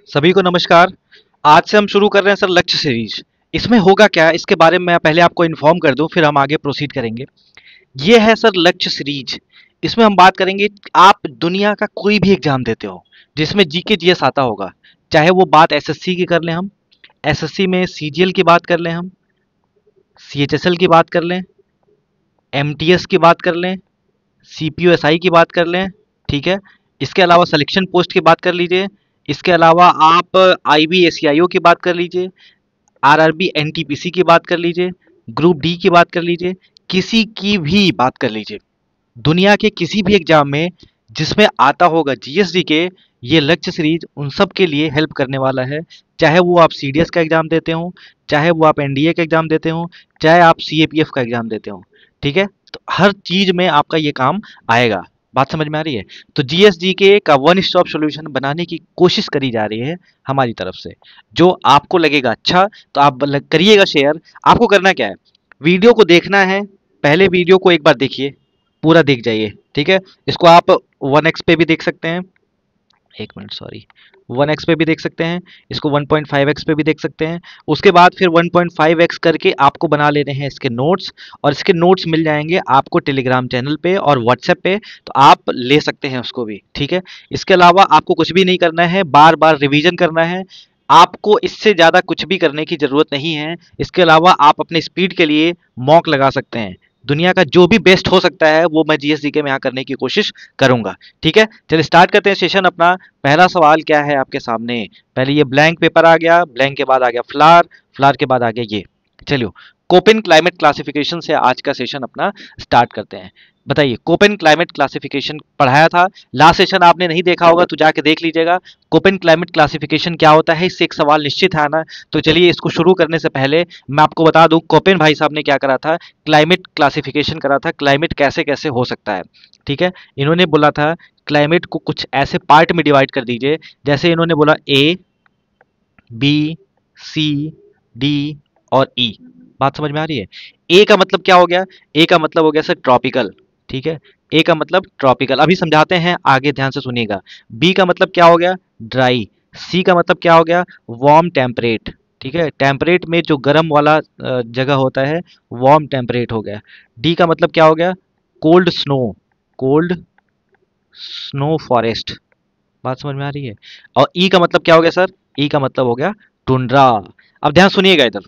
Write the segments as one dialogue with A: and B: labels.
A: सभी को नमस्कार। आज से हम शुरू कर रहे हैं सर लक्ष्य सीरीज। इसमें होगा क्या, इसके बारे में मैं पहले आपको इन्फॉर्म कर दूं, फिर हम आगे प्रोसीड करेंगे। ये है सर लक्ष्य सीरीज। इसमें हम बात करेंगे, आप दुनिया का कोई भी एग्जाम देते हो जिसमें जीके जीएस आता होगा, चाहे वो बात एसएससी की कर लें हम, एसएससी में सीजीएल की बात कर लें हम, सीएचएसएल की बात कर लें, एमटीएस की बात कर लें, सीपीयूएसआई की बात कर लें, ठीक है। इसके अलावा सिलेक्शन पोस्ट की बात कर लीजिए। इसके अलावा आप आईबीएसईआईओ की बात कर लीजिए, आरआरबी एनटीपीसी की बात कर लीजिए, ग्रुप डी की बात कर लीजिए, किसी की भी बात कर लीजिए। दुनिया के किसी भी एग्जाम में जिसमें आता होगा जीएसडी के, ये लक्ष्य सीरीज उन सब के लिए हेल्प करने वाला है। चाहे वो आप सीडीएस का एग्जाम देते हो, चाहे वो आप एनडीए का एग्जाम देते हो, चाहे आप सीएपीएफ का एग्जाम देते हो, ठीक है। तो हर चीज में आपका ये काम आएगा। बात समझ में आ रही है? तो जीएसडीके का वन स्टॉप सॉल्यूशन बनाने की कोशिश करी जा रही है हमारी तरफ से। जो आपको लगेगा अच्छा तो आप करिएगा शेयर। आपको करना क्या है, वीडियो को देखना है। पहले वीडियो को एक बार देखिए, पूरा देख जाइए, ठीक है। इसको आप 1x पे भी देख सकते हैं, एक मिनट सॉरी, 1x पे भी देख सकते हैं, इसको 1.5x पे भी देख सकते हैं। उसके बाद फिर 1.5x करके आपको बना लेने हैं इसके नोट्स, और इसके नोट्स मिल जाएंगे आपको टेलीग्राम चैनल पे और व्हाट्सएप पे, तो आप ले सकते हैं उसको भी, ठीक है। इसके अलावा आपको कुछ भी नहीं करना है, बार बार रिवीजन करना है। आपको इससे ज़्यादा कुछ भी करने की ज़रूरत नहीं है। इसके अलावा आप अपने स्पीड के लिए मॉक लगा सकते हैं। दुनिया का जो भी बेस्ट हो सकता है वो मैं जीएसडीके में यहाँ करने की कोशिश करूंगा, ठीक है। चलिए स्टार्ट करते हैं सेशन अपना। पहला सवाल क्या है आपके सामने? पहले ये ब्लैंक पेपर आ गया, ब्लैंक के बाद आ गया फ्लावर, फ्लावर के बाद आ गया ये। चलिए कोपेन क्लाइमेट क्लासिफिकेशन से आज का सेशन अपना स्टार्ट करते हैं। बताइए, कोपेन क्लाइमेट क्लासिफिकेशन पढ़ाया था, लास्ट सेशन आपने नहीं देखा होगा तो जाके देख लीजिएगा। कोपेन क्लाइमेट क्लासिफिकेशन क्या होता है, इससे एक सवाल निश्चित है ना। तो चलिए इसको शुरू करने से पहले मैं आपको बता दूं, कोपेन भाई साहब ने क्या करा था, क्लाइमेट क्लासिफिकेशन करा था। क्लाइमेट कैसे कैसे हो सकता है, ठीक है। इन्होंने बोला था क्लाइमेट को कुछ ऐसे पार्ट में डिवाइड कर दीजिए, जैसे इन्होंने बोला ए, बी, सी, डी और ई। बात समझ में आ रही है? ए का मतलब क्या हो गया? ए का मतलब हो गया सर ट्रॉपिकल, ठीक है। ए का मतलब ट्रॉपिकल, अभी समझाते हैं, आगे ध्यान से सुनिएगा। बी का मतलब क्या हो गया? ड्राई। सी का मतलब क्या हो गया? वार्म टेम्परेट, ठीक है। टेम्परेट में जो गर्म वाला जगह होता है, वार्म टेम्परेट हो गया। डी का मतलब क्या हो गया? Cold snow, cold snow forest. बात समझ में आ रही है? और ई का मतलब क्या हो गया सर? ई का मतलब हो गया टुंड्रा। अब ध्यान सुनिएगा इधर,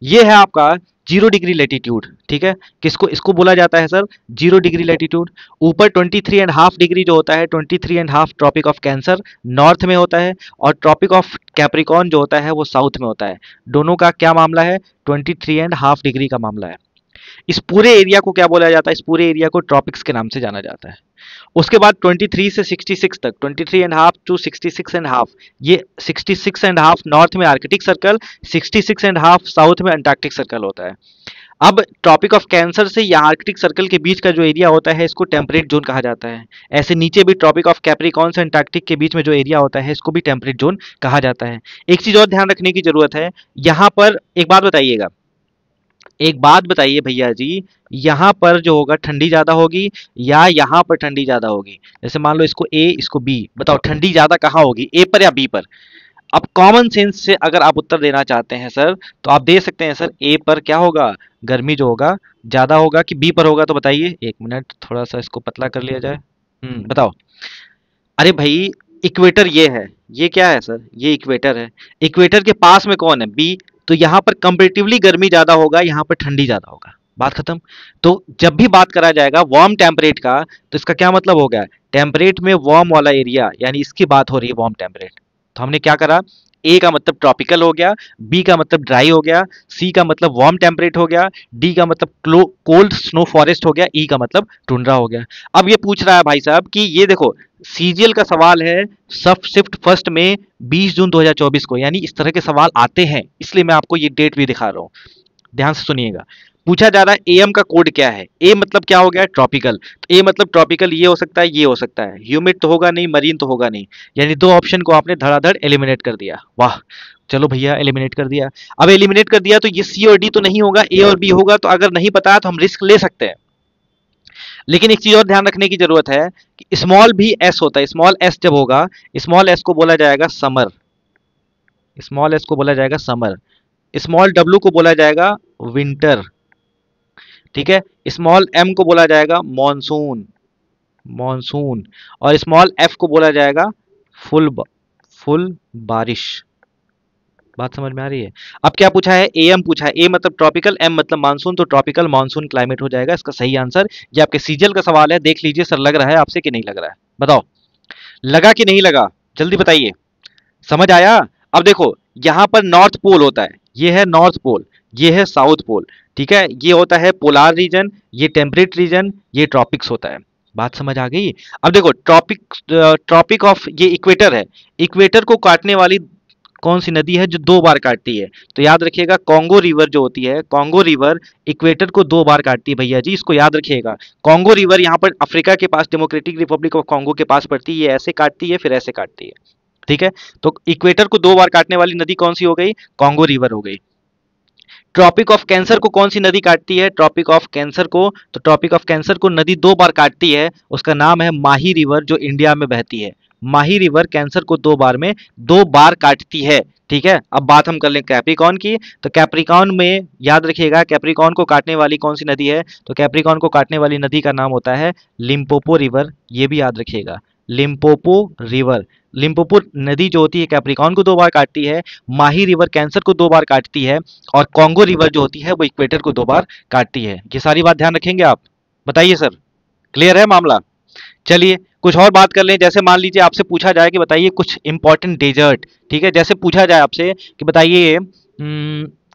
A: ये है आपका 0 डिग्री लेटीट्यूड, ठीक है। किसको इसको बोला जाता है सर? 0 degree latitude. ऊपर 23.5 डिग्री जो होता है, 23.5 ट्रॉपिक ऑफ कैंसर नॉर्थ में होता है, और ट्रॉपिक ऑफ कैप्रिकॉर्न जो होता है वो साउथ में होता है। दोनों का क्या मामला है? 23.5 डिग्री का मामला है। इस पूरे एरिया को क्या बोला जाता है? इस पूरे एरिया को ट्रॉपिक्स के नाम से जाना जाता है। उसके बाद 23 से 66 तक, 23.5 टू 66.5, ये 66.5 नॉर्थ में आर्कटिक सर्कल, 66.5 साउथ में अंटार्कटिक सर्कल होता है। अब ट्रॉपिक ऑफ कैंसर से या आर्कटिक सर्कल के बीच का जो एरिया होता है इसको टेम्परेट जोन कहा जाता है। ऐसे नीचे भी ट्रॉपिक ऑफ कैप्रिकॉर्न से अंटार्कटिक के बीच में जो एरिया होता है इसको भी टेम्परेट जोन कहा जाता है। एक चीज और ध्यान रखने की जरूरत है, यहाँ पर एक बात बताइएगा, एक बात बताइए भैया जी, यहाँ पर जो होगा ठंडी ज्यादा होगी या यहाँ पर ठंडी ज्यादा होगी? जैसे मान लो इसको ए इसको बी, बताओ ठंडी ज्यादा कहाँ होगी, ए पर या बी पर? अब कॉमन सेंस से अगर आप उत्तर देना चाहते हैं सर, तो आप दे सकते हैं सर ए पर क्या होगा, गर्मी जो होगा ज्यादा होगा, कि बी पर होगा? तो बताइए, एक मिनट थोड़ा सा इसको पतला कर लिया जाए। बताओ। अरे भाई, इक्वेटर ये है, ये क्या है सर? ये इक्वेटर है। इक्वेटर के पास में कौन है? बी। तो यहाँ पर कंपेरेटिवली गर्मी ज्यादा होगा, यहाँ पर ठंडी ज्यादा होगा। बात खत्म। तो जब भी बात करा जाएगा वार्म टेम्परेट का, तो इसका क्या मतलब हो गया? टेम्परेट में वार्म वाला एरिया, यानी इसकी बात हो रही है वार्म टेम्परेट। तो हमने क्या करा, ए का मतलब ट्रॉपिकल हो गया, बी का मतलब ड्राई हो गया, सी का मतलब वार्म टेम्परेट हो गया, डी का मतलब कोल्ड स्नो फॉरेस्ट हो गया, ई का मतलब टुंड्रा हो गया। अब ये पूछ रहा है भाई साहब कि ये देखो, सीजीएल का सवाल है सब शिफ्ट फर्स्ट में 20 जून 2024 को, यानी इस तरह के सवाल आते हैं, इसलिए मैं आपको ये डेट भी दिखा रहा हूँ। ध्यान से सुनिएगा। पूछा जा रहा है एम का कोड क्या है? ए मतलब क्या हो गया? ट्रॉपिकल। तो ए मतलब ट्रॉपिकल ये हो सकता है, ये हो सकता है। ह्यूमिड तो होगा नहीं, मरीन तो होगा नहीं, यानी दो ऑप्शन को आपने धड़ाधड़ एलिमिनेट कर दिया। वाह, चलो भैया एलिमिनेट कर दिया। अब एलिमिनेट कर दिया तो ये सी और डी तो नहीं होगा, ए और बी होगा। तो अगर नहीं पता तो हम रिस्क ले सकते हैं, लेकिन एक चीज और ध्यान रखने की जरूरत है कि स्मॉल भी एस होता है। स्मॉल एस जब होगा, स्मॉल एस को बोला जाएगा समर, स्मॉल एस को बोला जाएगा समर, स्मॉल डब्ल्यू को बोला जाएगा विंटर, ठीक है। स्मॉल एम को बोला जाएगा मॉनसून, मॉनसून, और स्मॉल एफ को बोला जाएगा फुल फुल बारिश। बात समझ में आ रही है? अब क्या पूछा है, ए एम पूछा है, ए मतलब ट्रॉपिकल, एम मतलब मानसून, तो ट्रॉपिकल मानसून क्लाइमेट हो जाएगा इसका सही आंसर। ये आपके सीजल का सवाल है, देख लीजिए सर लग रहा है आपसे कि नहीं लग रहा है, बताओ लगा कि नहीं लगा, जल्दी बताइए। समझ आया? अब देखो यहाँ पर नॉर्थ पोल होता है, ये है नॉर्थ पोल, ये है साउथ पोल, ठीक है। ये होता है पोलार रीजन, ये टेम्परेट रीजन, ये ट्रॉपिक्स होता है। बात समझ आ गई? अब देखो ट्रॉपिक ऑफ ये इक्वेटर है, इक्वेटर को काटने वाली कौन सी नदी है जो दो बार काटती है? तो याद रखिएगा कॉन्गो रिवर जो होती है, कॉन्गो रिवर इक्वेटर को दो बार काटती है भैया जी, इसको याद रखिएगा। कॉन्गो रिवर यहाँ पर अफ्रीका के पास डेमोक्रेटिक रिपब्लिक ऑफ कॉन्गो के पास पड़ती है, ये ऐसे काटती है फिर ऐसे काटती है, ठीक है। तो इक्वेटर को दो बार काटने वाली नदी कौन सी हो गई? कॉन्गो रिवर हो गई। ट्रॉपिक ऑफ कैंसर को कौन सी नदी काटती है? ट्रॉपिक ऑफ कैंसर को, तो ट्रॉपिक ऑफ कैंसर को नदी दो बार काटती है, उसका नाम है माही रिवर, जो इंडिया में बहती है। माही रिवर कैंसर को दो बार काटती है, ठीक है। अब बात हम कर लें कैप्रिकॉन की, तो कैप्रिकॉन में याद रखिएगा कैप्रिकॉन को काटने वाली कौन सी नदी है? तो कैप्रिकॉन को काटने वाली नदी का नाम होता है लिम्पोपो रिवर, ये भी याद रखिएगा, लिम्पोपो रिवर। लिम्पोपो नदी जो होती है कैप्रिकॉन को दो बार काटती है, माही रिवर कैंसर को दो बार काटती है, और कॉन्गो रिवर जो होती है वो इक्वेटर को दो बार काटती है। ये सारी बात ध्यान रखेंगे आप? बताइए सर, क्लियर है मामला? चलिए कुछ और बात कर लें, जैसे मान लीजिए आपसे पूछा जाए कि बताइए कुछ इंपॉर्टेंट डेजर्ट, ठीक है। जैसे पूछा जाए आपसे कि बताइए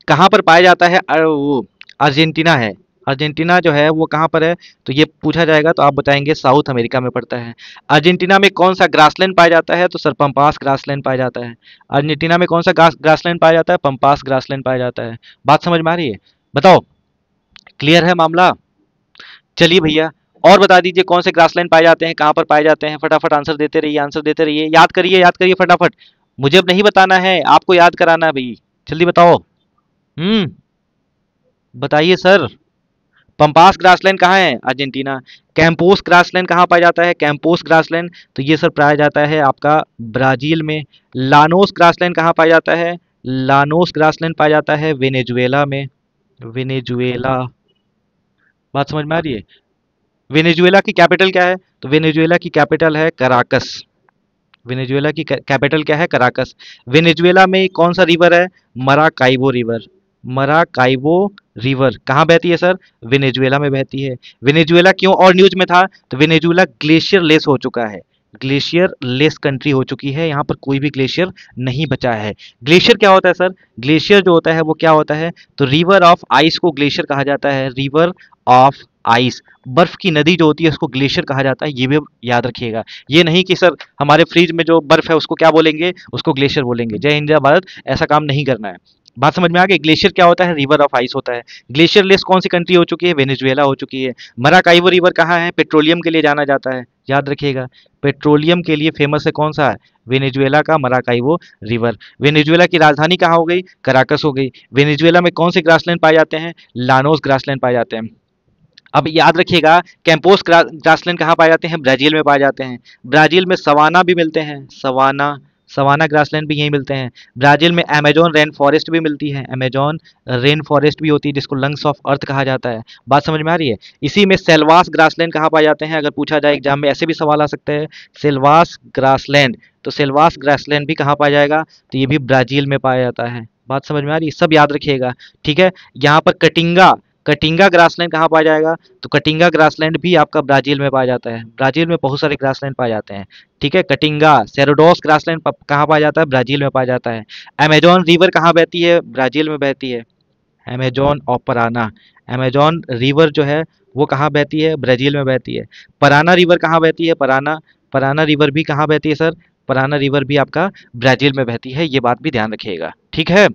A: कहाँ पर पाया जाता है, वो अर्जेंटीना है, अर्जेंटीना जो है वो कहाँ पर है? तो ये पूछा जाएगा तो आप बताएंगे साउथ अमेरिका में पड़ता है। अर्जेंटीना में कौन सा ग्रासलैंड पाया जाता है? तो सर पंपास ग्रासलैंड पाया जाता है। अर्जेंटीना में कौन सा ग्रासलैंड पाया जाता है? पंपास ग्रासलैंड पाया जाता है। बात समझ में आ रही है? बताओ क्लियर है मामला? चलिए भैया और बता दीजिए कौन से ग्रासलैंड पाए जाते हैं, कहाँ पर पाए जाते हैं? फटाफट आंसर देते रहिए, आंसर देते रहिए, याद करिए फटाफट। मुझे अब नहीं बताना है, आपको याद कराना है भाई, जल्दी बताओ। हम्म, बताइए सर। पंपास ग्रासलैंड कहाँ है? अर्जेंटीना। कैंपोस ग्रासलैंड कहाँ पाया जाता है? कैंपोस ग्रासलैंड, तो ये सर पाया जाता है आपका ब्राजील में। लानोस ग्रासलैंड कहाँ पाया जाता है? लानोस ग्रासलैंड पाया जाता है वेनेजुएला में, वेनेजुएला। बात समझ में आ रही है? वेनेजुएला की कैपिटल क्या है? तो वेनेजुएला की कैपिटल है कराकस। वेनेजुएला की कैपिटल क्या है? कराकस। वेनेजुएला में कौन सा रिवर है? Maracaibo river. मराकाइबो रिवर कहाँ बहती है सर? वेनेजुएला में बहती है। वेनेजुएला क्यों और न्यूज में था? तो वेनेजुएला ग्लेशियर लेस हो चुका है, ग्लेशियर लेस कंट्री हो चुकी है, यहाँ पर कोई भी ग्लेशियर नहीं बचा है। ग्लेशियर क्या होता है सर? ग्लेशियर जो होता है वो क्या होता है? तो रिवर ऑफ आइस को ग्लेशियर कहा जाता है, रिवर ऑफ आइस। बर्फ की नदी जो होती है उसको ग्लेशियर कहा जाता है, ये भी याद रखिएगा। ये नहीं कि सर हमारे फ्रिज में जो बर्फ है उसको क्या बोलेंगे? उसको ग्लेशियर बोलेंगे। जय हिंद जय भारत, ऐसा काम नहीं करना है। बात समझ में आ गई? ग्लेशियर क्या होता है? रिवर ऑफ आइस होता है। ग्लेशियर लेस कौन सी कंट्री हो चुकी है? वेनेजुएला हो चुकी है। मराकाइबो रिवर कहाँ है? पेट्रोलियम के लिए जाना जाता है, याद रखिएगा। पेट्रोलियम के लिए फेमस है कौन सा है? वेनेजुएला का मराकाइबो रिवर। वेनेजुएला की राजधानी कहाँ हो गई? कराकस हो गई। वेनेजुएला में कौन से ग्रासलैंड पाए जाते हैं? लानोस ग्रासलैंड पाए जाते हैं। अब याद रखिएगा कैंपोस ग्रासलैंड कहाँ पाए जाते हैं? ब्राजील में पाए जाते हैं। ब्राजील में सवाना भी मिलते हैं, सवाना, सवाना ग्रासलैंड भी यहीं मिलते हैं। ब्राजील में अमेजोन रेन फॉरेस्ट भी मिलती है, अमेजोन रेन फॉरेस्ट भी होती है जिसको लंग्स ऑफ अर्थ कहा जाता है। बात समझ में आ रही है? इसी में सेल्वास ग्रासलैंड कहाँ पाए जाते हैं? अगर पूछा जाए एग्जाम में ऐसे भी सवाल आ सकते हैं, सेल्वास ग्रासलैंड, तो सेल्वास ग्रासलैंड भी कहाँ पाया जाएगा? तो ये भी ब्राजील में पाया जाता है। बात समझ में आ रही है? सब याद रखिएगा, ठीक है। यहाँ पर कटिंगा, कटिंगा ग्रासलैंड कहाँ पाया जाएगा? तो कटिंगा ग्रासलैंड भी आपका ब्राजील में पाया जाता है। ब्राजील में बहुत सारे ग्रासलैंड पाए जाते हैं, ठीक है। कटिंगा, सेरोडोस ग्रासलैंड कहाँ पाया जाता है? ब्राजील में पाया जाता है। अमेजोन रिवर कहाँ बहती है? ब्राजील में बहती है। अमेजोन और पराना, अमेजोन रिवर जो है वो कहाँ बहती है? ब्राजील में बहती है। पराना रिवर कहाँ बहती है? पराना, पराना रिवर भी कहाँ बहती है सर? पराना रिवर भी आपका ब्राजील में बहती है, ये बात भी ध्यान रखिएगा, ठीक है।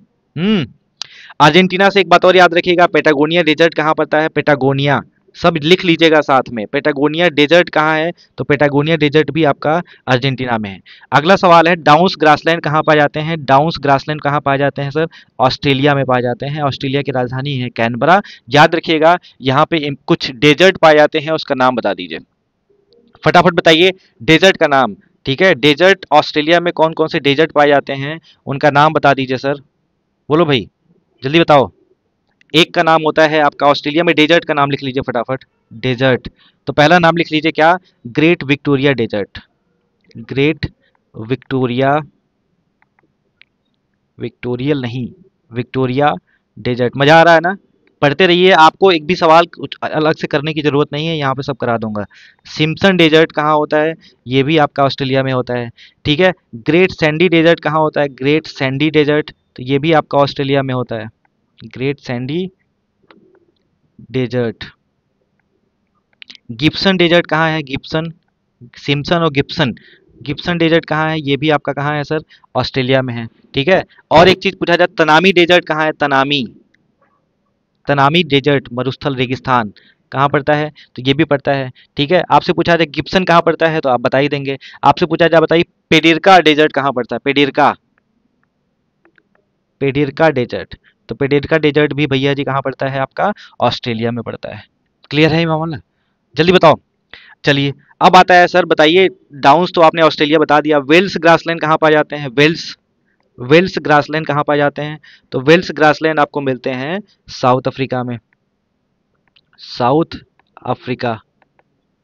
A: अर्जेंटीना से एक बात और याद रखिएगा, पेटागोनिया डेजर्ट कहाँ पड़ता है? पेटागोनिया, सब लिख लीजिएगा साथ में, पेटागोनिया डेजर्ट कहाँ है? तो पेटागोनिया डेजर्ट भी आपका अर्जेंटीना में है। अगला सवाल है डाउन्स ग्रासलैंड कहाँ पाए जाते हैं? डाउन्स ग्रासलैंड कहाँ पाए जाते हैं सर? ऑस्ट्रेलिया में पाए जाते हैं। ऑस्ट्रेलिया की राजधानी है कैनबरा। याद रखिएगा यहाँ पे कुछ डेजर्ट पाए जाते हैं, उसका नाम बता दीजिए फटाफट बताइए डेजर्ट का नाम। ठीक है, डेजर्ट ऑस्ट्रेलिया में कौन कौन से डेजर्ट पाए जाते हैं, उनका नाम बता दीजिए सर। बोलो भाई, जल्दी बताओ। एक का नाम होता है आपका ऑस्ट्रेलिया में डेजर्ट का नाम लिख लीजिए फटाफट। डेजर्ट, तो पहला नाम लिख लीजिए क्या, great Victoria desert. Great Victoria, विक्टोरियल नहीं, विक्टोरिया डेजर्ट। मजा आ रहा है ना? पढ़ते रहिए, आपको एक भी सवाल कुछ अलग से करने की जरूरत नहीं है, यहाँ पे सब करा दूंगा। सिम्पसन डेजर्ट कहाँ होता है, ये भी आपका ऑस्ट्रेलिया में होता है। ठीक है, ग्रेट सैंडी डेजर्ट कहाँ होता है, ग्रेट सैंडी डेजर्ट, तो ये भी आपका ऑस्ट्रेलिया में होता है। Great sandy desert. Gibson desert कहाँ है, गिब्सन, सिम्पसन और गिब्सन, गिब्सन डेजर्ट कहाँ है, ये भी आपका कहाँ है सर, ऑस्ट्रेलिया में है। ठीक है, और एक चीज पूछा जाए, तनामी डेजर्ट कहाँ है, तनामी, तनामी डेजर्ट मरुस्थल रेगिस्तान कहाँ पड़ता है, तो ये भी पड़ता है। ठीक है, आपसे पूछा जाए गिब्सन कहाँ पड़ता है, तो आप बता ही देंगे। आपसे पूछा जाए बताइए पेडिरका डेजर्ट कहाँ पड़ता है, पेडिरका, पेडिरका डेजर्ट, तो पेडिरका डेजर्ट भी भैया जी कहाँ पड़ता है, आपका ऑस्ट्रेलिया में पड़ता है। क्लियर है ये मामला, जल्दी बताओ। चलिए, अब आता है सर, बताइए डाउन्स तो आपने ऑस्ट्रेलिया बता दिया, वेल्स ग्रासलैंड कहाँ पाए जाते हैं, वेल्स, वेल्स ग्रासलैंड कहाँ पाए जाते हैं, तो वेल्स ग्रासलैंड आपको मिलते हैं साउथ अफ्रीका में, साउथ अफ्रीका,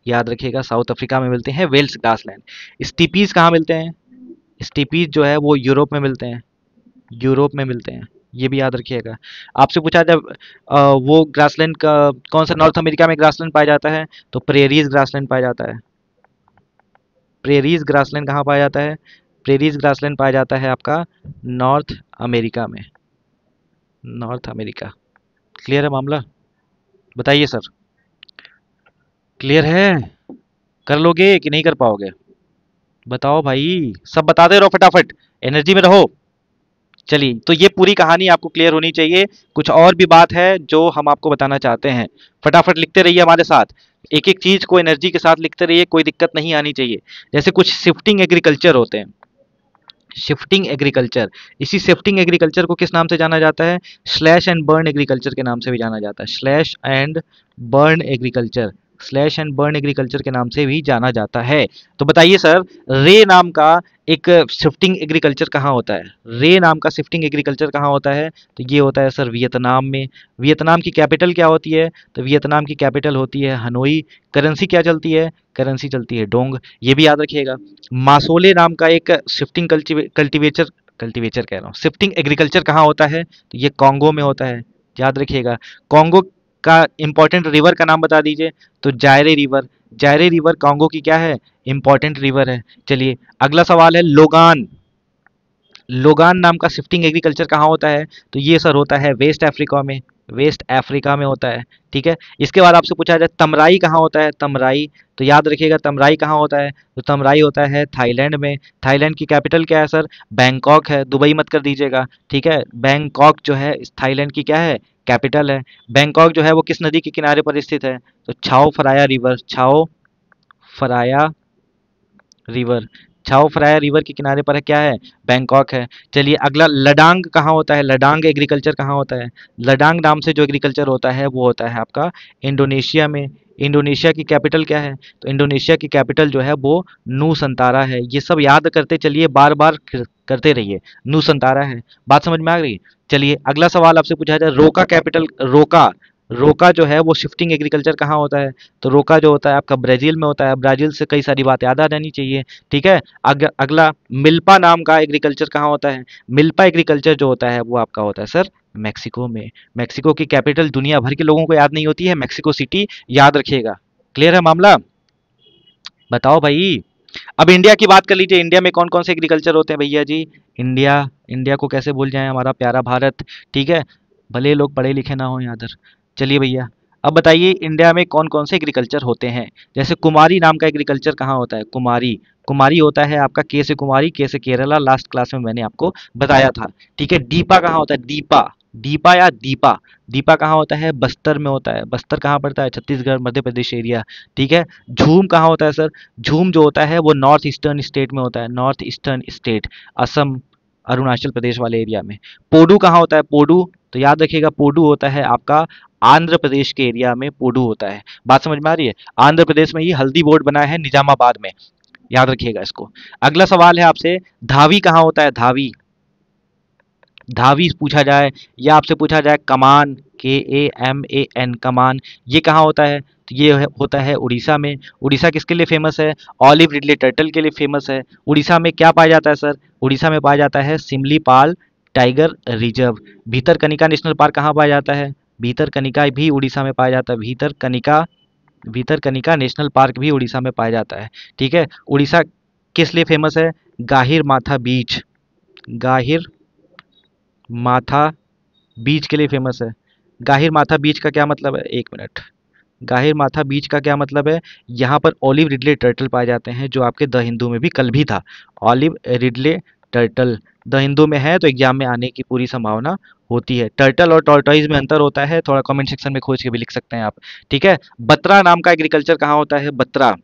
A: याद रखिएगा साउथ अफ्रीका में मिलते हैं वेल्स ग्रासलैंड। स्टीपीज कहाँ मिलते हैं, स्टीपीज जो है वो यूरोप में मिलते हैं, यूरोप में मिलते हैं, ये भी याद रखिएगा। आपसे पूछा जब वो ग्रासलैंड का कौन सा नॉर्थ अमेरिका में ग्रासलैंड पाया जाता है, तो प्रेरीज ग्रासलैंड पाया जाता है। प्रेरीज ग्रासलैंड कहाँ पाया जाता है, प्रेरीज ग्रासलैंड पाया जाता है आपका नॉर्थ अमेरिका में, नॉर्थ अमेरिका। क्लियर है मामला, बताइए सर, क्लियर है, कर लोगे कि नहीं कर पाओगे, बताओ भाई, सब बताते रहो फटाफट, एनर्जी में रहो। चलिए, तो ये पूरी कहानी आपको क्लियर होनी चाहिए। कुछ और भी बात है जो हम आपको बताना चाहते हैं, फटाफट लिखते रहिए हमारे साथ, एक एक चीज को एनर्जी के साथ लिखते रहिए, कोई दिक्कत नहीं आनी चाहिए। जैसे कुछ शिफ्टिंग एग्रीकल्चर होते हैं, शिफ्टिंग एग्रीकल्चर, इसी शिफ्टिंग एग्रीकल्चर को किस नाम से जाना जाता है, स्लैश एंड बर्न एग्रीकल्चर के नाम से भी जाना जाता है, slash and burn agriculture, slash and burn agriculture के नाम से भी जाना जाता है। तो बताइए सर, रे नाम का एक शिफ्टिंग एग्रीकल्चर कहाँ होता है, रे नाम का शिफ्टिंग एग्रीकल्चर कहाँ होता है, तो ये होता है सर वियतनाम में। वियतनाम की कैपिटल क्या होती है, तो वियतनाम की कैपिटल होती है हनोई। करेंसी क्या चलती है, करेंसी चलती है डोंग, ये भी याद रखिएगा। मासोले नाम का एक शिफ्टिंग कल्टीवेचर, कल्टीवेचर कह रहा हूँ, शिफ्टिंग एग्रीकल्चर कहाँ होता है, तो ये कॉन्गो में होता है, याद रखिएगा। कॉन्गो का इंपॉर्टेंट रिवर का नाम बता दीजिए, तो जायरे रिवर, जायरे रिवर कॉन्गो की क्या है, इंपॉर्टेंट रिवर है। चलिए, अगला सवाल है लोगान, लोगान नाम का शिफ्टिंग एग्रीकल्चर कहाँ होता है, तो ये सर होता है वेस्ट अफ्रीका में, वेस्ट अफ्रीका में होता है। ठीक है, इसके बाद आपसे पूछा जाए तमराई कहाँ होता है, तमराई, तो याद रखिएगा तमराई कहाँ होता है, तो तमराई होता है थाईलैंड में। थाईलैंड की कैपिटल क्या है सर, बैंकॉक है, दुबई मत कर दीजिएगा। ठीक है, बैंकॉक जो है इस थाईलैंड की क्या है, कैपिटल है। बैंकॉक जो है वो किस नदी के किनारे पर स्थित है, तो Chao Phraya river, Chao Phraya river, Chao Phraya river के किनारे पर है, क्या है, बैंकॉक है। चलिए, अगला लडांग कहाँ होता है, लडांग एग्रीकल्चर कहाँ होता है, लडांग नाम से जो एग्रीकल्चर होता है वो होता है आपका इंडोनेशिया में। इंडोनेशिया की कैपिटल क्या है, तो इंडोनेशिया की कैपिटल जो है वो नूसंतारा है। ये सब याद करते चलिए, बार बार करते रहिए, नूसंतारा है। बात समझ में आ गई। चलिए, अगला सवाल आपसे पूछा जाए, रोका कैपिटल, रोका, रोका जो है वो शिफ्टिंग एग्रीकल्चर कहाँ होता है, तो रोका जो होता है आपका ब्राजील में होता है। ब्राजील से कई सारी बात याद आ जानी चाहिए। ठीक है, अगला मिल्पा नाम का एग्रीकल्चर कहाँ होता है, मिल्पा एग्रीकल्चर जो होता है वो आपका होता है सर मैक्सिको में। मैक्सिको की कैपिटल दुनिया भर के लोगों को याद नहीं होती है, मैक्सिको सिटी, याद रखिएगा। क्लियर है मामला, बताओ भाई। अब इंडिया की बात कर लीजिए, इंडिया में कौन कौन से एग्रीकल्चर होते हैं भैया जी, इंडिया, इंडिया को कैसे भूल जाएं, हमारा प्यारा भारत। ठीक है, भले लोग पढ़े लिखे ना हो यहाँ इधर। चलिए भैया, अब बताइए इंडिया में कौन कौन से एग्रीकल्चर होते हैं। जैसे कुमारी नाम का एग्रीकल्चर कहाँ होता है, कुमारी, कुमारी होता है आपका के से कुमारी, के से केरला, लास्ट क्लास में मैंने आपको बताया था। ठीक है, दीपा कहाँ होता है, दीपा, दीपा या दीपा, दीपा कहाँ होता है, बस्तर में होता है। बस्तर कहाँ पड़ता है, छत्तीसगढ़ मध्य प्रदेश एरिया। ठीक है, झूम कहाँ होता है सर, झूम जो होता है वो नॉर्थ ईस्टर्न स्टेट में होता है, north eastern state, Assam, Arunachal Pradesh वाले एरिया में। पोडू कहाँ होता है, पोडू, तो याद रखिएगा पोडू होता है आपका आंध्र प्रदेश के एरिया में, पोडू होता है। बात समझ में आ रही है, आंध्र प्रदेश में ही हल्दी बोर्ड बना है निजामाबाद में। याद रखिएगा इसको। अगला सवाल है आपसे, धावी कहाँ होता है? धावी, धावी पूछा जाए, या आपसे पूछा जाए कमान, KAMAN, कमान, ये कहाँ होता है? तो ये होता है उड़ीसा में। उड़ीसा किसके लिए फेमस है? ऑलिव रिडले टर्टल के लिए फेमस है। उड़ीसा में क्या पाया जाता है सर? उड़ीसा में पाया जाता है Similipal tiger reserve. Bhitarkanika national park कहाँ पाया जाता है? भीतरकनिका भी उड़ीसा में पाया जाता है। भीतरकनिका, भीतरकनिका नेशनल पार्क भी उड़ीसा में पाया जाता है। ठीक है। उड़ीसा किस लिए फेमस है? गाहिर माथा बीच, गाहिर माथा बीच के लिए फेमस है। गाहिर माथा बीच का क्या मतलब है? एक मिनट। गाहिर माथा बीच का क्या मतलब है? यहाँ पर ऑलिव रिडले टर्टल पाए जाते हैं, जो आपके द हिंदू में भी कल भी था। Olive Ridley turtle the Hindu में है, तो एग्जाम में आने की पूरी संभावना होती है। टर्टल और टॉर्टोइज में अंतर होता है, थोड़ा कमेंट सेक्शन में खोज के भी लिख सकते हैं आप। ठीक है। बत्रा नाम का एग्रीकल्चर कहाँ होता है? बत्रा,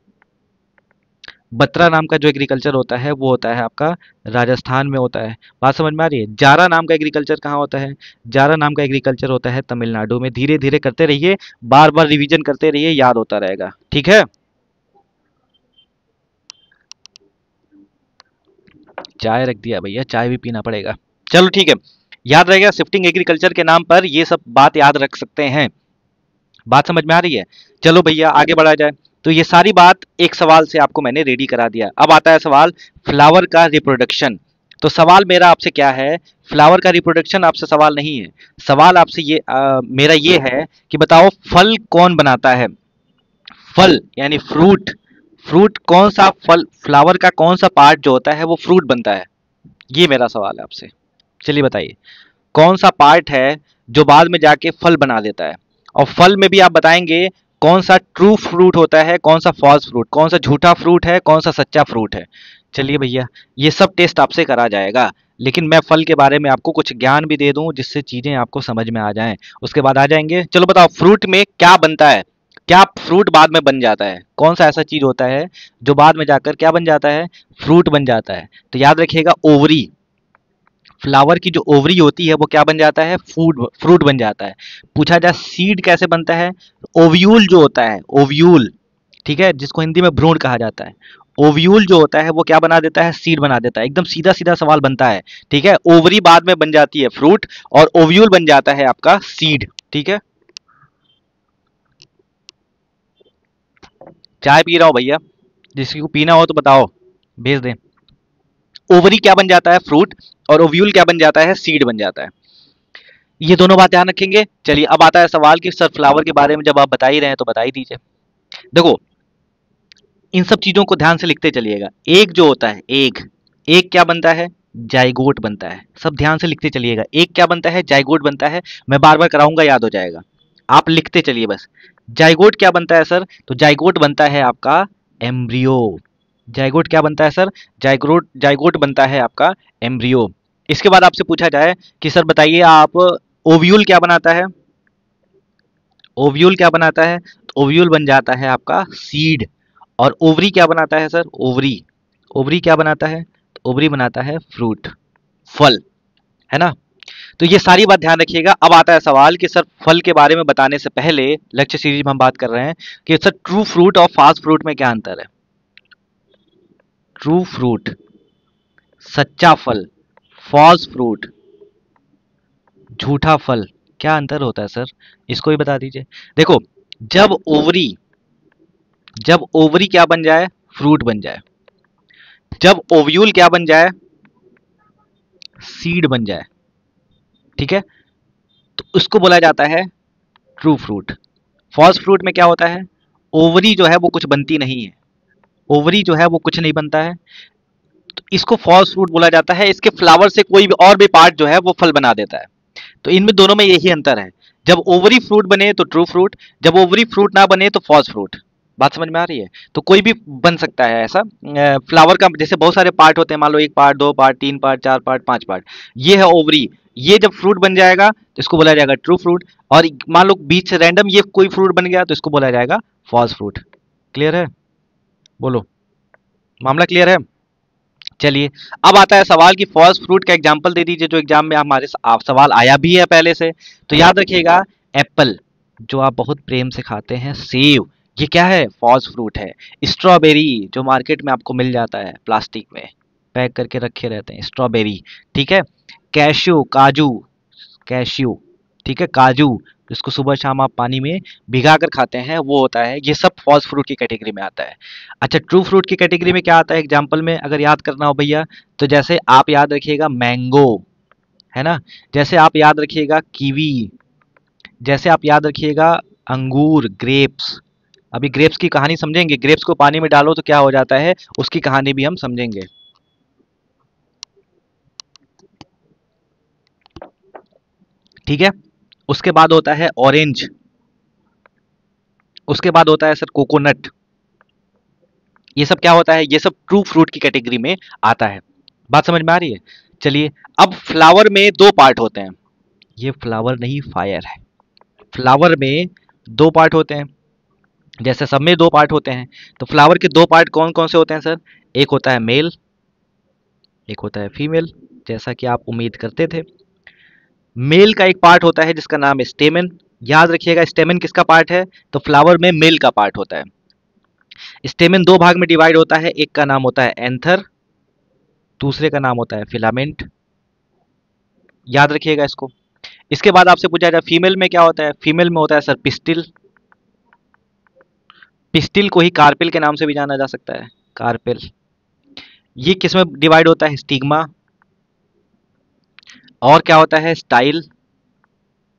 A: बत्रा नाम का जो एग्रीकल्चर होता है वो होता है आपका राजस्थान में होता है। बात समझ में आ रही है? जारा नाम का एग्रीकल्चर कहाँ होता है? जारा नाम का एग्रीकल्चर होता है तमिलनाडु में। धीरे धीरे करते रहिए, बार बार रिवीजन करते रहिए, याद होता रहेगा। ठीक है। चाय रख दिया भैया, चाय भी पीना पड़ेगा। चलो ठीक है, याद रहेगा। शिफ्टिंग एग्रीकल्चर के नाम पर ये सब बात याद रख सकते हैं। बात समझ में आ रही है? चलो भैया आगे बढ़ा जाए। तो ये सारी बात एक सवाल से आपको मैंने रेडी करा दिया। अब आता है सवाल फ्लावर का रिप्रोडक्शन। तो सवाल मेरा आपसे क्या है? फ्लावर का रिप्रोडक्शन आपसे सवाल नहीं है। सवाल आपसे ये मेरा ये है कि बताओ फल कौन बनाता है? फल यानी फ्रूट, फ्रूट कौन सा फल, फ्लावर का कौन सा पार्ट जो होता है वो फ्रूट बनता है? ये मेरा सवाल है आपसे। चलिए बताइए, कौन सा पार्ट है जो बाद में जाके फल बना देता है? और फल में भी आप बताएंगे कौन सा ट्रू फ्रूट होता है, कौन सा फॉल्स फ्रूट, कौन सा झूठा फ्रूट है, कौन सा सच्चा फ्रूट है। चलिए भैया, ये सब टेस्ट आपसे करा जाएगा, लेकिन मैं फल के बारे में आपको कुछ ज्ञान भी दे दूं जिससे चीजें आपको समझ में आ जाएं। उसके बाद आ जाएंगे। चलो बताओ फ्रूट में क्या बनता है? क्या फ्रूट बाद में बन जाता है? कौन सा ऐसा चीज होता है जो बाद में जाकर क्या बन जाता है? फ्रूट बन जाता है। तो याद रखिएगा, ओवरी, फ्लावर की जो ओवरी होती है वो क्या बन जाता है? फूड, फ्रूट बन जाता है। पूछा जाए सीड कैसे बनता है? ओव्यूल जो होता है, ओव्यूल, ठीक है, जिसको हिंदी में भ्रूण कहा जाता है, ओव्यूल जो होता है वो क्या बना देता है? सीड बना देता है। एकदम सीधा सीधा सवाल बनता है। ठीक है। ओवरी बाद में बन जाती है फ्रूट, और ओव्यूल बन जाता है आपका सीड। ठीक है। चाय पी रहा हो भैया, जिसकी को पीना हो तो बताओ, भेज दें। ओवरी क्या बन जाता है? फ्रूट। और ओव्यूल क्या बन जाता है? सीड बन जाता है। ये दोनों बात ध्यान रखेंगे। चलिए अब आता है सवाल कि सर फ्लावर के बारे में जब आप बता ही रहे हैं तो बता ही दीजिए। देखो, इन सब चीजों को ध्यान से लिखते चलिएगा। एग जो होता है, एग, एग क्या बनता है? जाइगोट बनता है। सब ध्यान से लिखते चलिएगा। एग क्या बनता है? जाइगोट बनता है। मैं बार बार कराऊंगा, याद हो जाएगा। आप लिखते चलिए बस। जाइगोट क्या बनता है सर? तो जाइगोट बनता है आपका एम्ब्रियो। जाइगोट क्या बनता है सर? जाइगोट, जाइगोट बनता है आपका एम्ब्रियो। इसके बाद आपसे पूछा जाए कि सर बताइए आप, ओव्यूल क्या बनाता है? ओव्यूल क्या बनाता है? तो ओव्यूल बन जाता है आपका सीड। और ओवरी क्या बनाता है सर? ओवरी, ओवरी क्या बनाता है? तो ओवरी बनाता है फ्रूट, फल, है ना? तो ये सारी बात ध्यान रखिएगा। अब आता है सवाल कि सर फल के बारे में बताने से पहले, लेक्चर सीरीज में हम बात कर रहे हैं कि सर ट्रू फ्रूट और फास्ट फ्रूट में क्या अंतर है? ट्रू फ्रूट, सच्चा फल, फॉल्स फ्रूट, झूठा फल, क्या अंतर होता है सर? इसको ही बता दीजिए। देखो, जब ओवरी, जब ओवरी क्या बन जाए? फ्रूट बन जाए। जब ओव्यूल क्या बन जाए? सीड बन जाए। ठीक है। तो उसको बोला जाता है ट्रू फ्रूट। फॉल्स फ्रूट में क्या होता है? ओवरी जो है वो कुछ बनती नहीं है, ओवरी जो है वो कुछ नहीं बनता है, तो इसको फॉल्स फ्रूट बोला जाता है। इसके फ्लावर से कोई भी और भी पार्ट जो है वो फल बना देता है। तो इनमें दोनों में यही अंतर है। जब ओवरी फ्रूट बने तो ट्रू फ्रूट, जब ओवरी फ्रूट ना बने तो फॉल्स फ्रूट। बात समझ में आ रही है? तो कोई भी बन सकता है ऐसा। फ्लावर का जैसे बहुत सारे पार्ट होते हैं, मान लो एक पार्ट, दो पार्ट, तीन पार्ट, चार पार्ट, पांच पार्ट, ये है ओवरी। ये जब फ्रूट बन जाएगा तो इसको बोला जाएगा ट्रू फ्रूट। और मान लो बीच से रैंडम ये कोई फ्रूट बन गया तो इसको बोला जाएगा फॉल्स फ्रूट। क्लियर है? बोलो, मामला क्लियर है? चलिए अब आता है सवाल कि फॉल्स फ्रूट का एग्जांपल दे दीजिए, जो एग्जाम में हमारे सवाल आया भी है पहले से। तो याद रखिएगा, एप्पल जो आप बहुत प्रेम से खाते हैं, सेब ये क्या है? फॉल्स फ्रूट है। स्ट्रॉबेरी जो मार्केट में आपको मिल जाता है प्लास्टिक में पैक करके रखे रहते हैं, स्ट्रॉबेरी। ठीक है। कैश्यू, काजू, कैश्यू, ठीक है, काजू जिसको सुबह शाम आप पानी में भिगा कर खाते हैं वो होता है, ये सब फॉल्स फ्रूट की कैटेगरी में आता है। अच्छा, ट्रू फ्रूट की कैटेगरी में क्या आता है एग्जाम्पल में अगर याद करना हो भैया, तो जैसे आप याद रखिएगा मैंगो, है ना, जैसे आप याद रखिएगा कीवी, जैसे आप याद रखिएगा अंगूर, ग्रेप्स। अभी ग्रेप्स की कहानी समझेंगे, ग्रेप्स को पानी में डालो तो क्या हो जाता है, उसकी कहानी भी हम समझेंगे। ठीक है। उसके बाद होता है ऑरेंज, उसके बाद होता है सर कोकोनट। ये सब क्या होता है, ये सब ट्रू फ्रूट की कैटेगरी में आता है। बात समझ में आ रही है? चलिए, अब फ्लावर में दो पार्ट होते हैं। ये फ्लावर नहीं फायर है। फ्लावर में दो पार्ट होते हैं, जैसे सब में दो पार्ट होते हैं। तो फ्लावर के दो पार्ट कौन कौन से होते हैं सर? एक होता है मेल, एक होता है फीमेल, जैसा कि आप उम्मीद करते थे। मेल का एक पार्ट होता है जिसका नाम है स्टेमेन। याद रखिएगा स्टेमेन किसका पार्ट है, तो फ्लावर में मेल का पार्ट होता है। स्टेमेन दो भाग में डिवाइड होता है, एक का नाम होता है एंथर, दूसरे का नाम होता है फिलामेंट। याद रखिएगा इसको। इसके बाद आपसे पूछा जाए फीमेल में क्या होता है, फीमेल में होता है सर पिस्टिल। पिस्टिल को ही कार्पेल के नाम से भी जाना जा सकता है, कार्पेल। ये किस में डिवाइड होता है, स्टिग्मा। और क्या होता है, स्टाइल।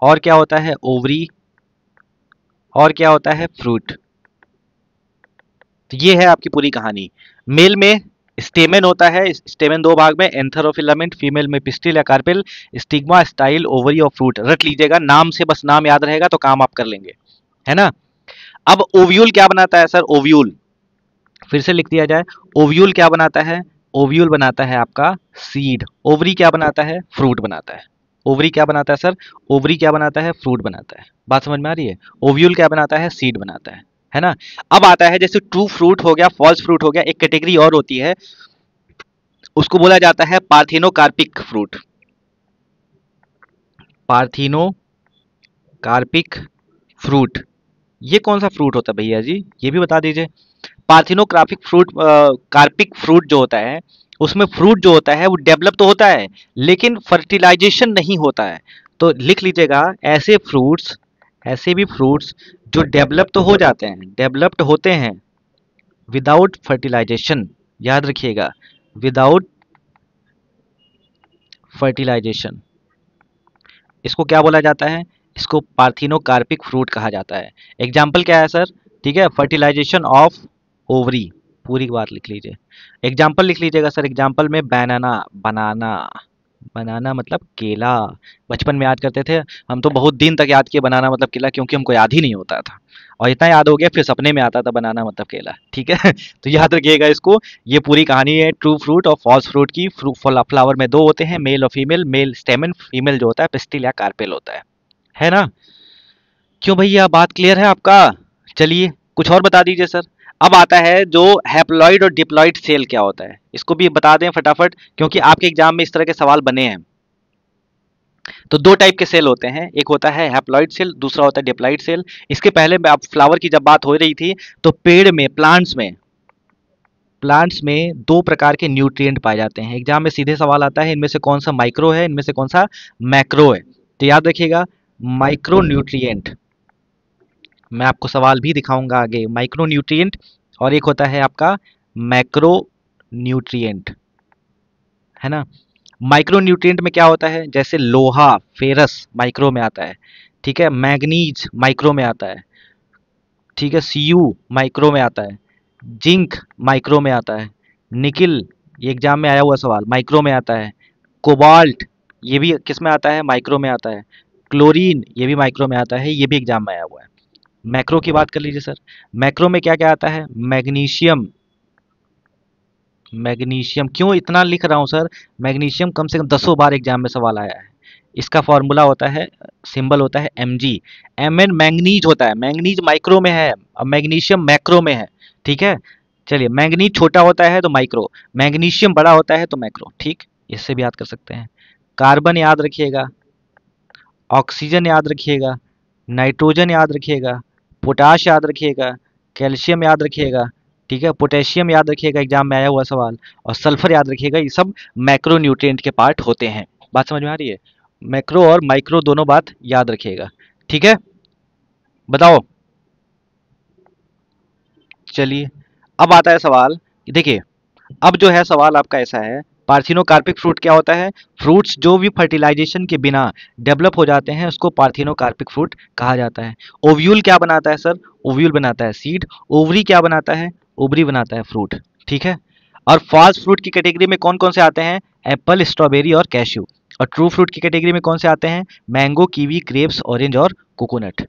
A: और क्या होता है, ओवरी। और क्या होता है, फ्रूट। तो ये है आपकी पूरी कहानी। मेल में स्टेमेन होता है, स्टेमेन दो भाग में, एंथर और फिलामेंट। फीमेल में पिस्टिल या कार्पेल, स्टिग्मा, स्टाइल, ओवरी और फ्रूट। रट लीजिएगा, नाम से बस नाम याद रहेगा तो काम आप कर लेंगे, है ना। अब ओव्यूल क्या बनाता है सर, ओव्यूल फिर से लिख दिया जाए। ओव्यूल क्या बनाता है, ओव्यूल बनाता है आपका सीड। ओवरी क्या बनाता है, फ्रूट बनाता है। ओवरी क्या बनाता है सर, ओवरी क्या बनाता है, फ्रूट बनाता है। बात समझ में आ रही है? ओव्यूल क्या बनाता है, सीड बनाता है ना। अब आता है जैसे ट्रू फ्रूट हो गया, फॉल्स फ्रूट हो गया, एक कैटेगरी और होती है, उसको बोला जाता है पार्थिनोकार्पिक फ्रूट। पार्थिनोकार्पिक फ्रूट, ये कौन सा फ्रूट होता है भैया जी, ये भी बता दीजिए। पार्थिनोग्राफिक फ्रूट, कार्पिक फ्रूट जो होता है, उसमें फ्रूट जो होता है वो डेवलप तो होता है लेकिन फर्टिलाइजेशन नहीं होता है। तो लिख लीजिएगा, ऐसे फ्रूट्स, ऐसे भी फ्रूट्स जो डेवलप तो हो जाते हैं, डेवलप्ड होते हैं विदाउट फर्टिलाइजेशन। याद रखिएगा, विदाउट फर्टिलाइजेशन, इसको क्या बोला जाता है, इसको पार्थिनोकार्पिक फ्रूट कहा जाता है। एग्जाम्पल क्या है सर, ठीक है, फर्टिलाइजेशन ऑफ ओवरी, पूरी बात लिख लीजिए। एग्जाम्पल लिख लीजिएगा सर, एग्जाम्पल में बनाना, बनाना, बनाना मतलब केला। बचपन में याद करते थे हम, तो बहुत दिन तक याद किए बनाना मतलब केला, क्योंकि हमको याद ही नहीं होता था, और इतना याद हो गया फिर सपने में आता था बनाना मतलब केला। ठीक है तो याद रखिएगा इसको। ये पूरी कहानी है ट्रू फ्रूट और फॉल्स फ्रूट की। फ्लावर में दो होते हैं, मेल और फीमेल। मेल स्टेमन, फीमेल जो होता है पिस्टिल या कार्पेल होता है ना। क्यों भैया, बात क्लियर है आपका? चलिए कुछ और बता दीजिए सर। अब आता है जो हैप्लॉइड और डिप्लॉइड सेल क्या होता है, इसको भी बता दें फटाफट, क्योंकि आपके एग्जाम में इस तरह के सवाल बने हैं। तो दो टाइप के सेल होते हैं, एक होता है हैप्लॉइड सेल, दूसरा होता है डिप्लॉइड सेल। इसके पहले में आप फ्लावर की जब बात हो रही थी, तो पेड़ में, प्लांट्स में दो प्रकार के न्यूट्रिएंट पाए जाते हैं। एग्जाम में सीधे सवाल आता है, इनमें से कौन सा माइक्रो है, इनमें से कौन सा मैक्रो है। तो याद रखिएगा, माइक्रो न्यूट्रिएंट, मैं आपको सवाल भी दिखाऊंगा आगे। माइक्रो न्यूट्रिएंट और एक होता है आपका मैक्रो न्यूट्रिएंट, है ना। माइक्रो न्यूट्रिएंट में क्या होता है, जैसे लोहा, फेरस माइक्रो में आता है, ठीक है, मैग्नीज माइक्रो में आता है, ठीक है, सीयू माइक्रो में आता है, जिंक माइक्रो में आता है, निकिल, ये एग्जाम में आया हुआ सवाल, माइक्रो में आता है, कोबाल्ट, ये भी किस में आता है, माइक्रो में आता है, क्लोरीन, ये भी माइक्रो में आता है, ये भी एग्जाम में आया हुआ है। मैक्रो की बात कर लीजिए सर। मैक्रो में क्या क्या आता है, मैग्नीशियम, मैग्नीशियम क्यों इतना लिख रहा हूँ सर, मैग्नीशियम कम से कम दसों बार एग्जाम में सवाल आया है। इसका फॉर्मूला होता है, सिंबल होता है Mg। Mn मैंगनीज होता है, मैंगनीज माइक्रो में है, अब मैग्नीशियम मैक्रो में है। ठीक है। चलिए, मैंगनीज छोटा होता है तो माइक्रो, मैग्नीशियम बड़ा होता है तो मैक्रो। ठीक, इससे भी याद कर सकते हैं। कार्बन याद रखिएगा, ऑक्सीजन याद रखिएगा, नाइट्रोजन याद रखिएगा, पोटाश याद रखिएगा, कैल्शियम याद रखिएगा, ठीक है, पोटेशियम याद रखिएगा, एग्जाम में आया हुआ सवाल, और सल्फर याद रखिएगा। ये सब मैक्रो न्यूट्रिएंट के पार्ट होते हैं। बात समझ में आ रही है? मैक्रो और माइक्रो दोनों बात याद रखिएगा, ठीक है। बताओ, चलिए अब आता है सवाल। देखिए, अब जो है सवाल आपका ऐसा है, पार्थिनोकार्पिक फ्रूट क्या होता है? फ्रूट्स जो भी फर्टिलाइजेशन के बिना डेवलप हो जाते हैं उसको पार्थिनोकार्पिक फ्रूट कहा जाता है। ओव्यूल क्या बनाता है सर? ओव्यूल बनाता है सीड। ओवरी क्या बनाता है? ओवरी बनाता है फ्रूट, ठीक है। और फॉल्स फ्रूट की कैटेगरी में कौन कौन से आते हैं? एप्पल, स्ट्रॉबेरी और कैश्यू। और ट्रू फ्रूट की कैटेगरी में कौन से आते हैं? मैंगो, कीवी, ग्रेप्स, ऑरेंज और कोकोनट,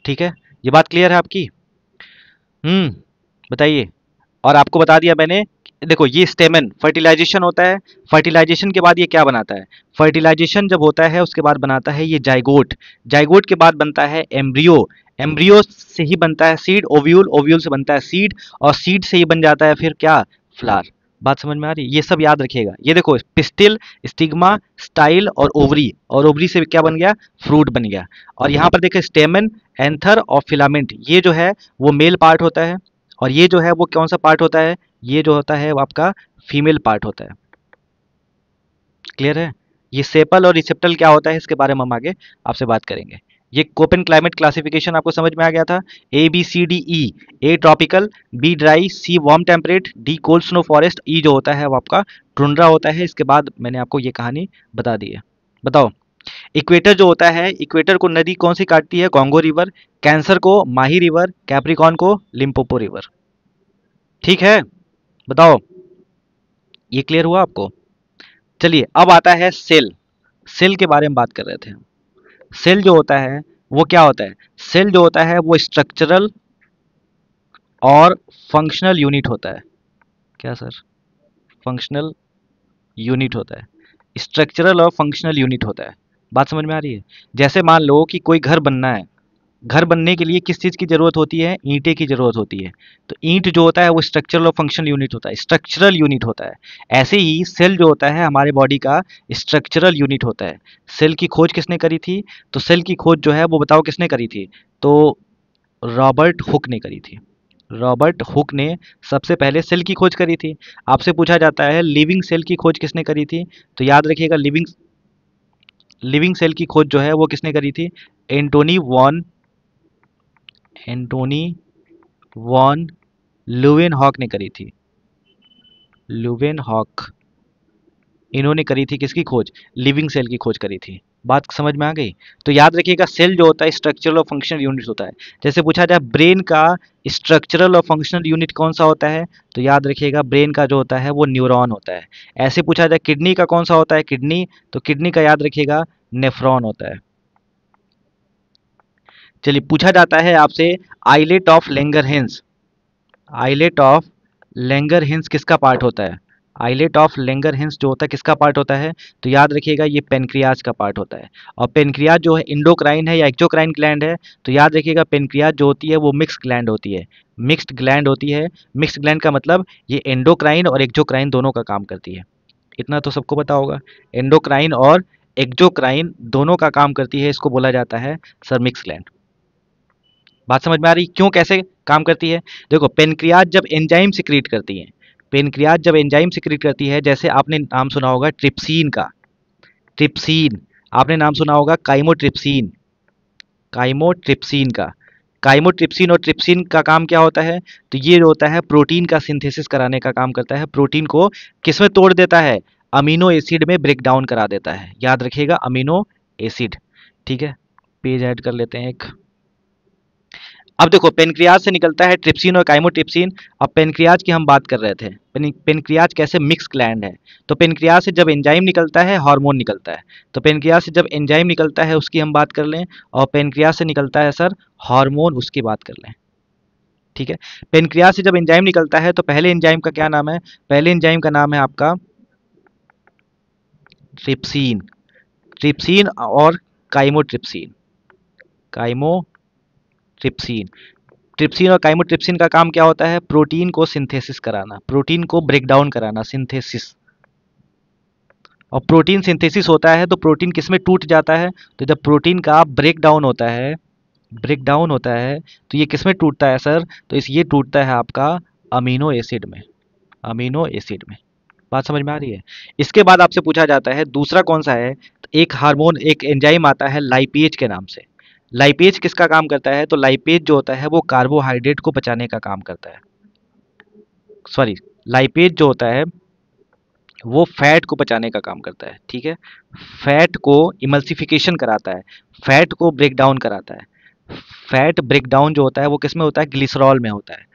A: ठीक है। ये बात क्लियर है आपकी? बताइए। और आपको बता दिया मैंने, देखो ये स्टेमन फर्टिलाइजेशन होता है। फर्टिलाइजेशन के बाद ये क्या बनाता है? फर्टिलाइजेशन जब होता है उसके बाद बनाता है ये जाइगोट। जाइगोट के बाद बनता है एम्ब्रियो। एम्ब्रियो से ही बनता है सीड। ओव्यूल, ओव्यूल से बनता है सीड, और सीड से ही बन जाता है फिर क्या? फ्लावर। बात समझ में आ रही है? ये सब याद रखिएगा। ये देखो, पिस्टिल, स्टिग्मा, स्टाइल और ओवरी, और ओवरी से क्या बन गया? फ्रूट बन गया। और यहाँ पर देखिए स्टेमन, एंथर और फिलामेंट, ये जो है वो मेल पार्ट होता है, और ये जो है वो कौन सा पार्ट होता है? ये जो होता है वो आपका फीमेल पार्ट होता है। क्लियर है? ये सेपल और रिसेप्टल क्या होता है इसके बारे में हम आगे आपसे बात करेंगे। ये कोपेन क्लाइमेट क्लासिफिकेशन आपको समझ में आ गया था। A B C D E, A tropical, B dry, C warm temperate, D cold snow forest, E जो होता है वो आपका टुंड्रा होता है। इसके बाद मैंने आपको ये कहानी बता दी है। बताओ, इक्वेटर जो होता है, इक्वेटर को नदी कौन सी काटती है? Congo river. कैंसर को माही रिवर, कैप्रिकॉन को लिम्पोपो रिवर, ठीक है। बताओ, ये क्लियर हुआ आपको? चलिए अब आता है सेल। सेल के बारे में बात कर रहे थे। सेल जो होता है वो क्या होता है? सेल जो होता है वो स्ट्रक्चरल और फंक्शनल यूनिट होता है। क्या सर? फंक्शनल यूनिट होता है। स्ट्रक्चरल और फंक्शनल यूनिट होता है। बात समझ में आ रही है? जैसे मान लो कि कोई घर बनना है। घर बनने के लिए किस चीज़ की ज़रूरत होती है? ईंटे की ज़रूरत होती है। तो ईंट जो होता है वो स्ट्रक्चरल और फंक्शनल यूनिट होता है, स्ट्रक्चरल यूनिट होता है। ऐसे ही सेल जो होता है हमारे बॉडी का स्ट्रक्चरल यूनिट होता है। सेल की खोज किसने करी थी? तो सेल की खोज जो है वो बताओ किसने करी थी? तो रॉबर्ट हुक ने करी थी। रॉबर्ट हुक ने सबसे पहले सेल की खोज करी थी। आपसे पूछा जाता है लिविंग सेल की खोज किसने करी थी? तो याद रखिएगा, लिविंग लिविंग सेल की खोज जो है वो किसने करी थी? एंटोनी वॉन लुवेनहॉक ने करी थी। लुवेनहॉक, इन्होंने करी थी किसकी खोज? लिविंग सेल की खोज करी थी। बात समझ में आ गई? तो याद रखिएगा, सेल जो होता है स्ट्रक्चरल और फंक्शनल यूनिट होता है। जैसे पूछा जाए ब्रेन का स्ट्रक्चरल और फंक्शनल यूनिट कौन सा होता है? तो याद रखिएगा ब्रेन का जो होता है वो न्यूरॉन होता है। ऐसे पूछा जाए किडनी का कौन सा होता है? किडनी, तो किडनी का याद रखिएगा नेफ्रॉन होता है। चलिए पूछा जाता है आपसे islet of Langerhans. Islet of Langerhans किसका पार्ट होता है? आइलेट ऑफ लैंगरहेंस जो होता है किसका पार्ट होता है? तो याद रखिएगा ये पेनक्रियाज का पार्ट होता है। और पेनक्रियाज जो है इंडोक्राइन है या एक्सोक्राइन ग्लैंड है? तो याद रखिएगा पेनक्रियाज जो होती है वो मिक्स ग्लैंड होती है। मिक्स्ड ग्लैंड होती है। मिक्स्ड ग्लैंड का मतलब ये एंडोक्राइन और एक्सोक्राइन दोनों का काम करती है। इतना तो सबको पता होगा। एंडोक्राइन और एक्सोक्राइन दोनों का काम करती है, इसको बोला जाता है सर मिक्स ग्लैंड। बात समझ में आ रही? क्यों, कैसे काम करती है? देखो, पेनक्रियाज जब एंजाइम सिक्रीट करती है, पेनक्रियाज जब एंजाइम सिक्रीट करती है, जैसे आपने नाम सुना होगा ट्रिप्सिन का। ट्रिप्सिन, आपने नाम सुना होगा काइमोट्रिप्सिन। काइमोट्रिप्सिन का, काइमोट्रिप्सिन और ट्रिप्सिन का काम क्या होता है? तो ये जो होता है प्रोटीन का सिंथेसिस कराने का काम करता है। प्रोटीन को किस में तोड़ देता है? अमीनो एसिड में ब्रेक डाउन करा देता है। याद रखिएगा अमीनो एसिड, ठीक है। पेज ऐड कर लेते हैं एक। अब देखो, पेनक्रियाज से निकलता है ट्रिप्सिन और काइमोट्रिप्सिन। अब पेनक्रियाज की हम बात कर रहे थे। पेनक्रियाज कैसे मिक्स ग्लैंड है। तो पेनक्रियाज से जब एंजाइम निकलता है हार्मोन निकलता है। तो पेनक्रियाज से जब एंजाइम निकलता है उसकी हम बात कर लें, और पेनक्रियाज से निकलता है सर हार्मोन, उसकी बात कर लें, ठीक है। पेनक्रियाज से जब एंजाइम निकलता है तो पहले एंजाइम का क्या नाम है? पहले एंजाइम का नाम है आपका ट्रिप्सिन। ट्रिप्सिन और काइमोट्रिप्सिन। काइमोट्रिप्सिन, ट्रिप्सिन और काइमोट्रिप्सिन का काम क्या होता है? प्रोटीन को सिंथेसिस कराना, प्रोटीन को ब्रेक डाउन कराना, सिंथेसिस। और प्रोटीन सिंथेसिस होता है तो प्रोटीन किस में टूट जाता है? तो जब प्रोटीन का ब्रेक डाउन होता है, ब्रेक डाउन होता है तो ये किस में टूटता है सर? तो ये टूटता है आपका अमीनो एसिड में, अमीनो एसिड में। बात समझ में आ रही है? इसके बाद आपसे पूछा जाता है दूसरा कौन सा है, तो एक हार्मोन, एक एंजाइम आता है लाइपेज के नाम से। लाइपेज किसका काम करता है? तो लाइपेज जो होता है वो कार्बोहाइड्रेट को पचाने का काम करता है। सॉरी, लाइपेज जो होता है वो फैट को पचाने का काम करता है, ठीक है। फैट को इमल्सिफिकेशन कराता है, फैट को ब्रेक डाउन कराता है। फैट ब्रेक डाउन जो होता है वो किस में होता है? ग्लिसरॉल में होता है।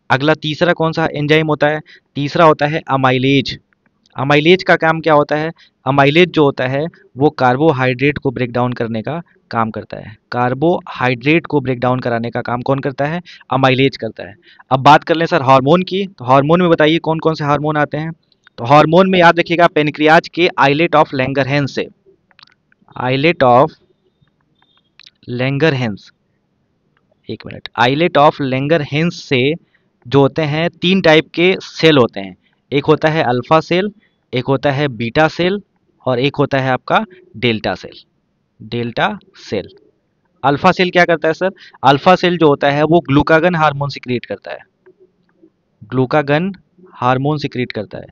A: अगला तीसरा कौन सा एंजाइम होता है? तीसरा होता है अमाइलेज। अमाइलेज का काम क्या होता है? अमाइलेज जो होता है वो कार्बोहाइड्रेट को ब्रेक डाउन करने का काम करता है। कार्बोहाइड्रेट को ब्रेक डाउन कराने का काम कौन करता है? अमाइलेज करता है। अब बात कर लें सर हार्मोन की, तो हार्मोन में बताइए कौन कौन से हार्मोन आते हैं? तो हार्मोन में याद रखिएगा पेनक्रियाज के आइलेट ऑफ लैंगरहैंस से, आइलेट ऑफ लैंगरहैंस, एक मिनट, आइलेट ऑफ लैंगरहैंस से जो होते हैं तीन टाइप के सेल होते हैं। एक होता है अल्फा सेल, एक होता है बीटा सेल, और एक होता है आपका delta cell. Delta cell. Alpha cell क्या करता है सर? अल्फा सेल जो होता है वो ग्लूकागन हार्मोन सिक्रिएट करता है, ग्लूकागन हार्मोन सिक्रिएट करता है,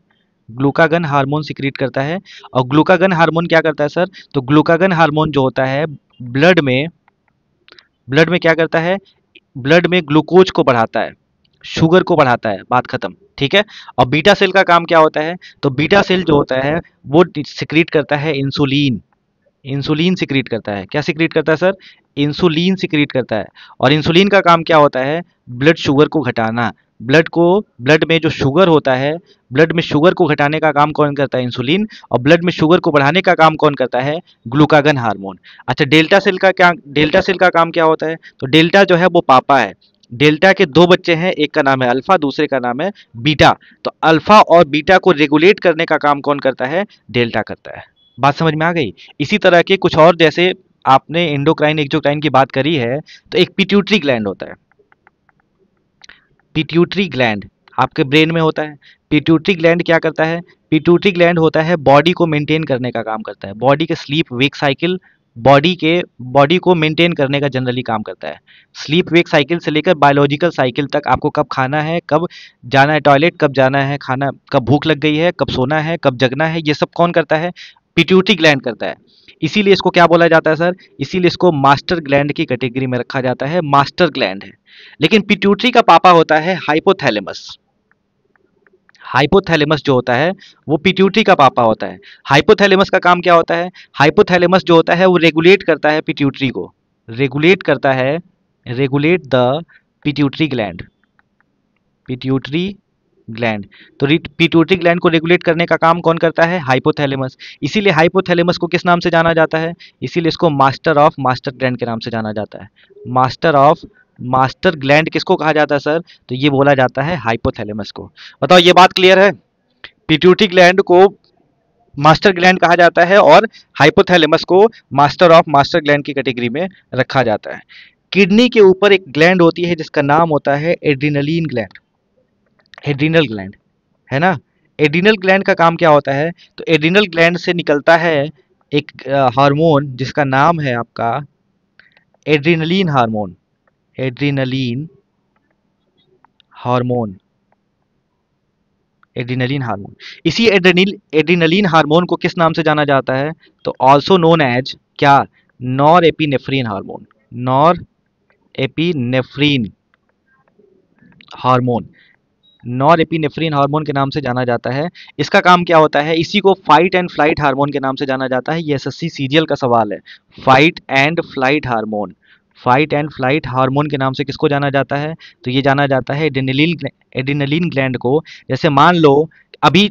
A: ग्लूकागन हार्मोन सिक्रिएट करता है। और ग्लूकागन हार्मोन क्या करता है सर? तो ग्लूकागन हार्मोन जो होता है ब्लड में, ब्लड में क्या करता है? ब्लड में ग्लूकोज को बढ़ाता है, शुगर को बढ़ाता है, बात खत्म, ठीक है। और बीटा सेल का काम क्या होता है? तो बीटा सेल जो होता है वो सिक्रीट करता है इंसुलिन, इंसुलिन सिक्रीट करता है। क्या सिक्रीट करता है सर? इंसुलिन सिक्रीट करता है। और इंसुलिन का काम क्या होता है? ब्लड शुगर को घटाना। ब्लड को, ब्लड में जो शुगर होता है, ब्लड में शुगर को घटाने का काम कौन करता है? इंसुलिन। और ब्लड में शुगर को बढ़ाने का काम कौन करता है? Glucagon hormone. अच्छा, डेल्टा सेल का क्या, डेल्टा सेल का काम क्या होता है? तो डेल्टा जो है वो पापा है। डेल्टा के दो बच्चे हैं, एक का नाम है अल्फा, दूसरे का नाम है बीटा। तो अल्फा और बीटा को रेगुलेट करने का काम कौन करता है? डेल्टा करता है। बात समझ में आ गई? इसी तरह के कुछ और, जैसे आपने एंडोक्राइन एक्सोक्राइन की बात करी है, तो एक पिट्यूटरी ग्लैंड होता है। पिट्यूटरी ग्लैंड आपके ब्रेन में होता है। पिट्यूटरी ग्लैंड क्या करता है? पिट्यूटरी ग्लैंड होता है बॉडी को मेंटेन करने का काम करता है, बॉडी के स्लीप वेक साइकिल, बॉडी को मेंटेन करने का जनरली काम करता है। स्लीप वेक साइकिल से लेकर बायोलॉजिकल साइकिल तक, आपको कब खाना है, कब जाना है टॉयलेट, कब जाना है खाना, कब भूख लग गई है, कब सोना है, कब जगना है, ये सब कौन करता है? पिट्यूटरी ग्लैंड करता है। इसीलिए इसको क्या बोला जाता है सर? इसीलिए इसको मास्टर ग्लैंड की कैटेगरी में रखा जाता है, मास्टर ग्लैंड है। लेकिन पिट्यूटरी का पापा होता है हाइपोथैलेमस। हाइपोथैलेमस जो होता है वो पिट्यूटरी का पापा होता है। हाइपोथैलेमस का काम क्या होता है? हाइपोथैलेमस जो होता है वो रेगुलेट करता है पिट्यूटरी को, रेगुलेट करता है, regulate the pituitary gland, pituitary gland. तो पिट्यूटरी ग्लैंड को रेगुलेट करने का काम कौन करता है? हाइपोथैलेमस। इसीलिए हाइपोथैलेमस को किस नाम से जाना जाता है? इसीलिए इसको मास्टर ऑफ मास्टर ग्लैंड के नाम से जाना जाता है। मास्टर ऑफ मास्टर ग्लैंड किसको कहा जाता है सर? तो ये बोला जाता है हाइपोथैलेमस को। बताओ, ये बात क्लियर है? पिट्यूटरी ग्लैंड को मास्टर ग्लैंड कहा जाता है और हाइपोथैलेमस को मास्टर ऑफ मास्टर ग्लैंड की कैटेगरी में रखा जाता है। किडनी के ऊपर एक ग्लैंड होती है जिसका नाम होता है एड्रिनलिन ग्लैंड, एड्रिनल ग्लैंड, है ना। एड्रिनल ग्लैंड का काम क्या होता है? तो एड्रिनल ग्लैंड से निकलता है एक हार्मोन जिसका नाम है आपका adrenaline hormone, adrenaline hormone, adrenaline hormone. इसी एड्रिनलिन हार्मोन को किस नाम से जाना जाता है? तो ऑल्सो नोन एज क्या? Nor epinephrine hormone, nor epinephrine hormone, nor epinephrine hormone के नाम से जाना जाता है। इसका काम क्या होता है? इसी को फाइट एंड फ्लाइट हार्मोन के नाम से जाना जाता है। ये एसएससी सीजीएल का सवाल है। Fight and flight hormone, fight and flight hormone के नाम से किसको जाना जाता है? तो ये जाना जाता है एड्रिनलिन ग्लैंड को। जैसे मान लो अभी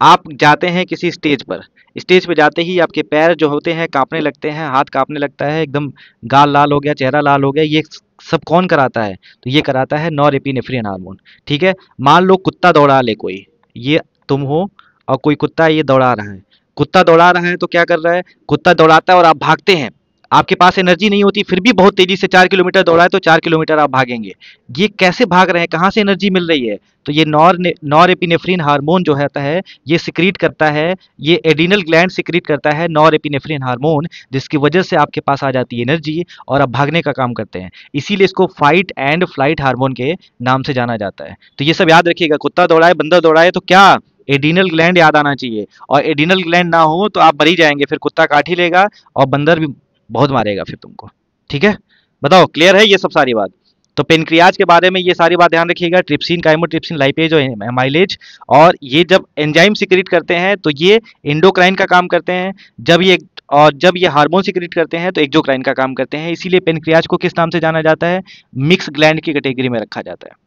A: आप जाते हैं किसी स्टेज पर, स्टेज पे जाते ही आपके पैर जो होते हैं कांपने लगते हैं, हाथ कांपने लगता है, एकदम गाल लाल हो गया, चेहरा लाल हो गया, ये सब कौन कराता है? तो ये कराता है नॉरएपिनेफ्रिन हार्मोन, ठीक है। मान लो कुत्ता दौड़ा ले कोई, ये तुम हो और कोई कुत्ता ये दौड़ा रहा है, कुत्ता दौड़ा रहा है तो क्या कर रहा है? कुत्ता दौड़ाता है और आप भागते हैं, आपके पास एनर्जी नहीं होती फिर भी बहुत तेजी से 4 किलोमीटर दौड़ा है तो 4 किलोमीटर आप भागेंगे। ये कैसे भाग रहे हैं, कहाँ से एनर्जी मिल रही है? तो ये नॉर एपिनेफ्रिन हार्मोन जो होता है ये सिक्रीट करता है, ये एड्रिनल ग्लैंड सिक्रीट करता है नॉर एपिनेफ्रिन हार्मोन, जिसकी वजह से आपके पास आ जाती है एनर्जी और आप भागने का काम करते हैं। इसीलिए इसको फाइट एंड फ्लाइट हार्मोन के नाम से जाना जाता है। तो ये सब याद रखिएगा, कुत्ता दौड़ा है, बंदर दौड़ा है तो क्या, एड्रिनल ग्लैंड याद आना चाहिए। और एड्रिनल ग्लैंड ना हो तो आप मर ही जाएंगे, फिर कुत्ता काट ही लेगा और बंदर भी बहुत मारेगा फिर तुमको। ठीक है, बताओ क्लियर है ये सब सारी बात? तो पेनक्रियाज के बारे में ये सारी बात ध्यान रखिएगा, ट्रिप्सिन, काइमोट्रिप्सिन, लाइपेज और एमाइलेज। और ये जब एंजाइम सिक्रीट करते हैं तो ये एंडोक्राइन का काम करते हैं, जब ये हार्मोन सिक्रीट करते हैं तो एक्सोक्राइन का काम करते हैं। इसीलिए पेनक्रियाज को किस नाम से जाना जाता है? मिक्स ग्लैंड की कैटेगरी में रखा जाता है।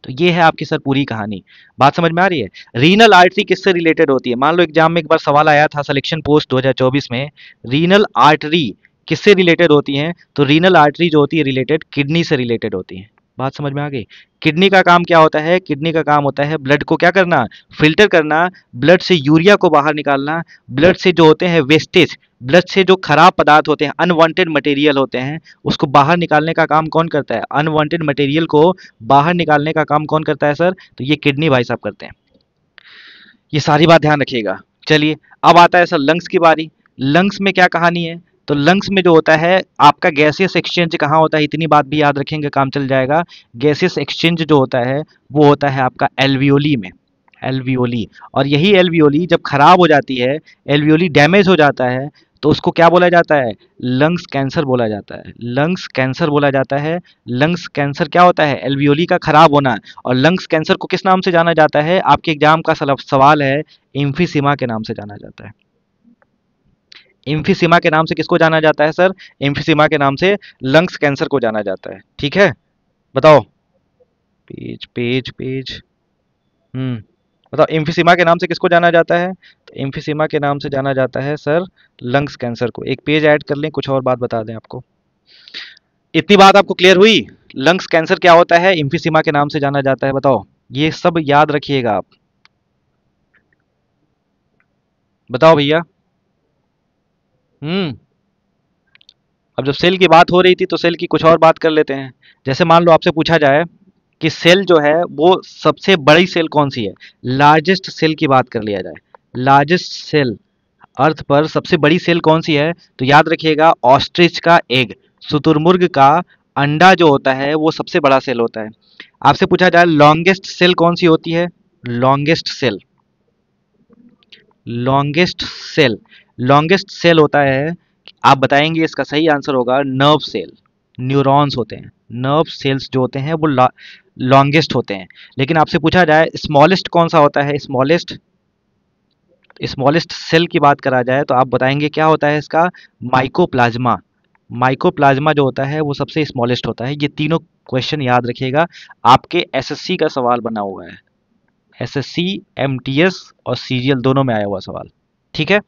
A: तो ये है आपकी सर पूरी कहानी। बात समझ में आ रही है? रीनल आर्टरी किससे रिलेटेड होती है? मान लो एग्जाम में एक बार सवाल आया था सिलेक्शन पोस्ट 2024 में, रीनल आर्टरी किससे रिलेटेड होती हैं? तो रीनल आर्टरी जो होती है रिलेटेड किडनी से रिलेटेड होती है। बात समझ में आ गई? किडनी का काम क्या होता है? किडनी का काम होता है ब्लड को क्या करना, फिल्टर करना, ब्लड से यूरिया को बाहर निकालना, ब्लड से जो होते हैं वेस्टेज, ब्लड से जो खराब पदार्थ होते हैं, अनवांटेड मटेरियल होते हैं, उसको बाहर निकालने का काम कौन करता है? अनवांटेड मटेरियल को बाहर निकालने का काम कौन करता है सर? तो ये किडनी भाई साहब करते हैं। ये सारी बात ध्यान रखिएगा। चलिए अब आता है सर लंग्स की बारी। लंग्स में क्या कहानी है? तो लंग्स में जो होता है आपका गैसियस एक्सचेंज कहाँ होता है, इतनी बात भी याद रखेंगे काम चल जाएगा। गैसियस एक्सचेंज जो होता है वो होता है आपका एल्वियोली में, एल्वियोली। और यही एल्वियोली जब खराब हो जाती है, एल्वियोली डैमेज हो जाता है, तो उसको क्या बोला जाता है? लंग्स कैंसर बोला जाता है, लंग्स कैंसर बोला जाता है। लंग्स कैंसर क्या होता है? एल्वियोली का खराब होना। और लंग्स कैंसर को किस नाम से जाना जाता है? आपके एग्जाम का सवाल है, एम्फीसीमा के नाम से जाना जाता है। एम्फीसीमा के नाम से किसको जाना जाता है सर? एम्फीसीमा के नाम से लंग्स कैंसर को जाना जाता है। ठीक है, बताओ। Page page page. हम्म, बताओ एम्फीसीमा के नाम से किसको जाना जाता है? तो एम्फीसीमा के नाम से जाना जाता है सर लंग्स कैंसर को। एक पेज ऐड कर लें, कुछ और बात बता दें आपको। इतनी बात आपको क्लियर हुई? लंग्स कैंसर क्या होता है, एम्फीसीमा के नाम से जाना जाता है, बताओ। ये सब याद रखिएगा आप। बताओ भैया। हम्म, अब जब सेल की बात हो रही थी तो सेल की कुछ और बात कर लेते हैं। जैसे मान लो आपसे पूछा जाए कि सेल जो है वो सबसे बड़ी सेल कौन सी है, लार्जेस्ट सेल की बात कर लिया जाए, लार्जेस्ट सेल अर्थ पर सबसे बड़ी सेल कौन सी है? तो याद रखिएगा ऑस्ट्रिच का एग, शुतुरमुर्ग का अंडा जो होता है वो सबसे बड़ा सेल होता है। आपसे पूछा जाए लॉन्गेस्ट सेल कौन सी होती है? Longest cell, longest cell, longest cell होता है, आप बताएंगे इसका सही आंसर होगा नर्व सेल। न्यूरॉन्स होते हैं, नर्व सेल्स जो होते हैं वो लॉन्गेस्ट होते हैं। लेकिन आपसे पूछा जाए स्मॉलेस्ट कौन सा होता है? स्मॉलेस्ट, स्मॉलेस्ट सेल की बात करा जाए तो आप बताएंगे क्या होता है इसका? माइकोप्लाज्मा। माइकोप्लाज्मा जो होता है वो सबसे स्मॉलेस्ट होता है। ये तीनों क्वेश्चन याद रखिएगा, आपके एसएससी का सवाल बना हुआ है। एसएससी, एमटीएस और सीजीएल दोनों में आया हुआ सवाल। ठीक है,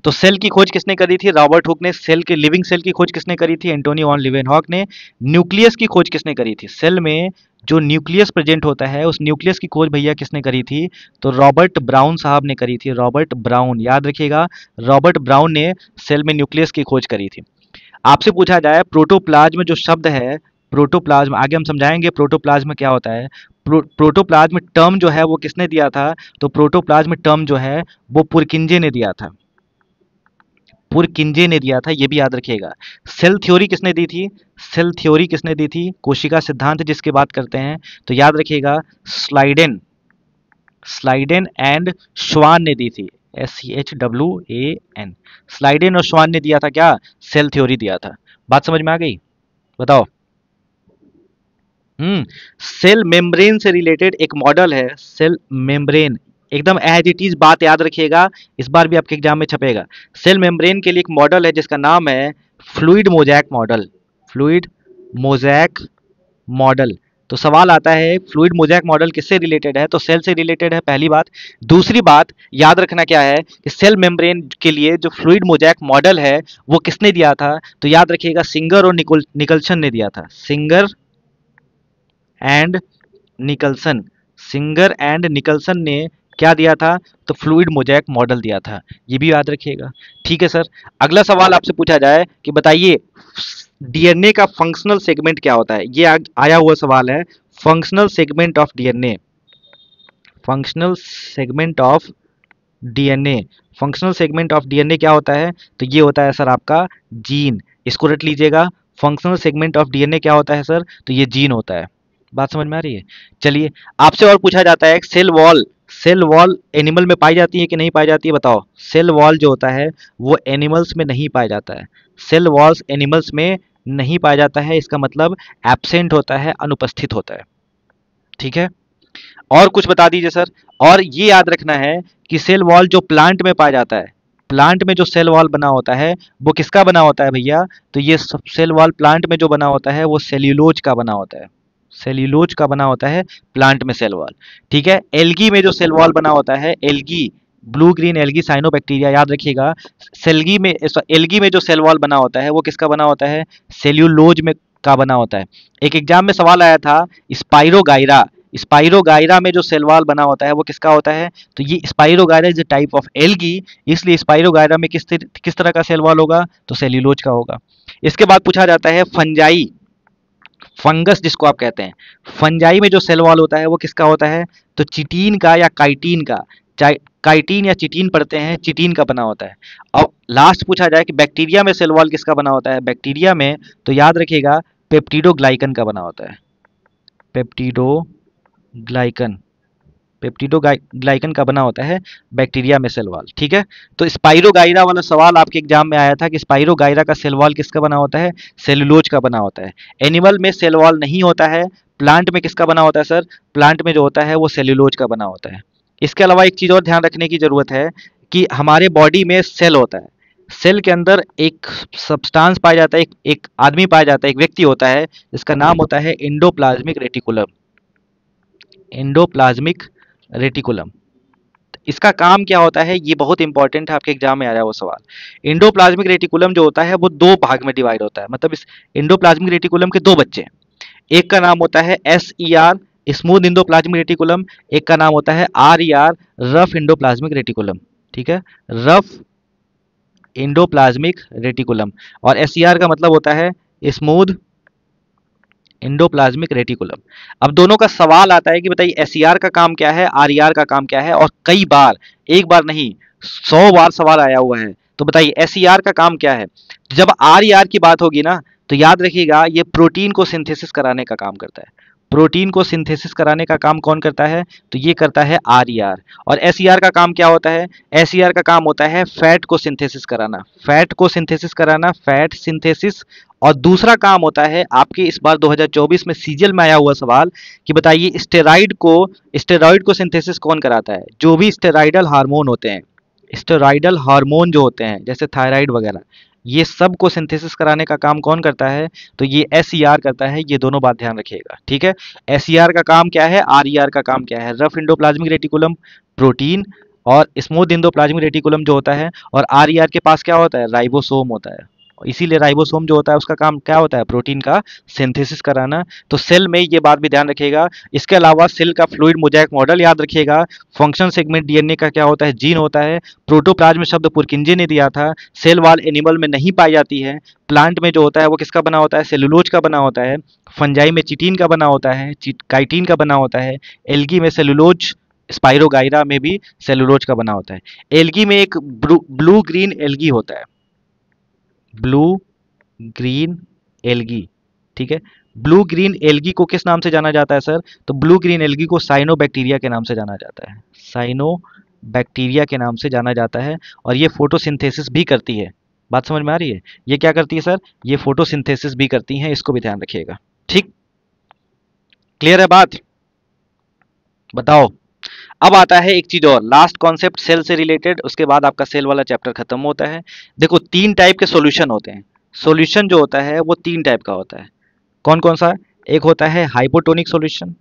A: तो सेल की खोज किसने करी थी? रॉबर्ट हुक ने। सेल के, लिविंग सेल की खोज किसने करी थी? एंटोनी वॉन लीवेनहॉक ने। न्यूक्लियस की खोज किसने करी थी? सेल में जो न्यूक्लियस प्रेजेंट होता है उस न्यूक्लियस की खोज भैया किसने करी थी? तो रॉबर्ट ब्राउन साहब ने करी थी। रॉबर्ट ब्राउन, याद रखिएगा, रॉबर्ट ब्राउन ने सेल में न्यूक्लियस की खोज करी थी। आपसे पूछा जाए प्रोटोप्लाज्म जो शब्द है, प्रोटोप्लाज्म आगे हम समझाएंगे प्रोटोप्लाज्म क्या होता है। प्रोटोप्लाज्म टर्म जो है वो किसने दिया था? तो प्रोटोप्लाज्म टर्म जो है वो पुरकिंजे ने दिया था, पुरकिंजे ने दिया था, ये भी याद रखिएगा। सेल थ्योरी किसने दी थी? सेल थ्योरी किसने दी थी? कोशिका सिद्धांत जिसकी बात करते हैं तो याद रखिएगा स्लाइडेन, स्लाइडेन एंड श्वान ने दी थी। SCHWAN, स्लाइडेन और श्वान ने दिया था क्या? सेल थ्योरी दिया था। बात समझ में आ गई? बताओ। सेल मेम्ब्रेन से रिलेटेड एक मॉडल है, सेल मेम्ब्रेन, एकदम एज इट इज बात याद रखिएगा, इस बार भी आपके एग्जाम में छपेगा। सेल मेम्ब्रेन के लिए एक मॉडल है जिसका नाम है fluid mosaic model, fluid mosaic model. तो सवाल आता है फ्लूइड मोजैक मॉडल किससे रिलेटेड है? तो सेल से रिलेटेड है, पहली बात। दूसरी बात याद रखना क्या है कि सेल मेम्ब्रेन के लिए जो फ्लूइड मोजैक मॉडल है वो किसने दिया था? तो याद रखिएगा सिंगर और निकल्सन ने दिया था। Singer and Nicholson, singer and Nicholson ने क्या दिया था? तो फ्लूइड मोज़ेक मॉडल दिया था, ये भी याद रखिएगा। ठीक है सर। अगला सवाल आपसे पूछा जाए कि बताइए डीएनए का फंक्शनल सेगमेंट क्या होता है? ये आया हुआ सवाल है, functional segment of DNA. Functional segment of DNA, functional segment of DNA क्या होता है? तो ये होता है सर आपका जीन। इसको रट लीजिएगा, फंक्शनल सेगमेंट ऑफ डीएनए क्या होता है सर? तो ये जीन होता है। बात समझ में आ रही है? चलिए, आपसे और पूछा जाता है cell wall, cell wall animal में पाई जाती है कि नहीं पाई जाती है? बताओ। सेल वॉल जो होता है वो एनिमल्स में नहीं पाया जाता है। सेल वॉल्स एनिमल्स में नहीं पाया जाता है, इसका मतलब एब्सेंट होता है, अनुपस्थित होता है। ठीक है। और कुछ बता दीजिए सर। और ये याद रखना है कि सेल वॉल जो प्लांट में पाया जाता है, प्लांट में जो सेल वॉल बना होता है वो किसका बना होता है भैया? तो ये सेल वॉल प्लांट में जो बना होता है वो सेल्यूलोज का बना होता है। सेल्यूलोज का बना होता है प्लांट में सेल वॉल। ठीक है। एल्गी में जो सेल वॉल बना होता है, algae, blue green algae cyanobacteria, याद रखिएगा। सेल्गी में एल्गी में जो सेल वॉल बना होता है वो किसका बना होता है? सेल्यूलोज में का बना होता है। एक एग्जाम में सवाल आया था, स्पाइरोगाइरा, स्पाइरोगाइरा में जो सेल वॉल बना होता है वो किसका होता है? तो ये spirogyra is a type of algae, इसलिए स्पाइरोगाइरा में किस तरह का सेल वॉल होगा? तो सेल्यूलोज का होगा। इसके बाद पूछा जाता है फंजाई, फंगस जिसको आप कहते हैं, फंजाई में जो सेल वॉल होता है वो किसका होता है? तो चिटीन का या काइटिन का, चाहे काइटिन या चिटीन पढ़ते हैं, चिटीन का बना होता है। अब लास्ट पूछा जाए कि बैक्टीरिया में सेल वॉल किसका बना होता है? बैक्टीरिया में तो याद रखिएगा पेप्टिडोग्लाइकन का बना होता है। पेप्टिडोग्लाइकन, पेप्टिडोग्लाइकन का बना होता है बैक्टीरिया में सेल वॉल। ठीक है। तो स्पाइरोगाइरा वाला सवाल आपके एग्जाम में आया था कि स्पाइरोगाइरा का सेल वॉल किसका बना होता है? सेलुलोज का बना होता है। एनिमल में सेल वॉल नहीं होता है, प्लांट में किसका बना होता है सर? प्लांट में जो होता है वो सेल्यूलोज का बना होता है। इसके अलावा एक चीज और ध्यान रखने की जरूरत है कि हमारे बॉडी में सेल होता है, सेल के अंदर एक सब्सटेंस पाया जाता है, एक आदमी पाया जाता है, एक व्यक्ति होता है जिसका नाम होता है एंडोप्लाज्मिक रेटिकुलम। एंडोप्लाज्मिक रेटिकुलम, इसका काम क्या होता है? ये बहुत इंपॉर्टेंट है, आपके एग्जाम में आ रहा है वो सवाल। एंडोप्लाज्मिक रेटिकुलम जो होता है वो दो भाग में डिवाइड होता है, मतलब इस एंडोप्लाज्मिक रेटिकुलम के दो बच्चे हैं। एक का नाम होता है SER, स्मूथ एंडोप्लाज्मिक रेटिकुलम। एक का नाम होता है RER, रफ एंडोप्लाज्मिक रेटिकुलम। ठीक है, रफ एंडोप्लाज्मिक रेटिकुलम। और SER का मतलब होता है स्मूथ एंडोप्लाज्मिक रेटिकुलम। अब दोनों का सवाल आता है कि बताइए SER का काम क्या है, RER का काम क्या है? और कई बार, एक बार नहीं 100 बार सवाल आया हुआ है। तो बताइए SER का काम क्या है? जब RER की बात होगी ना तो याद रखिएगा ये प्रोटीन को सिंथेसिस कराने का काम करता है। प्रोटीन को सिंथेसिस कराने का काम कौन करता है? तो ये करता है RER। और SER का काम क्या होता है? SER का काम होता है फैट को सिंथेसिस कराना, फैट को सिंथेसिस कराना, फैट सिंथेसिस। और दूसरा काम होता है आपके इस बार 2024 में सीजीएल में आया हुआ सवाल कि बताइए स्टेरॉइड को सिंथेसिस कौन कराता है? जो भी स्टेरॉइडल हार्मोन होते हैं, स्टेरॉइडल हार्मोन जो होते हैं जैसे थायराइड वगैरह, ये सब को सिंथेसिस कराने का काम कौन करता है? तो ये SER करता है। ये दोनों बात ध्यान रखिएगा। ठीक है। SER का काम क्या है, RER का काम क्या है? रफ एंडोप्लाज्मिक रेटिकुलम प्रोटीन, और स्मूथ एंडोप्लाज्मिक रेटिकुलम जो होता है, और RER के पास क्या होता है? राइबोसोम होता है। इसीलिए राइबोसोम जो होता है उसका काम क्या होता है? प्रोटीन का सिंथेसिस कराना। तो सेल में ये बात भी ध्यान रखिएगा। इसके अलावा सेल का फ्लूइड मोज़ेक मॉडल याद रखिएगा। फंक्शन सेगमेंट डीएनए का क्या होता है? जीन होता है। प्रोटोप्लाज्म शब्द पुरकिंजे ने दिया था। सेल वॉल एनिमल में नहीं पाई जाती है। प्लांट में जो होता है वो किसका बना होता है? सेलुलोज का बना होता है। फंजाई में चिटीन का बना होता है, काइटिन का बना होता है। एल्गी में सेलुलोज, स्पाइरोगाइरा में भी सेलुलोज का बना होता है। एल्गी में एक ब्लू ग्रीन एल्गी होता है, ब्लू ग्रीन एल्गी। ठीक है। ब्लू ग्रीन एल्गी को किस नाम से जाना जाता है सर? तो ब्लू ग्रीन एल्गी को साइनोबैक्टीरिया के नाम से जाना जाता है, साइनोबैक्टीरिया के नाम से जाना जाता है। और ये फोटोसिंथेसिस भी करती है। बात समझ में आ रही है? ये क्या करती है सर? ये फोटोसिंथेसिस भी करती हैं, इसको भी ध्यान रखिएगा। ठीक, क्लियर है बात? बताओ। अब आता है एक चीज और, लास्ट कॉन्सेप्ट सेल से रिलेटेड, उसके बाद आपका सेल वाला चैप्टर खत्म होता है। देखो तीन टाइप के सॉल्यूशन होते हैं। सॉल्यूशन जो होता है वो तीन टाइप का होता है। कौन कौन सा? एक होता है हाइपोटोनिक सॉल्यूशन,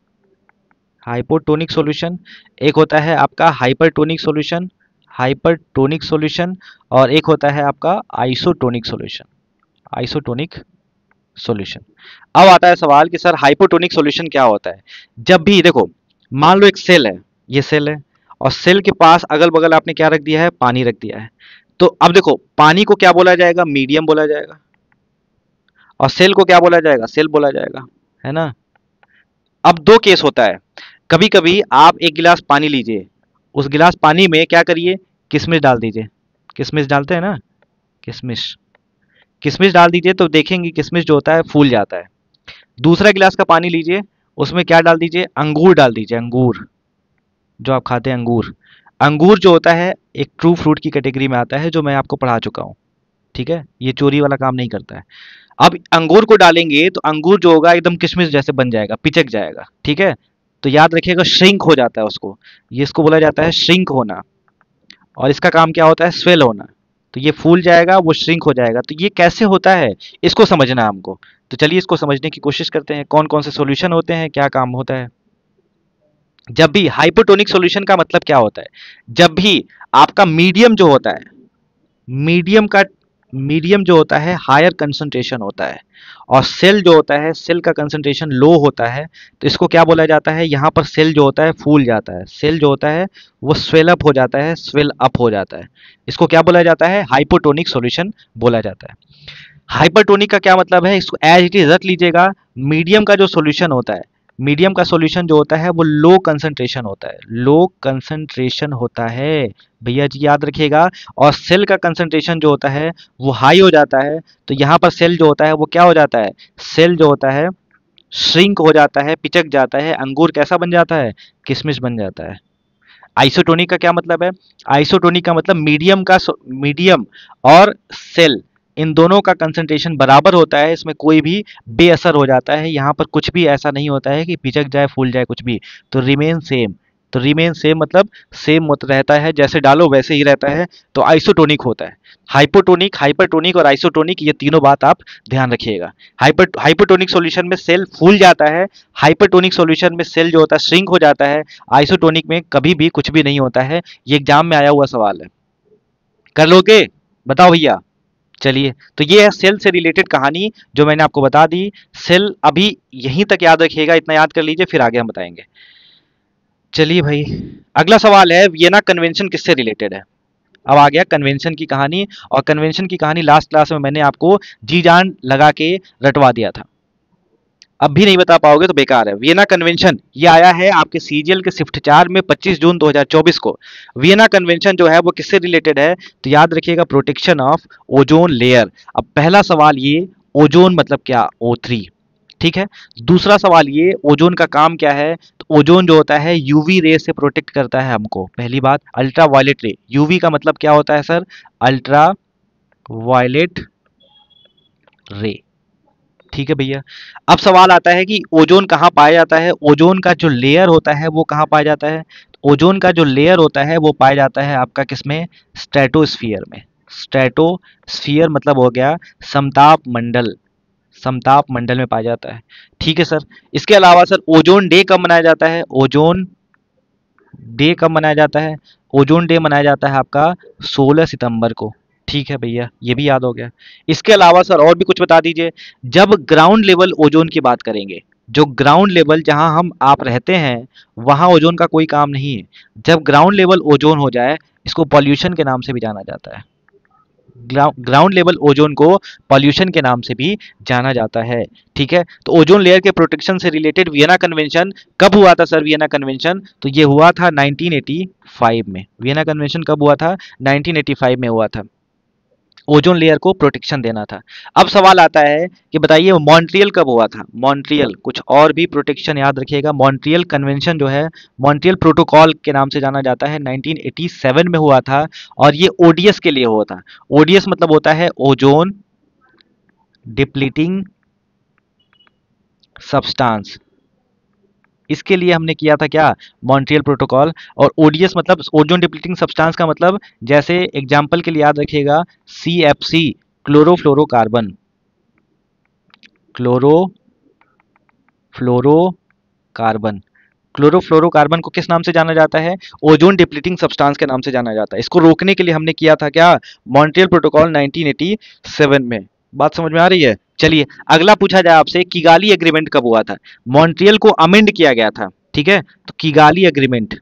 A: हाइपोटोनिक सॉल्यूशन। एक होता है आपका हाइपरटोनिक सॉल्यूशन, हाइपरटोनिक सॉल्यूशन। और एक होता है आपका आइसोटोनिक सॉल्यूशन, आइसोटोनिक सॉल्यूशन। अब आता है सवाल कि सर हाइपोटोनिक सॉल्यूशन क्या होता है? जब भी देखो, मान लो एक सेल है, ये सेल है, और सेल के पास अगल बगल आपने क्या रख दिया है, पानी रख दिया है। तो अब देखो पानी को क्या बोला जाएगा, मीडियम बोला जाएगा, और सेल को क्या बोला जाएगा, सेल बोला जाएगा, है ना। अब दो केस होता है, कभी कभी आप एक गिलास पानी लीजिए, उस गिलास पानी में क्या करिए, किशमिश डाल दीजिए, किशमिश डालते हैं ना, किशमिश, किशमिश डाल दीजिए तो देखेंगे किशमिश जो होता है फूल जाता है। दूसरा गिलास का पानी लीजिए, उसमें क्या डाल दीजिए, अंगूर डाल दीजिए, अंगूर, जो आप खाते हैं अंगूर। अंगूर जो होता है एक ट्रू फ्रूट की कैटेगरी में आता है, जो मैं आपको पढ़ा चुका हूँ, ठीक है, ये चोरी वाला काम नहीं करता है। अब अंगूर को डालेंगे तो अंगूर जो होगा एकदम किशमिश जैसे बन जाएगा, पिचक जाएगा, ठीक है। तो याद रखिएगा श्रिंक हो जाता है उसको, ये इसको बोला जाता है श्रिंक होना, और इसका काम क्या होता है, स्वेल होना। तो ये फूल जाएगा, वो श्रिंक हो जाएगा। तो ये कैसे होता है, इसको समझना है हमको। तो चलिए इसको समझने की कोशिश करते हैं, कौन कौन से सॉल्यूशन होते हैं, क्या काम होता है। जब भी हाइपोटोनिक सॉल्यूशन का मतलब क्या होता है, जब भी आपका मीडियम जो होता है, मीडियम का, मीडियम जो होता है हायर कंसंट्रेशन होता है, और सेल जो होता है, सेल का कंसंट्रेशन लो होता है, तो इसको क्या बोला जाता है, यहाँ पर सेल जो होता है फूल जाता है, सेल जो होता है वो स्वेल अप हो जाता है, स्वेल अप हो जाता है। इसको क्या बोला जाता है, हाइपोटोनिक सॉल्यूशन बोला जाता है। हाइपरटोनिक का क्या मतलब है, इसको एज इट इज रख लीजिएगा। मीडियम का जो सॉल्यूशन होता है, मीडियम का सॉल्यूशन जो होता है वो लो कंसंट्रेशन होता है, लो कंसंट्रेशन होता है, भैया जी याद रखिएगा। और सेल का कंसंट्रेशन जो होता है वो हाई हो जाता है। तो यहाँ पर सेल जो होता है वो क्या हो जाता है, सेल जो होता है श्रिंक हो जाता है, पिचक जाता है, अंगूर कैसा बन जाता है, किशमिश बन जाता है। आइसोटोनिक का क्या मतलब है, आइसोटोनिक का मतलब मीडियम का, मीडियम और सेल इन दोनों का कंसंट्रेशन बराबर होता है, इसमें कोई भी बेअसर हो जाता है, यहाँ पर कुछ भी ऐसा नहीं होता है कि पिचक जाए फूल जाए कुछ भी, तो रिमेन सेम। तो रिमेन सेम मतलब सेम मत रहता है, जैसे डालो वैसे ही रहता है, तो आइसोटोनिक होता है। हाइपोटोनिक, हाइपरटोनिक और आइसोटोनिक, ये तीनों बात आप ध्यान रखिएगा। हाइपोटोनिक सॉल्यूशन में सेल फूल जाता है, हाइपरटोनिक सॉल्यूशन में सेल जो होता है श्रिंक हो जाता है, आइसोटोनिक में कभी भी कुछ भी नहीं होता है। ये एग्जाम में आया हुआ सवाल है, कर लोगे, बताओ भैया। चलिए, तो ये है सेल से रिलेटेड कहानी जो मैंने आपको बता दी। सेल अभी यहीं तक याद रखिएगा, इतना याद कर लीजिए, फिर आगे हम बताएंगे। चलिए भाई, अगला सवाल है वियना कन्वेंशन किससे रिलेटेड है। अब आ गया कन्वेंशन की कहानी, और कन्वेंशन की कहानी लास्ट क्लास में मैंने आपको जी जान लगा के रटवा दिया था, अब भी नहीं बता पाओगे तो बेकार है। वियना कन्वेंशन ये आया है आपके सीजीएल के शिफ्ट 4 में 25 जून 2024 को। वियना कन्वेंशन जो है वो किससे रिलेटेड है, तो याद रखिएगा प्रोटेक्शन ऑफ ओजोन लेयर। अब पहला सवाल ये, ओजोन मतलब क्या, O3, ठीक है। दूसरा सवाल ये, ओजोन का काम क्या है, तो ओजोन जो होता है यूवी रे से प्रोटेक्ट करता है हमको। पहली बात, अल्ट्रा वायलेट रे, यूवी का मतलब क्या होता है सर, अल्ट्रा वायलेट रे, ठीक है भैया। अब सवाल आता है कि ओजोन कहाँ पाया जाता है, ओजोन का जो लेयर होता है वो कहाँ पाया जाता है, ओजोन का जो लेयर होता है वो पाया जाता है आपका किसमें, स्ट्रेटोस्फियर में। स्ट्रेटोस्फियर मतलब हो गया समताप मंडल, समताप मंडल में पाया जाता है, ठीक है सर। इसके अलावा सर ओजोन डे कब मनाया जाता है, ओजोन डे कब मनाया जाता है, ओजोन डे मनाया जाता है आपका 16 सितंबर को, ठीक है भैया, ये भी याद हो गया। इसके अलावा सर और भी कुछ बता दीजिए। जब ग्राउंड लेवल ओजोन की बात करेंगे, जो ग्राउंड लेवल जहां हम आप रहते हैं वहां ओजोन का कोई काम नहीं है। जब ग्राउंड लेवल ओजोन हो जाए, इसको पॉल्यूशन के नाम से भी जाना जाता है, ग्राउंड लेवल ओजोन को पॉल्यूशन के नाम से भी जाना जाता है, ठीक है। तो ओजोन लेयर के प्रोटेक्शन से रिलेटेड वियना कन्वेंशन कब हुआ था सर, वियना कन्वेंशन तो ये हुआ था 1985 में। वियना कन्वेंशन कब हुआ था, 1985 में हुआ था, ओजोन लेयर को प्रोटेक्शन देना था। अब सवाल आता है कि बताइए मॉन्ट्रियल कब हुआ था, मॉन्ट्रियल कुछ और भी प्रोटेक्शन याद रखिएगा, मॉन्ट्रियल कन्वेंशन जो है, मॉन्ट्रियल प्रोटोकॉल के नाम से जाना जाता है, 1987 में हुआ था, और ये ओडीएस के लिए हुआ था। ओडीएस मतलब होता है ओजोन डिप्लीटिंग सब्सटेंस, इसके लिए हमने किया था क्या, मॉन्ट्रियल प्रोटोकॉल। और ओडीएस मतलब ओजोन डिप्लीटिंग सब्सटेंस का मतलब, जैसे एग्जांपल के लिए याद रखिएगा CFC, क्लोरोफ्लोरोकार्बन, क्लोरोफ्लोरोकार्बन, क्लोरोफ्लोरोकार्बन को किस नाम से जाना जाता है, ओजोन डिप्लीटिंग सब्सटेंस के नाम से जाना जाता है। इसको रोकने के लिए हमने किया था क्या, मॉन्ट्रियल प्रोटोकॉल 1987 में। बात समझ में आ रही है। चलिए अगला पूछा जाए आपसे, किगाली एग्रीमेंट कब हुआ था, मॉन्ट्रियल को अमेंड किया गया था, ठीक है। तो किगाली एग्रीमेंट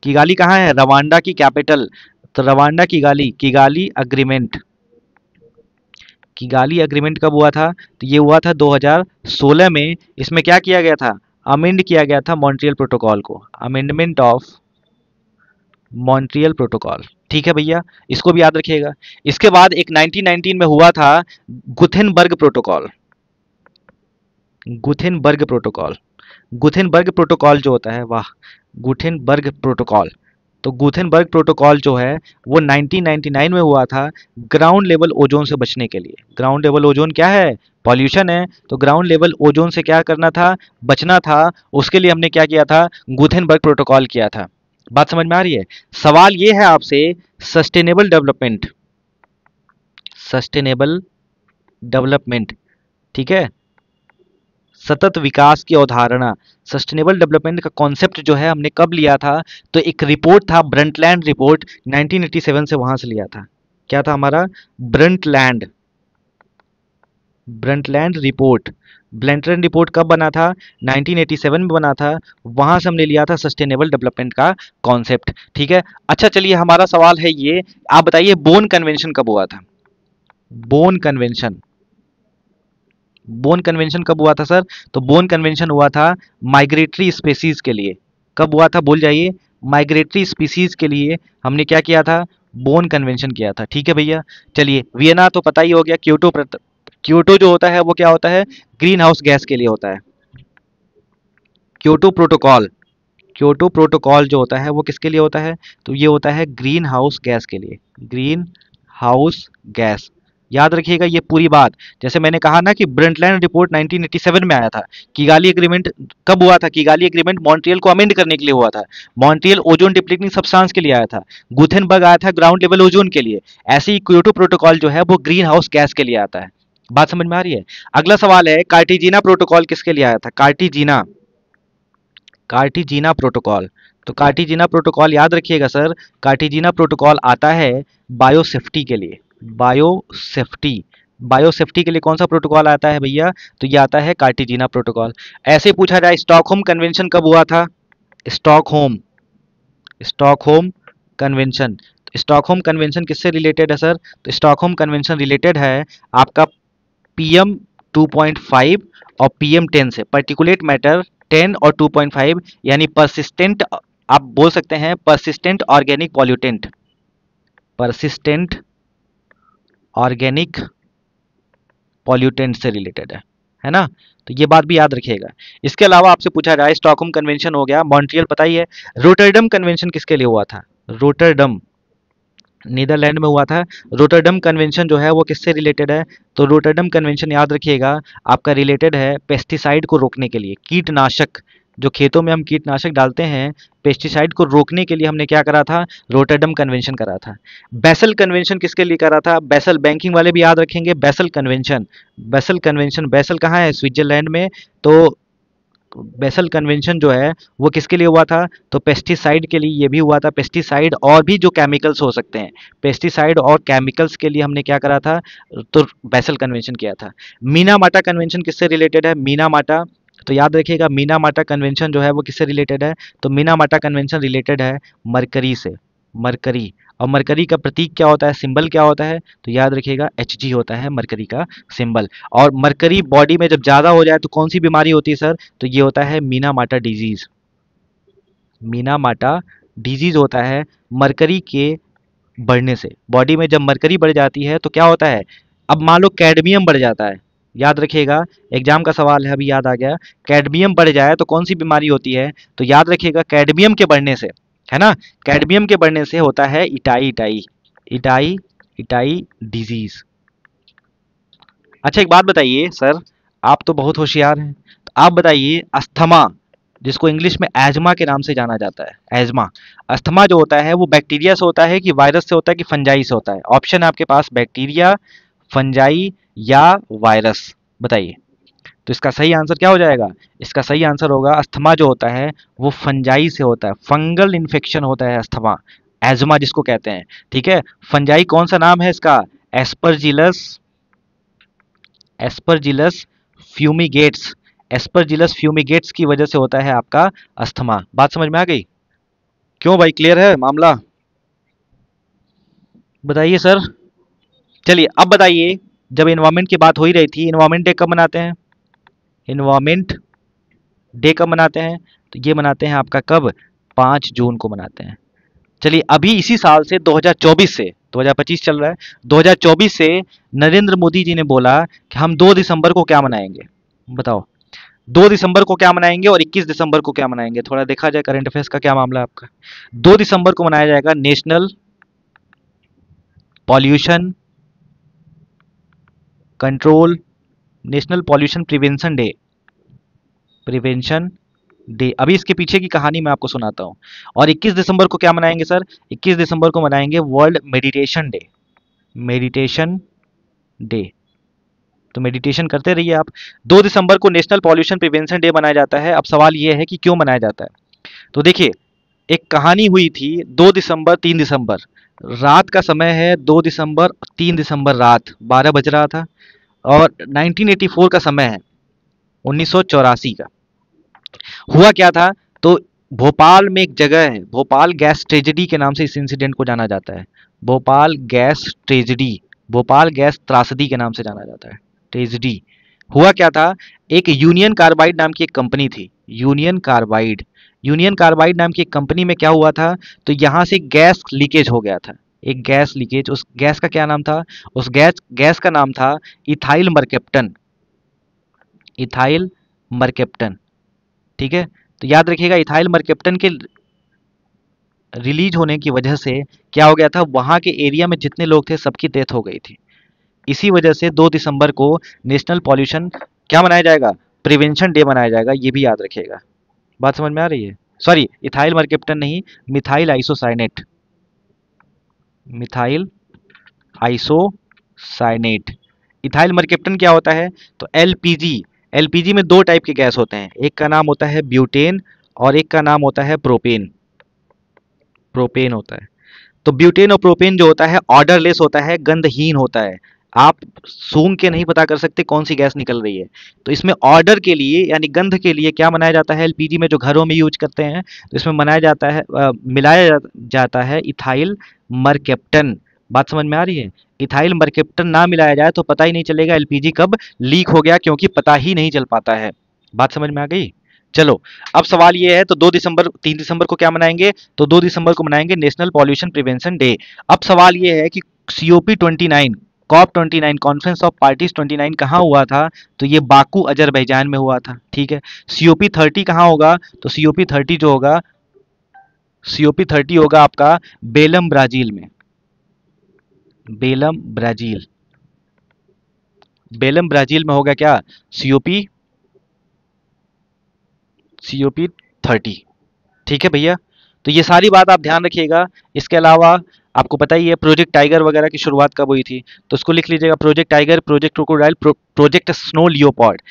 A: किगाली कहाँ है? रवांडा की कैपिटल। तो Rwanda Kigali, Kigali agreement. Kigali agreement कब हुआ था? तो ये हुआ था 2016 में। इसमें क्या किया गया था? अमेंड किया गया था मॉन्ट्रियल प्रोटोकॉल को, अमेंडमेंट ऑफ मॉन्ट्रियल प्रोटोकॉल। ठीक है भैया, इसको भी याद रखिएगा। इसके बाद एक 1919 में हुआ था गुथेनबर्ग प्रोटोकॉल। गुथेनबर्ग प्रोटोकॉल, गुथेनबर्ग प्रोटोकॉल जो होता है, वाह, गुथेनबर्ग प्रोटोकॉल। तो गुथेनबर्ग प्रोटोकॉल जो है वो 1999 में हुआ था ग्राउंड लेवल ओजोन से बचने के लिए। ग्राउंड लेवल ओजोन क्या है? पॉल्यूशन है। तो ग्राउंड लेवल ओजोन से क्या करना था? बचना था। उसके लिए हमने क्या किया था? गुथेनबर्ग प्रोटोकॉल किया था। बात समझ में आ रही है? सवाल ये है आपसे, सस्टेनेबल डेवलपमेंट, सस्टेनेबल डेवलपमेंट, ठीक है, सतत विकास की अवधारणा, सस्टेनेबल डेवलपमेंट का कॉन्सेप्ट जो है हमने कब लिया था? तो एक रिपोर्ट था ब्रंटलैंड रिपोर्ट, 1987 से वहां से लिया था। क्या था हमारा? Brundtland, Brundtland report. Brundtland report कब बना था? 1987 में बना था। वहां से हमने लिया था सस्टेनेबल डेवलपमेंट का कॉन्सेप्ट। ठीक है, अच्छा चलिए, हमारा सवाल है ये, आप बताइए बोन कन्वेंशन कब हुआ था? बोन कन्वेंशन, बोन कन्वेंशन कब हुआ था सर? तो बोन कन्वेंशन हुआ था माइग्रेटरी स्पीसीज के लिए। कब हुआ था? बोल जाइए। माइग्रेटरी स्पीसीज के लिए हमने क्या किया था? बोन कन्वेंशन किया था। ठीक है भैया, चलिए, वियना तो पता ही हो गया। क्योटो जो होता है वो क्या होता है? ग्रीन हाउस गैस के लिए होता है। क्योटो प्रोटोकॉल, क्योटो प्रोटोकॉल जो होता है वो किसके लिए होता है? तो ये होता है ग्रीन हाउस गैस के लिए, ग्रीन हाउस गैस। याद रखिएगा ये पूरी बात। जैसे मैंने कहा ना कि ब्रंटलैंड रिपोर्ट 1987 में आया था। किगाली एग्रीमेंट कब हुआ था? किगाली एग्रीमेंट मॉन्ट्रियल को अमेंड करने के लिए हुआ था। मॉन्ट्रियल ओजोन डिप्लीटिंग सब्सटेंस के लिए आया था। गुथेनबर्ग आया था ग्राउंड लेवल ओजोन के लिए। ऐसे ही क्योटो प्रोटोकॉल जो है वो ग्रीन हाउस गैस के लिए आता है। बात समझ में आ रही है? अगला सवाल है, कार्टिजीना प्रोटोकॉल किसके लिए आया था? कार्टिजीना, कार्टिजीना प्रोटोकॉल। तो कार्टिजीना प्रोटोकॉल याद रखिएगा सर, कार्टिजीना प्रोटोकॉल आता है बायोसेफ्टी के लिए। बायोसेफ्टी, बायोसेफ्टी के लिए कौन सा प्रोटोकॉल आता है भैया? तो ये आता है कार्टिजीना प्रोटोकॉल। ऐसे पूछा जाए स्टॉकहोम कन्वेंशन कब हुआ था? Stockholm, Stockholm convention. Stockholm convention किससे रिलेटेड है सर? तो स्टॉकहोम कन्वेंशन रिलेटेड है आपका पीएम 2.5 और पीएम 10 से, पर्टिकुलेट मैटर 10 और 2.5, यानी परसिस्टेंट, आप बोल सकते हैं persistent organic pollutant, persistent organic pollutant से रिलेटेड है ना? तो ये बात भी याद रखिएगा। इसके अलावा आपसे पूछा जाए, स्टॉकहोम कन्वेंशन हो गया, मॉन्ट्रियल पता ही है। रोटरडम कन्वेंशन किसके लिए हुआ था? रोटरडम नीदरलैंड में हुआ था। रोटरडम कन्वेंशन जो है वो किससे रिलेटेड है? तो रोटरडम कन्वेंशन याद रखिएगा आपका रिलेटेड है पेस्टिसाइड को रोकने के लिए, कीटनाशक, जो खेतों में हम कीटनाशक डालते हैं, पेस्टिसाइड को रोकने के लिए हमने क्या करा था? रोटरडम कन्वेंशन करा था। बेसल कन्वेंशन किसके लिए करा था? बेसल, बैंकिंग वाले भी याद रखेंगे, Basel convention. Basel convention, Basel कहाँ है? स्विट्जरलैंड में। तो बेसल कन्वेंशन जो है वो किसके लिए हुआ था? तो पेस्टिसाइड के लिए ये भी हुआ था। पेस्टिसाइड और भी जो केमिकल्स हो सकते हैं, पेस्टिसाइड और केमिकल्स के लिए हमने क्या करा था? तो बेसल कन्वेंशन किया था। मीनामाटा कन्वेंशन किससे रिलेटेड है? मीनामाटा, तो याद रखिएगा मीनामाटा कन्वेंशन जो है वो किससे रिलेटेड है? तो मीनामाटा कन्वेंशन रिलेटेड है मरकरी से, मरकरी। और मरकरी का प्रतीक क्या होता है? सिंबल क्या होता है? तो याद रखिएगा Hg होता है मरकरी का सिंबल। और मरकरी बॉडी में जब ज़्यादा हो जाए तो कौन सी बीमारी होती है सर? तो ये होता है मीनामाटा डिजीज। मीनामाटा डिजीज होता है मरकरी के बढ़ने से। बॉडी में जब मरकरी बढ़ जाती है तो क्या होता है? अब मान लो कैडमियम बढ़ जाता है, याद रखिएगा, एग्जाम का सवाल है, अभी याद आ गया। कैडमियम बढ़ जाए तो कौन सी बीमारी होती है? तो याद रखिएगा कैडमियम के बढ़ने से, है ना, कैडमियम के बढ़ने से होता है itai, itai, itai, itai disease. अच्छा एक बात बताइए सर, आप तो बहुत होशियार हैं, तो आप बताइए अस्थमा, जिसको इंग्लिश में एजमा के नाम से जाना जाता है, एजमा, अस्थमा जो होता है वो बैक्टीरिया से होता है कि वायरस से होता है कि फंजाई से होता है? ऑप्शन है आपके पास बैक्टीरिया, फंजाई या वायरस, बताइए। तो इसका सही आंसर क्या हो जाएगा? इसका सही आंसर होगा अस्थमा जो होता है वो फंजाई से होता है, फंगल इन्फेक्शन होता है अस्थमा, एजमा जिसको कहते हैं। ठीक है, फंजाई कौन सा नाम है इसका? एस्परजिलस, एस्परजिलस फ्यूमिगेट्स, एस्परजिलस फ्यूमिगेट्स की वजह से होता है आपका अस्थमा। बात समझ में आ गई? क्यों भाई, क्लियर है मामला? बताइए सर। चलिए अब बताइए, जब इन्वायरमेंट की बात हो ही रही थी, इन्वायरमेंट डे कब मनाते हैं? इन्वायरमेंट डे कब मनाते हैं? तो ये मनाते हैं आपका कब? 5 जून को मनाते हैं। चलिए अभी इसी साल से 2024 से, 2025 चल रहा है, 2024 से नरेंद्र मोदी जी ने बोला कि हम 2 दिसंबर को क्या मनाएंगे? बताओ, 2 दिसंबर को क्या मनाएंगे और 21 दिसंबर को क्या मनाएंगे? थोड़ा देखा जाए करंट अफेयर्स का क्या मामला है आपका। 2 दिसंबर को मनाया जाएगा national pollution control, national pollution prevention day, prevention day. अभी इसके पीछे की कहानी मैं आपको सुनाता हूँ। और 21 दिसंबर को क्या मनाएंगे सर? 21 दिसंबर को मनाएंगे world meditation day, meditation day. तो मेडिटेशन करते रहिए आप। 2 दिसंबर को नेशनल पॉल्यूशन प्रिवेंशन डे मनाया जाता है। अब सवाल ये है कि क्यों मनाया जाता है। तो देखिए, एक कहानी हुई थी 2 दिसंबर 3 दिसंबर, रात का समय है 2 दिसंबर, 3 दिसंबर रात 12 बज रहा था, और 1984 का समय है, 1984 का। हुआ क्या था, तो भोपाल में एक जगह है, भोपाल गैस ट्रेजेडी के नाम से इस इंसिडेंट को जाना जाता है। Bhopal gas tragedy, Bhopal gas त्रासदी के नाम से जाना जाता है, ट्रेजेडी। हुआ क्या था, एक यूनियन कार्बाइड नाम की एक कंपनी थी, यूनियन कार्बाइड, यूनियन कार्बाइड नाम की एक कंपनी में क्या हुआ था, तो यहाँ से गैस लीकेज हो गया था, एक गैस लीकेज। उस गैस का क्या नाम था? उस गैस गैस का नाम था इथाइल मरकेप्टन, इथाइल मरकेप्टन। ठीक है, तो याद रखिएगा, इथाइल मरकेप्टन के रिलीज होने की वजह से क्या हो गया था, वहां के एरिया में जितने लोग थे सबकी डेथ हो गई थी। इसी वजह से 2 दिसंबर को नेशनल पॉल्यूशन क्या मनाया जाएगा? प्रिवेंशन डे मनाया जाएगा, ये भी याद रखिएगा। बात समझ में आ रही है? सॉरी, इथाइल मरकेप्टन नहीं, methyl isocyanate, methyl isocyanate. Ethyl mercaptan क्या होता है? तो एलपीजी, एलपीजी में 2 टाइप के गैस होते हैं, एक का नाम होता है ब्यूटेन और एक का नाम होता है प्रोपेन, प्रोपेन होता है। तो ब्यूटेन और प्रोपेन जो होता है ऑर्डरलेस होता है, गंधहीन होता है। आप सूंघ के नहीं पता कर सकते कौन सी गैस निकल रही है। तो इसमें ऑर्डर के लिए यानी गंध के लिए क्या बनाया जाता है? एलपीजी में जो घरों में यूज करते हैं, तो इसमें बनाया जाता है, जाता है इथाइल मरकेप्टन। बात समझ में आ रही है? इथाइल मरकेप्टन ना मिलाया जाए तो पता ही नहीं चलेगा एलपीजी कब लीक हो गया, क्योंकि पता ही नहीं चल पाता है। बात समझ में आ गई? चलो, अब सवाल ये है, तो 2 दिसंबर 3 दिसंबर को क्या मनाएंगे? तो 2 दिसंबर को मनाएंगे नेशनल पॉल्यूशन प्रिवेंशन डे। अब सवाल ये है कि COP29, COP29, conference of parties 29 कहाँ हुआ था? तो ये बाकू अजरबैजान में हुआ था। ठीक है, COP30 कहाँ होगा? तो COP30 जो होगा, COP30 होगा आपका बेलम ब्राजील में, बेलम ब्राजील, बेलम ब्राजील में होगा क्या? COP COP30। ठीक है भैया, तो ये सारी बात आप ध्यान रखिएगा। इसके अलावा आपको पता ही है प्रोजेक्ट टाइगर वगैरह की शुरुआत कब हुई थी, तो उसको लिख लीजिएगा, project tiger, project crocodile, project snow leopard.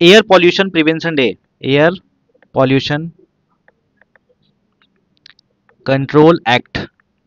A: Air pollution prevention day, air pollution control act,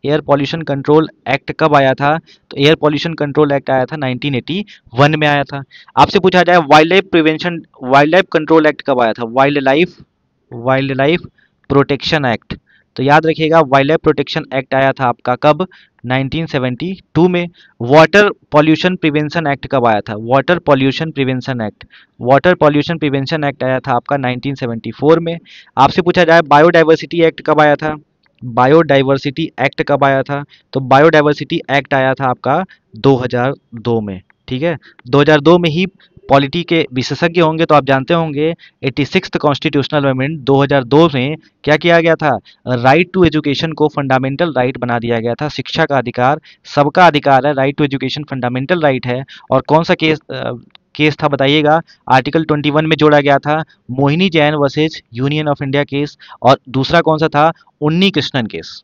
A: air pollution control act कब आया था? तो एयर पॉल्यूशन कंट्रोल एक्ट आया था 1981 में आया था। आपसे पूछा जाए wild life prevention, wild life control act कब आया था? Wild life protection act. तो याद रखिएगा, वाइल्ड लाइफ प्रोटेक्शन एक्ट आया था आपका कब? 1972 में। वाटर पॉल्यूशन प्रिवेंशन एक्ट कब आया था? Water pollution prevention act, water pollution prevention act आया था आपका 1974 में। आपसे पूछा जाए बायोडाइवर्सिटी एक्ट कब आया था? बायोडाइवर्सिटी एक्ट कब आया था? तो बायोडाइवर्सिटी एक्ट आया था आपका 2002 में। ठीक है, 2002 में ही। पॉलिटी के विशेषज्ञ होंगे तो आप जानते होंगे 86th कॉन्स्टिट्यूशनल अमेंडमेंट 2002 में क्या किया गया था? राइट टू एजुकेशन को फंडामेंटल राइट बना दिया गया था। शिक्षा का अधिकार सबका अधिकार है, right to education fundamental right है। और कौन सा केस था बताइएगा? आर्टिकल 21 में जोड़ा गया था, Mohini Jain versus union of India case. और दूसरा कौन सा था? उन्नी कृष्णन केस।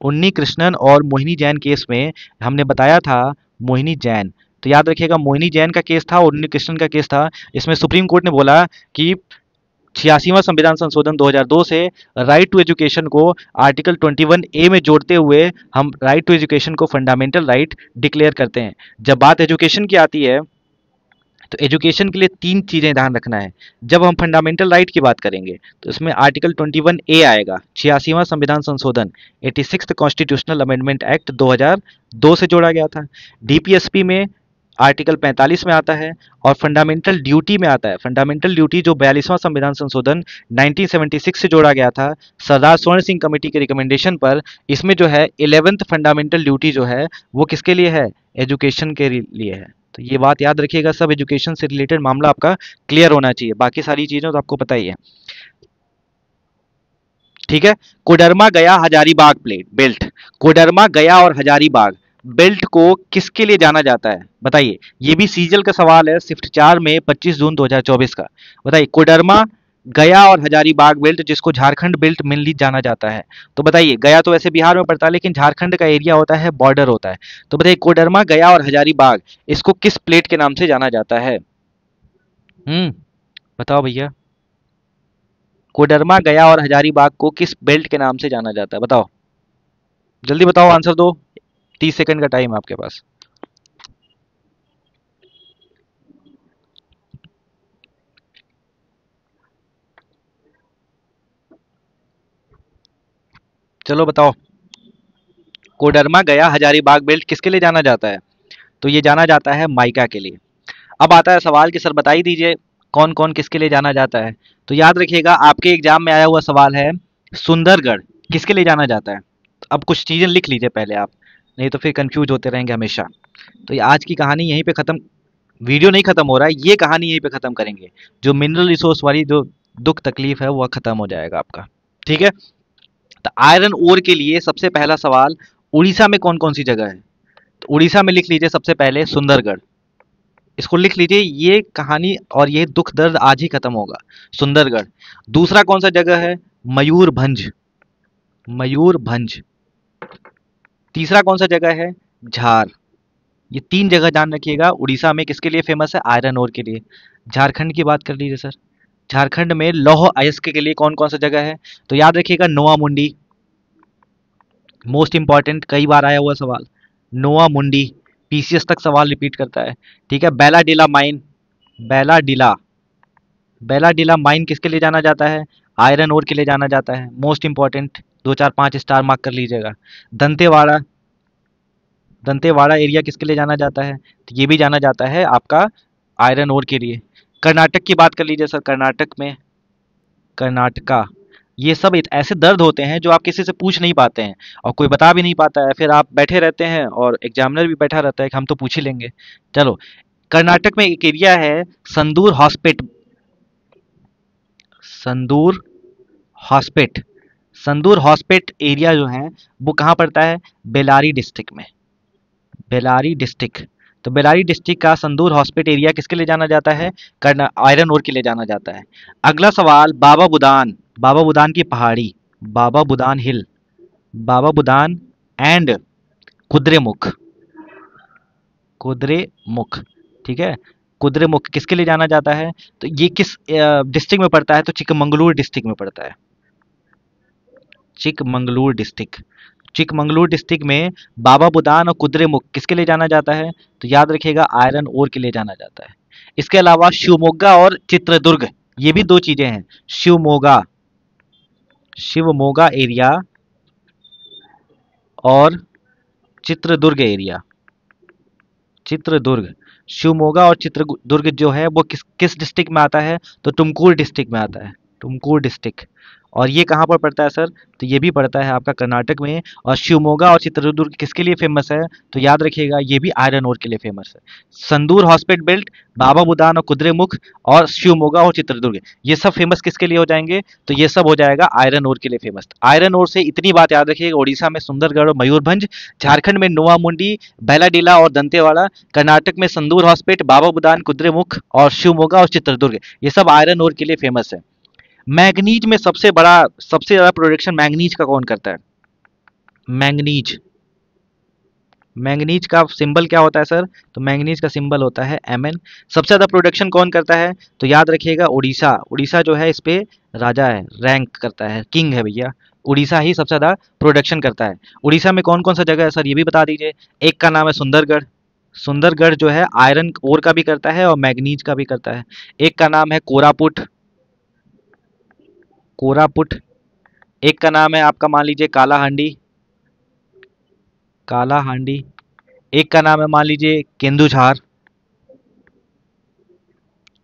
A: उन्नी कृष्णन और मोहिनी जैन केस में हमने बताया था मोहिनी जैन। तो याद रखिएगा, मोहिनी जैन का केस था, उन्नी कृष्णन का केस था। इसमें सुप्रीम कोर्ट ने बोला कि 86वां संविधान संशोधन 2002 से राइट टू एजुकेशन को आर्टिकल 21A में जोड़ते हुए हम राइट टू एजुकेशन को फंडामेंटल राइट डिक्लेयर करते हैं। जब बात एजुकेशन की आती है, तो एजुकेशन के लिए तीन चीजें ध्यान रखना है। जब हम फंडामेंटल राइट की बात करेंगे तो इसमें आर्टिकल 21A आएगा, 86वां संविधान संशोधन, 86th कॉन्स्टिट्यूशनल अमेंडमेंट एक्ट 2002 से जोड़ा गया था। डीपीएसपी में आर्टिकल 45 में आता है, और फंडामेंटल ड्यूटी में आता है। फंडामेंटल ड्यूटी जो 42वां संविधान संशोधन 1976 से जोड़ा गया था सरदार स्वर्ण सिंह कमेटी के रिकमेंडेशन पर, इसमें जो है 11th फंडामेंटल ड्यूटी जो है वो किसके लिए है, एजुकेशन के लिए है। तो ये बात याद रखिएगा, सब एजुकेशन से रिलेटेड मामला आपका क्लियर होना चाहिए, बाकी सारी चीजें तो आपको पता ही है। ठीक है। कोडरमा गया हजारीबाग बेल्ट, कोडरमा गया और हजारीबाग बेल्ट को किसके लिए जाना जाता है बताइए। ये भी सीजल का सवाल है, शिफ्ट 4 में 25 जून 2024 का। बताइए, कोडरमा गया और हजारीबाग बेल्ट जिसको झारखंड बेल्ट मेनली जाना जाता है, तो बताइए, गया तो वैसे बिहार में पड़ता है लेकिन झारखंड का एरिया होता है, बॉर्डर होता है। तो बताइए, कोडरमा गया और हजारीबाग इसको किस प्लेट के नाम से जाना जाता है? बताओ भैया, कोडरमा गया और हजारीबाग को किस बेल्ट के नाम से जाना जाता है? बताओ, जल्दी बताओ, आंसर दो, 30 सेकंड का टाइम है आपके पास। चलो बताओ, कोडरमा गया हजारीबाग बेल्ट किसके लिए जाना जाता है? तो ये जाना जाता है माइका के लिए। अब आता है सवाल कि सर बता ही दीजिए कौन कौन किसके लिए जाना जाता है। तो याद रखिएगा, आपके एग्जाम में आया हुआ सवाल है, सुंदरगढ़ किसके लिए जाना जाता है? तो अब कुछ चीजें लिख लीजिए पहले आप, नहीं तो फिर कंफ्यूज होते रहेंगे हमेशा। तो ये आज की कहानी यहीं पे खत्म, वीडियो नहीं खत्म हो रहा है, ये कहानी यहीं पे खत्म करेंगे। जो मिनरल रिसोर्स वाली जो दुख तकलीफ है वो खत्म हो जाएगा आपका। ठीक है। तो आयरन ओर के लिए सबसे पहला सवाल, उड़ीसा में कौन कौन सी जगह है? तो उड़ीसा में लिख लीजिए सबसे पहले सुंदरगढ़, इसको लिख लीजिए, ये कहानी और ये दुख दर्द आज ही खत्म होगा, सुंदरगढ़। दूसरा कौन सा जगह है? मयूरभंज, मयूरभंज। तीसरा कौन सा जगह है? झार। ये तीन जगह जान रखिएगा, उड़ीसा में किसके लिए फेमस है? आयरन ओर के लिए। झारखंड की बात कर लीजिए सर, झारखंड में लौह अयस्क के लिए कौन कौन सा जगह है? तो याद रखिएगा, नोआ मुंडी, मोस्ट इंपॉर्टेंट, कई बार आया हुआ सवाल, नोआ मुंडी, पीसीएस तक सवाल रिपीट करता है। ठीक है। बेलाडीला माइन, बेलाडीला, बेलाडीला माइन किसके लिए जाना जाता है? आयरन ओर के लिए जाना जाता है, मोस्ट इंपॉर्टेंट, 2 4 5 स्टार मार्क कर लीजिएगा। दंतेवाड़ा, दंतेवाड़ा एरिया किसके लिए जाना जाता है? तो ये भी जाना जाता है आपका आयरन ओर के लिए। कर्नाटक की बात कर लीजिए सर, कर्नाटक में, कर्नाटका, ये सब ऐसे दर्द होते हैं जो आप किसी से पूछ नहीं पाते हैं और कोई बता भी नहीं पाता है, फिर आप बैठे रहते हैं और एग्जामिनर भी बैठा रहता है कि हम तो पूछ ही लेंगे। चलो, कर्नाटक में एक एरिया है संदूर हॉस्पिट, संदूर हॉस्पिट, संदूर हॉस्पिट एरिया जो है वो कहाँ पड़ता है? बेलारी डिस्ट्रिक्ट में, बेलारी डिस्ट्रिक्ट। तो बेलारी डिस्ट्रिक्ट का संदूर हॉस्पिटल एरिया किसके लिए जाना जाता है? कर्ना आयरन ओर के लिए जाना जाता है। अगला सवाल, बाबा बुदान, बाबा बुदान की पहाड़ी, बाबा बुदान हिल, बाबा बुदान एंड कुद्रेमुख, कुद्रेमुख। ठीक है। कुद्रेमुख किसके लिए जाना जाता है? तो ये किस डिस्ट्रिक्ट में पड़ता है? तो चिकमंगलूर डिस्ट्रिक्ट में पड़ता है, चिकमंगलूर डिस्ट्रिक्ट। चिकमंगलूर डिस्ट्रिक्ट में बाबा बुदान और कुद्रेमुख किसके लिए जाना जाता है? तो याद रखिएगा, आयरन ओर के लिए जाना जाता है। इसके अलावा शिवमोगा और चित्रदुर्ग, ये भी दो चीजें हैं, शिवमोगा, शिवमोगा एरिया और चित्रदुर्ग एरिया, चित्रदुर्ग, शिवमोगा और चित्रदुर्ग जो है वो किस किस डिस्ट्रिक्ट में आता है? तो तुमकुर डिस्ट्रिक्ट में आता है, तुमकुर डिस्ट्रिक्ट। और ये कहाँ पर पड़ता है सर? तो ये भी पड़ता है आपका कर्नाटक में। और शिवमोगा और चित्रदुर्ग किसके लिए फेमस है? तो याद रखिएगा, ये भी आयरन ओर के लिए फेमस है। संदूर हॉस्पिटल बेल्ट, बाबा बुदान और कुद्रेमुख और शिवमोगा और चित्रदुर्ग, ये सब फेमस किसके लिए हो जाएंगे? तो ये सब हो जाएगा आयरन ओर के लिए फेमस। आयरन ओर से इतनी बात याद रखिएगा, उड़ीसा में सुंदरगढ़ और मयूरभंज, झारखंड में नोआ मुंडी, बैलाडीला और दंतेवाड़ा, कर्नाटक में संदूर हॉस्पिटल, बाबा बुदान, कुद्रेमुख और शिवमोगा और चित्रदुर्ग, ये सब आयरन ओर के लिए फेमस है। मैंगनीज में सबसे बड़ा, सबसे ज्यादा प्रोडक्शन मैंगनीज का कौन करता है? मैंगनीज, मैंगनीज का सिंबल क्या होता है सर? तो मैंगनीज का सिंबल होता है Mn। सबसे ज्यादा प्रोडक्शन कौन करता है? तो याद रखिएगा, उड़ीसा, उड़ीसा जो है इस पे राजा है, रैंक करता है, किंग है भैया, उड़ीसा ही सबसे ज्यादा प्रोडक्शन करता है। उड़ीसा में कौन कौन सा जगह है सर, ये भी बता दीजिए। एक का नाम है सुंदरगढ़, सुंदरगढ़ जो है आयरन ओर का भी करता है और मैग्नीज का भी करता है। एक का नाम है कोरापुट, कोरापुट। एक का नाम है आपका मान लीजिए कालाहांडी, कालाहांडी। एक का नाम है मान लीजिए केंदुझार,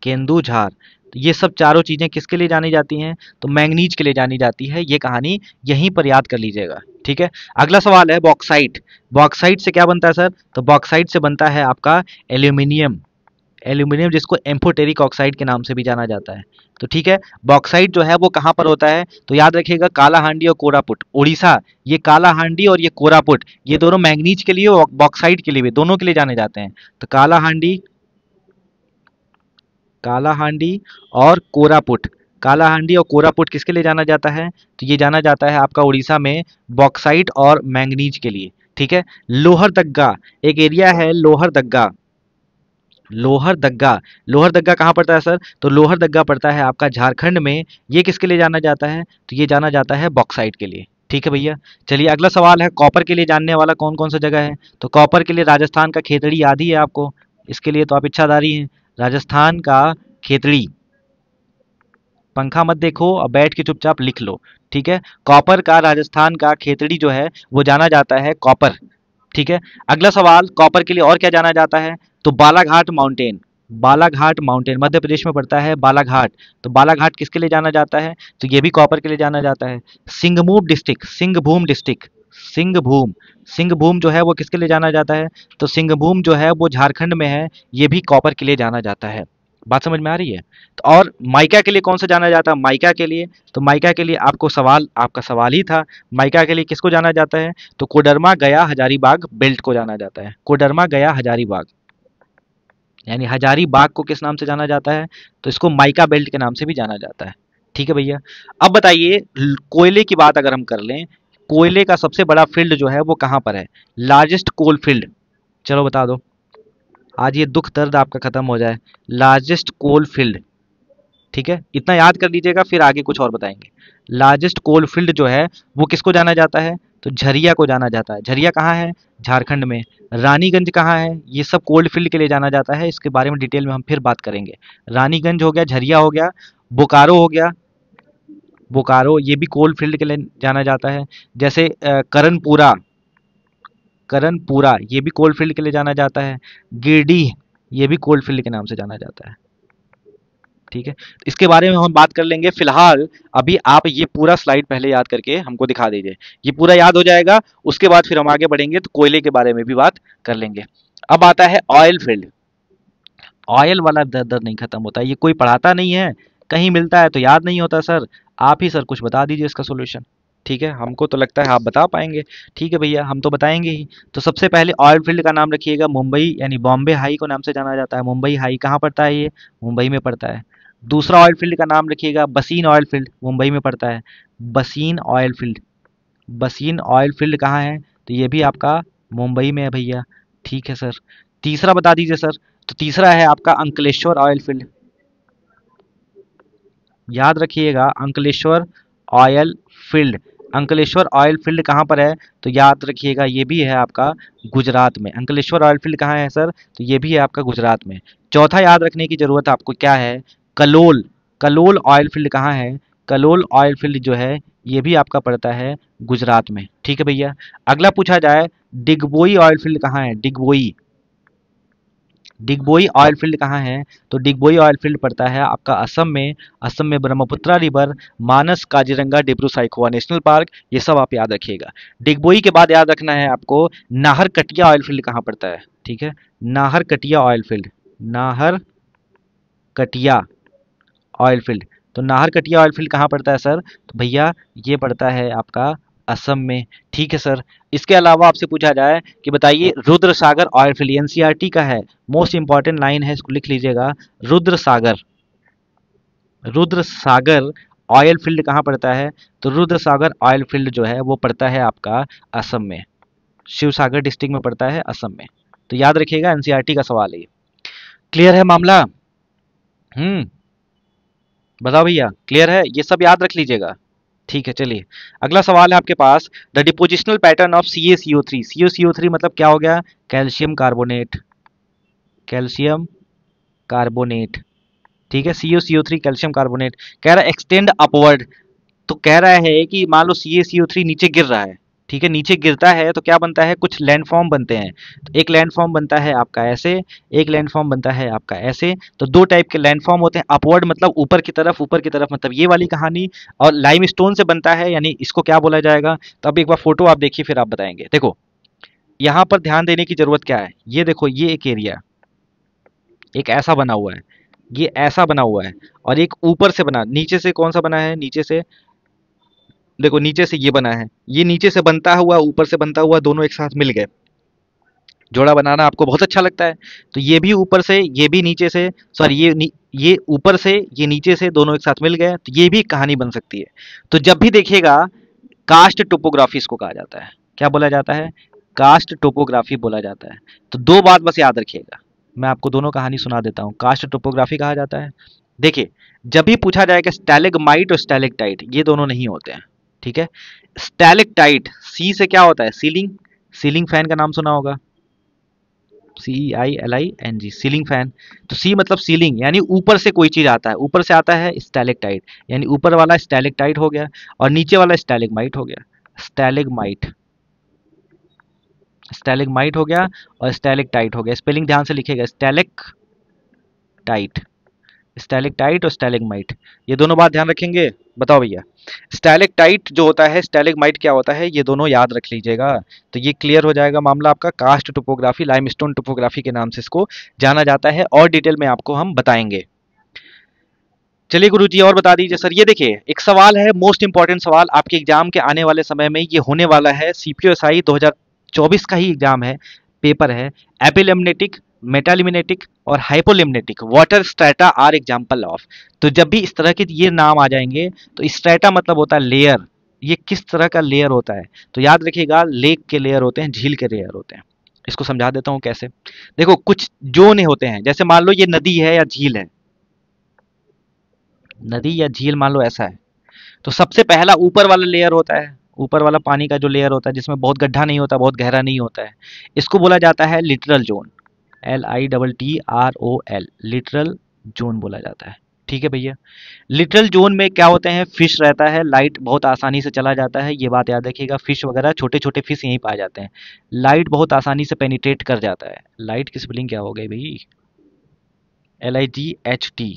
A: केंदुझार। तो ये सब चारों चीजें किसके लिए जानी जाती हैं? तो मैंगनीज के लिए जानी जाती है। ये कहानी यहीं पर याद कर लीजिएगा, ठीक है। अगला सवाल है बॉक्साइट। बॉक्साइट से क्या बनता है सर? तो बॉक्साइट से बनता है आपका एल्यूमिनियम, एल्यूमिनियम जिसको एम्फोटेरिक ऑक्साइड के नाम से भी जाना जाता है। तो ठीक है, बॉक्साइट जो है वो कहाँ पर होता है? तो याद रखिएगा कालाहांडी और कोरापुट, उड़ीसा। ये कालाहांडी और ये कोरापुट, ये दोनों मैंगनीज के लिए और बॉक्साइट के लिए भी, दोनों के लिए जाने जाते हैं। तो कालाहांडी, कालाहांडी और कोरापुट, कालाहांडी और कोरापुट किसके लिए जाना जाता है? तो ये जाना जाता है आपका उड़ीसा में बॉक्साइट और मैंगनीज के लिए, ठीक है। लोहरदग्गा, एक एरिया है लोहरदग्गा, लोहरदग्गा। लोहरदग्गा कहाँ पड़ता है सर? तो लोहरदग्गा पड़ता है आपका झारखंड में। ये किसके लिए जाना जाता है? तो ये जाना जाता है बॉक्साइट के लिए, ठीक है भैया। चलिए अगला सवाल है कॉपर के लिए जानने वाला कौन कौन सा जगह है? तो कॉपर के लिए राजस्थान का खेतड़ी याद ही है आपको, इसके लिए तो आप इच्छाधारी हैं। राजस्थान का खेतड़ी, पंखा मत देखो और बैठ के चुपचाप लिख लो, ठीक है। कॉपर का राजस्थान का खेतड़ी जो है वो जाना जाता है कॉपर, ठीक है। अगला सवाल, कॉपर के लिए और क्या जाना जाता है? तो बालाघाट माउंटेन, बालाघाट माउंटेन मध्य प्रदेश में पड़ता है बालाघाट। तो बालाघाट किसके लिए जाना जाता है? तो ये भी कॉपर के लिए जाना जाता है। सिंहभूम डिस्ट्रिक्ट, सिंहभूम डिस्ट्रिक्ट, सिंहभूम, सिंहभूम जो है वो किसके लिए जाना जाता है? तो सिंहभूम जो है वो झारखंड में है, ये भी कॉपर के लिए जाना जाता है। बात समझ में आ रही है? तो और माइका के लिए कौन सा जाना जाता है? माइका के लिए, तो माइका के लिए आपको सवाल, आपका सवाल ही था, माइका के लिए किसको जाना जाता है? तो कोडरमा गया हजारीबाग बेल्ट को जाना जाता है। कोडरमा गया हजारीबाग, यानी हजारीबाग को किस नाम से जाना जाता है? तो इसको माइका बेल्ट के नाम से भी जाना जाता है, ठीक है भैया। अब बताइए कोयले की बात अगर हम कर लें, कोयले का सबसे बड़ा फील्ड जो है वो कहाँ पर है? लार्जेस्ट कोल फील्ड, चलो बता दो, आज ये दुख दर्द आपका खत्म हो जाए। लार्जेस्ट कोल फील्ड, ठीक है, इतना याद कर लीजिएगा, फिर आगे कुछ और बताएंगे। लार्जेस्ट कोल फील्ड जो है वो किसको जाना जाता है? तो झरिया को जाना जाता है। झरिया कहाँ है? झारखंड में। रानीगंज कहाँ है? ये सब कोल्ड फील्ड के लिए जाना जाता है, इसके बारे में डिटेल में हम फिर बात करेंगे। रानीगंज हो गया, झरिया हो गया, बोकारो हो गया, बोकारो ये भी कोल फील्ड के लिए जाना जाता है। जैसे करणपुरा, करणपुरा ये भी कोल फील्ड के लिए जाना जाता है। गिरडीह ये भी कोल फील्ड के नाम से जाना जाता है, ठीक है। इसके बारे में हम बात कर लेंगे। फिलहाल अभी आप ये पूरा स्लाइड पहले याद करके हमको दिखा दीजिए, ये पूरा याद हो जाएगा, उसके बाद फिर हम आगे बढ़ेंगे तो कोयले के बारे में भी बात कर लेंगे। अब आता है ऑयल फील्ड। ऑयल वाला दर दर नहीं खत्म होता, ये कोई पढ़ाता नहीं है, कहीं मिलता है तो याद नहीं होता सर। आप ही सर कुछ बता दीजिए इसका सोल्यूशन, ठीक है। हमको तो लगता है आप बता पाएंगे, ठीक है भैया, हम तो बताएंगे ही। तो सबसे पहले ऑयल फील्ड का नाम रखिएगा मुंबई, यानी बॉम्बे हाई को नाम से जाना जाता है। मुंबई हाई कहाँ पड़ता है? ये मुंबई में पड़ता है। दूसरा ऑयल फील्ड का नाम रखिएगा बसीन ऑयल फील्ड, मुंबई में पड़ता है। बसीन ऑयल फील्ड, बसीन ऑयल फील्ड कहाँ है? तो ये भी आपका मुंबई में है भैया, ठीक है सर। तीसरा बता दीजिए सर। तो तीसरा है आपका अंकलेश्वर ऑयल फील्ड, याद रखिएगा Ankleshwar oil field. Ankleshwar oil field कहाँ पर है? तो याद रखिएगा ये भी है आपका गुजरात में। अंकलेश्वर ऑयल फील्ड कहाँ है सर? तो ये भी है आपका गुजरात में। चौथा याद रखने की जरूरत आपको क्या है? कलोल, कलोल ऑयल फील्ड कहाँ है? कलोल ऑयल फील्ड जो है ये भी आपका पड़ता है गुजरात में, ठीक है भैया। अगला पूछा जाए डिगबोई ऑयल फील्ड कहाँ है? डिगबोई, डिगबोई ऑयल फील्ड कहाँ है? तो डिगबोई ऑयल फील्ड पड़ता है आपका असम में। असम में ब्रह्मपुत्रा रिवर, मानस, काजीरंगा, डिब्रू साइखोवा नेशनल पार्क, ये सब आप याद रखिएगा। डिगबोई के बाद याद रखना है आपको नाहर कटिया ऑयल फील्ड कहाँ पड़ता है, ठीक है। नाहर कटिया ऑयल फील्ड, नाहर कटिया ऑयल फील्ड। तो नाहर कटिया ऑयल फील्ड कहाँ पड़ता है सर? तो भैया ये पड़ता है आपका असम में, ठीक है सर। इसके अलावा आपसे पूछा जाए कि बताइए रुद्र सागर ऑयल फील्ड, एनसीईआरटी का है, मोस्ट इंपॉर्टेंट लाइन है, इसको लिख लीजिएगा। रुद्र सागर, रुद्र सागर ऑयल फील्ड कहाँ पड़ता है? तो रुद्र सागर ऑयल फील्ड जो है वो पड़ता है आपका असम में, शिव सागर डिस्ट्रिक्ट में पड़ता है असम में। तो याद रखिएगा एनसीईआरटी का सवाल है ये। क्लियर है मामला? बताओ भैया, क्लियर है? ये सब याद रख लीजिएगा, ठीक है। चलिए अगला सवाल है आपके पास, the depositional pattern of CaCO3। CaCO3 मतलब क्या हो गया? कैल्शियम कार्बोनेट, कैल्शियम कार्बोनेट, ठीक है, CuCO3 कैल्शियम कार्बोनेट। कह रहा है एक्सटेंड अपवर्ड, तो कह रहा है कि मान लो CaCO3 नीचे गिर रहा है, ठीक है, नीचे गिरता है तो क्या बनता है, कुछ लैंडफॉर्म बनते हैं। तो एक लैंडफॉर्म बनता है आपका ऐसे, एक लैंडफॉर्म बनता है आपका ऐसे। तो दो टाइप के लैंडफॉर्म होते हैं, अपवर्ड मतलब ऊपर की तरफ, ऊपर की तरफ मतलब ये वाली कहानी, और लाइमस्टोन से बनता है, यानी इसको क्या बोला जाएगा। तो अब एक बार फोटो आप देखिए फिर आप बताएंगे। देखो यहाँ पर ध्यान देने की जरूरत क्या है, ये देखो ये एक एरिया एक ऐसा बना हुआ है, ये ऐसा बना हुआ है, और एक ऊपर से बना, नीचे से कौन सा बना है, नीचे से देखो, नीचे से ये बना है, ये नीचे से बनता हुआ ऊपर से बनता हुआ दोनों एक साथ मिल गए। जोड़ा बनाना आपको बहुत अच्छा लगता है, तो ये भी ऊपर से ये भी नीचे से, सॉरी ये ऊपर से ये नीचे से दोनों एक साथ मिल गए, तो ये भी कहानी बन सकती है। तो जब भी देखिएगा कास्ट टोपोग्राफी इसको कहा जाता है, क्या बोला जाता है, कास्ट टोपोग्राफी बोला जाता है। तो दो बात बस याद रखिएगा, मैं आपको दोनों कहानी सुना देता हूँ। कास्ट टोपोग्राफी कहा जाता है, देखिए जब भी पूछा जाए कि स्टैलेगमाइट और स्टैलेक्टाइट ये दोनों नहीं होते हैं, ठीक है। स्टैलेक्टाइट सी से क्या होता है, सीलिंग, सीलिंग फैन का नाम सुना होगा, CEILING, सीलिंग फैन। तो सी मतलब सीलिंग, यानी ऊपर से कोई चीज आता है, ऊपर से आता है स्टैलेक्टाइट, यानी ऊपर वाला स्टैलेक्टाइट हो गया, और नीचे वाला स्टैलेगमाइट हो गया, स्टैलेगमाइट, स्टैलेगमाइट हो गया और स्टैलेक्टाइट हो गया। स्पेलिंग ध्यान से लिखिएगा, स्टैलेक्टाइट, स्टैलेक्टाइट और स्टैलेगमाइट, ये दोनों बात ध्यान रखेंगे। बताओ भैया, स्टैलेक्टाइट जो होता है, स्टैलेगमाइट क्या होता है, ये दोनों याद रख लीजिएगा। तो ये क्लियर हो जाएगा मामला आपका। कास्ट टोपोग्राफी, लाइमस्टोन टोपोग्राफी के नाम से इसको जाना जाता है, और डिटेल में आपको हम बताएंगे। चलिए गुरुजी और बता दीजिए सर। ये देखिए एक सवाल है, मोस्ट इंपॉर्टेंट सवाल आपके एग्जाम के आने वाले समय में ये होने वाला है, CPO-SI 2024 का ही एग्जाम है, पेपर है। एपिलेमनेटिक, मेटालिमिनेटिक और hypolimnetic water strata are example of. तो जब भी इस तरह के ये नाम आ जाएंगे, तो स्ट्रेटा मतलब होता है लेयर, ये किस तरह का लेयर होता है, तो याद रखिएगा लेक के लेयर होते हैं, झील के लेयर होते हैं। इसको समझा देता हूँ कैसे। देखो कुछ जोन होते हैं, जैसे मान लो ये नदी है या झील है, नदी या झील मान लो ऐसा है, तो सबसे पहला ऊपर वाला लेयर होता है, ऊपर वाला पानी का जो लेयर होता है जिसमें बहुत गड्ढा नहीं होता, बहुत गहरा नहीं होता है, इसको बोला जाता है literal zone, LITTROL, literal zone बोला जाता है। ठीक है भैया। लिटरल जोन में क्या होते हैं, फिश रहता है, लाइट बहुत आसानी से चला जाता है, ये बात याद रखिएगा, फिश वगैरह छोटे छोटे फिश यहीं पाए जाते हैं, लाइट बहुत आसानी से पेनिट्रेट कर जाता है। लाइट की स्पेलिंग क्या हो गई भाई, LIGHT,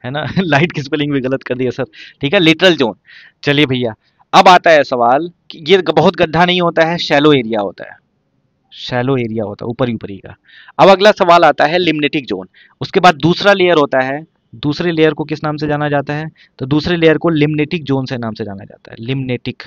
A: है ना लाइट की स्पेलिंग भी गलत कर दिया सर। ठीक है, लिटरल जोन। चलिए भैया, अब आता है सवाल कि ये बहुत गड्ढा नहीं होता है, शैलो एरिया होता है, शैलो एरिया होता है, ऊपर ही ऊपर ही का। अब अगला सवाल आता है लिम्नेटिक जोन। उसके बाद दूसरा लेयर होता है, दूसरे लेयर को किस नाम से जाना जाता है, तो दूसरे लेयर को लिम्नेटिक जोन से नाम से जाना जाता है, लिम्नेटिक,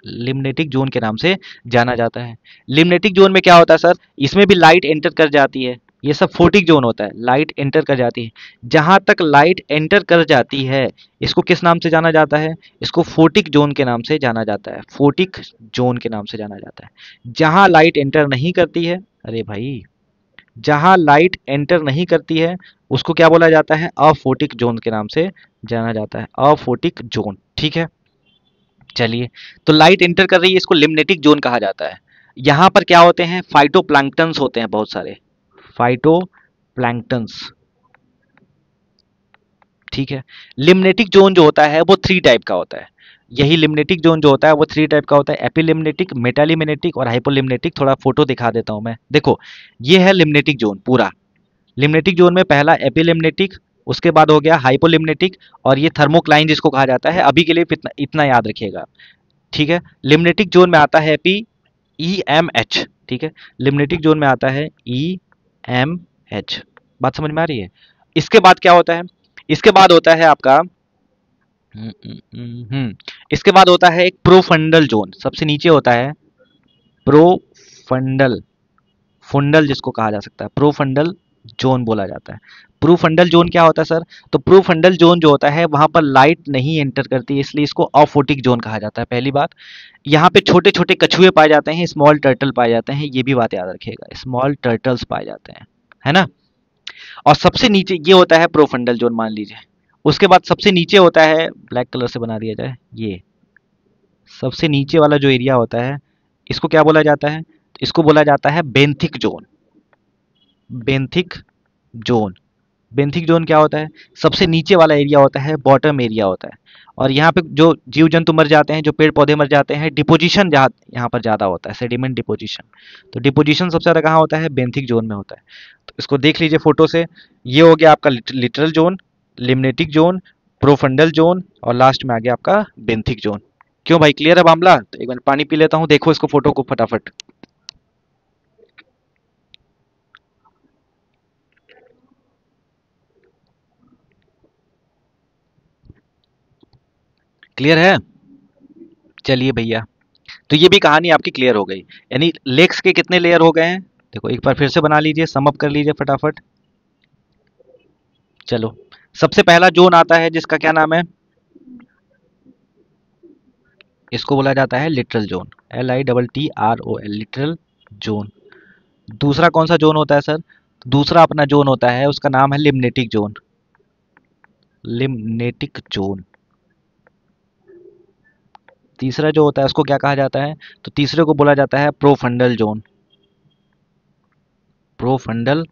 A: लिम्नेटिक जोन के नाम से जाना जाता है। लिम्नेटिक जोन में क्या होता है सर, इसमें भी लाइट एंटर कर जाती है, ये सब फोटिक जोन होता है, लाइट एंटर कर जाती है। जहां तक लाइट एंटर कर जाती है इसको किस नाम से जाना जाता है, इसको फोटिक जोन के नाम से जाना जाता है, फोटिक जोन के नाम से जाना जाता है। जहां लाइट एंटर नहीं करती है, अरे भाई, जहां लाइट एंटर नहीं करती है उसको क्या बोला जाता है, अफोटिक जोन के नाम से जाना जाता है, अफोटिक जोन। ठीक है, चलिए, तो लाइट एंटर कर रही है, इसको लिम्नेटिक जोन कहा जाता है। यहां पर क्या होते हैं, फाइटोप्लैंक्टन्स होते हैं बहुत सारे, फाइटोप्लैंक्टन्स। ठीक है, लिम्नेटिक जोन जो होता है वो 3 टाइप का होता है। यही लिम्नेटिक जोन जो होता है वो 3 टाइप का होता है, एपिलिम्नेटिक, मेटालिमिनेटिक और हाइपोलिम्नेटिक। थोड़ा फोटो दिखा देता हूं मैं, देखो ये है लिम्नेटिक जोन पूरा। लिम्नेटिक जोन में पहला एपिलिम्नेटिक, उसके बाद हो गया हाइपोलिम्नेटिक, और ये थर्मोक्लाइन जिसको कहा जाता है। अभी के लिए इतना इतना याद रखिएगा। ठीक है, लिम्नेटिक जोन में आता है EMH। ठीक है, लिम्नेटिक जोन में आता है EMH। बात समझ में आ रही है। इसके बाद क्या होता है, इसके बाद होता है आपका इसके बाद होता है एक प्रोफंडल जोन, सबसे नीचे होता है प्रोफंडल, फुंडल जिसको कहा जा सकता है, प्रोफंडल जोन बोला जाता है। प्रोफंडल जोन क्या होता है सर, तो प्रोफंडल जोन जो होता है वहां पर लाइट नहीं एंटर करती, इसलिए इसको अफोटिक जोन कहा जाता है। पहली बात, यहाँ पे छोटे छोटे कछुए पाए जाते हैं, स्मॉल टर्टल पाए जाते हैं, ये भी बात याद रखिएगा, स्मॉल टर्टल्स पाए जाते हैं, है ना। और सबसे नीचे ये होता है प्रोफंडल जोन मान लीजिए। उसके बाद सबसे नीचे होता है, ब्लैक कलर से बना दिया जाए, ये सबसे नीचे वाला जो एरिया होता है इसको क्या बोला जाता है, इसको बोला जाता है benthic zone. Benthic zone. Benthic zone क्या होता है? सबसे नीचे वाला एरिया होता है, बॉटम एरिया होता है। और यहाँ पे जो जीव जंतु मर जाते हैं, जो पेड़ पौधे मर जाते हैं, डिपोजिशन जहाँ यहाँ पर ज़्यादा होता है, सेडिमेंट डिपोजिशन। तो डिपोजिशन सबसे ज़्यादा कहाँ होता है? बेंथिक जोन में होता है। तो इसको देख लीजिए फोटो से। ये हो गया आपका literal zone, limnetic zone, profundal zone, और लास्ट में आ गया आपका बेंथिक जोन। क्यों भाई, क्लियर है मामला? तो एक मिनट पानी पी लेता हूँ, देखो इसको फोटो को फटाफट। क्लियर है? चलिए भैया, तो ये भी कहानी आपकी क्लियर हो गई। यानी लेक्स के कितने लेयर हो गए हैं? देखो एक बार फिर से बना लीजिए, सम अप कर लीजिए फटाफट। चलो, सबसे पहला जोन आता है जिसका क्या नाम है? इसको बोला जाता है literal zone, LITTROL, literal zone. दूसरा कौन सा जोन होता है सर? दूसरा अपना जोन होता है, उसका नाम है लिम्नेटिक जोन। Limnetic zone. तीसरा जो होता है उसको क्या कहा जाता है? तो तीसरे को बोला जाता है प्रोफंडल जोन। Profundal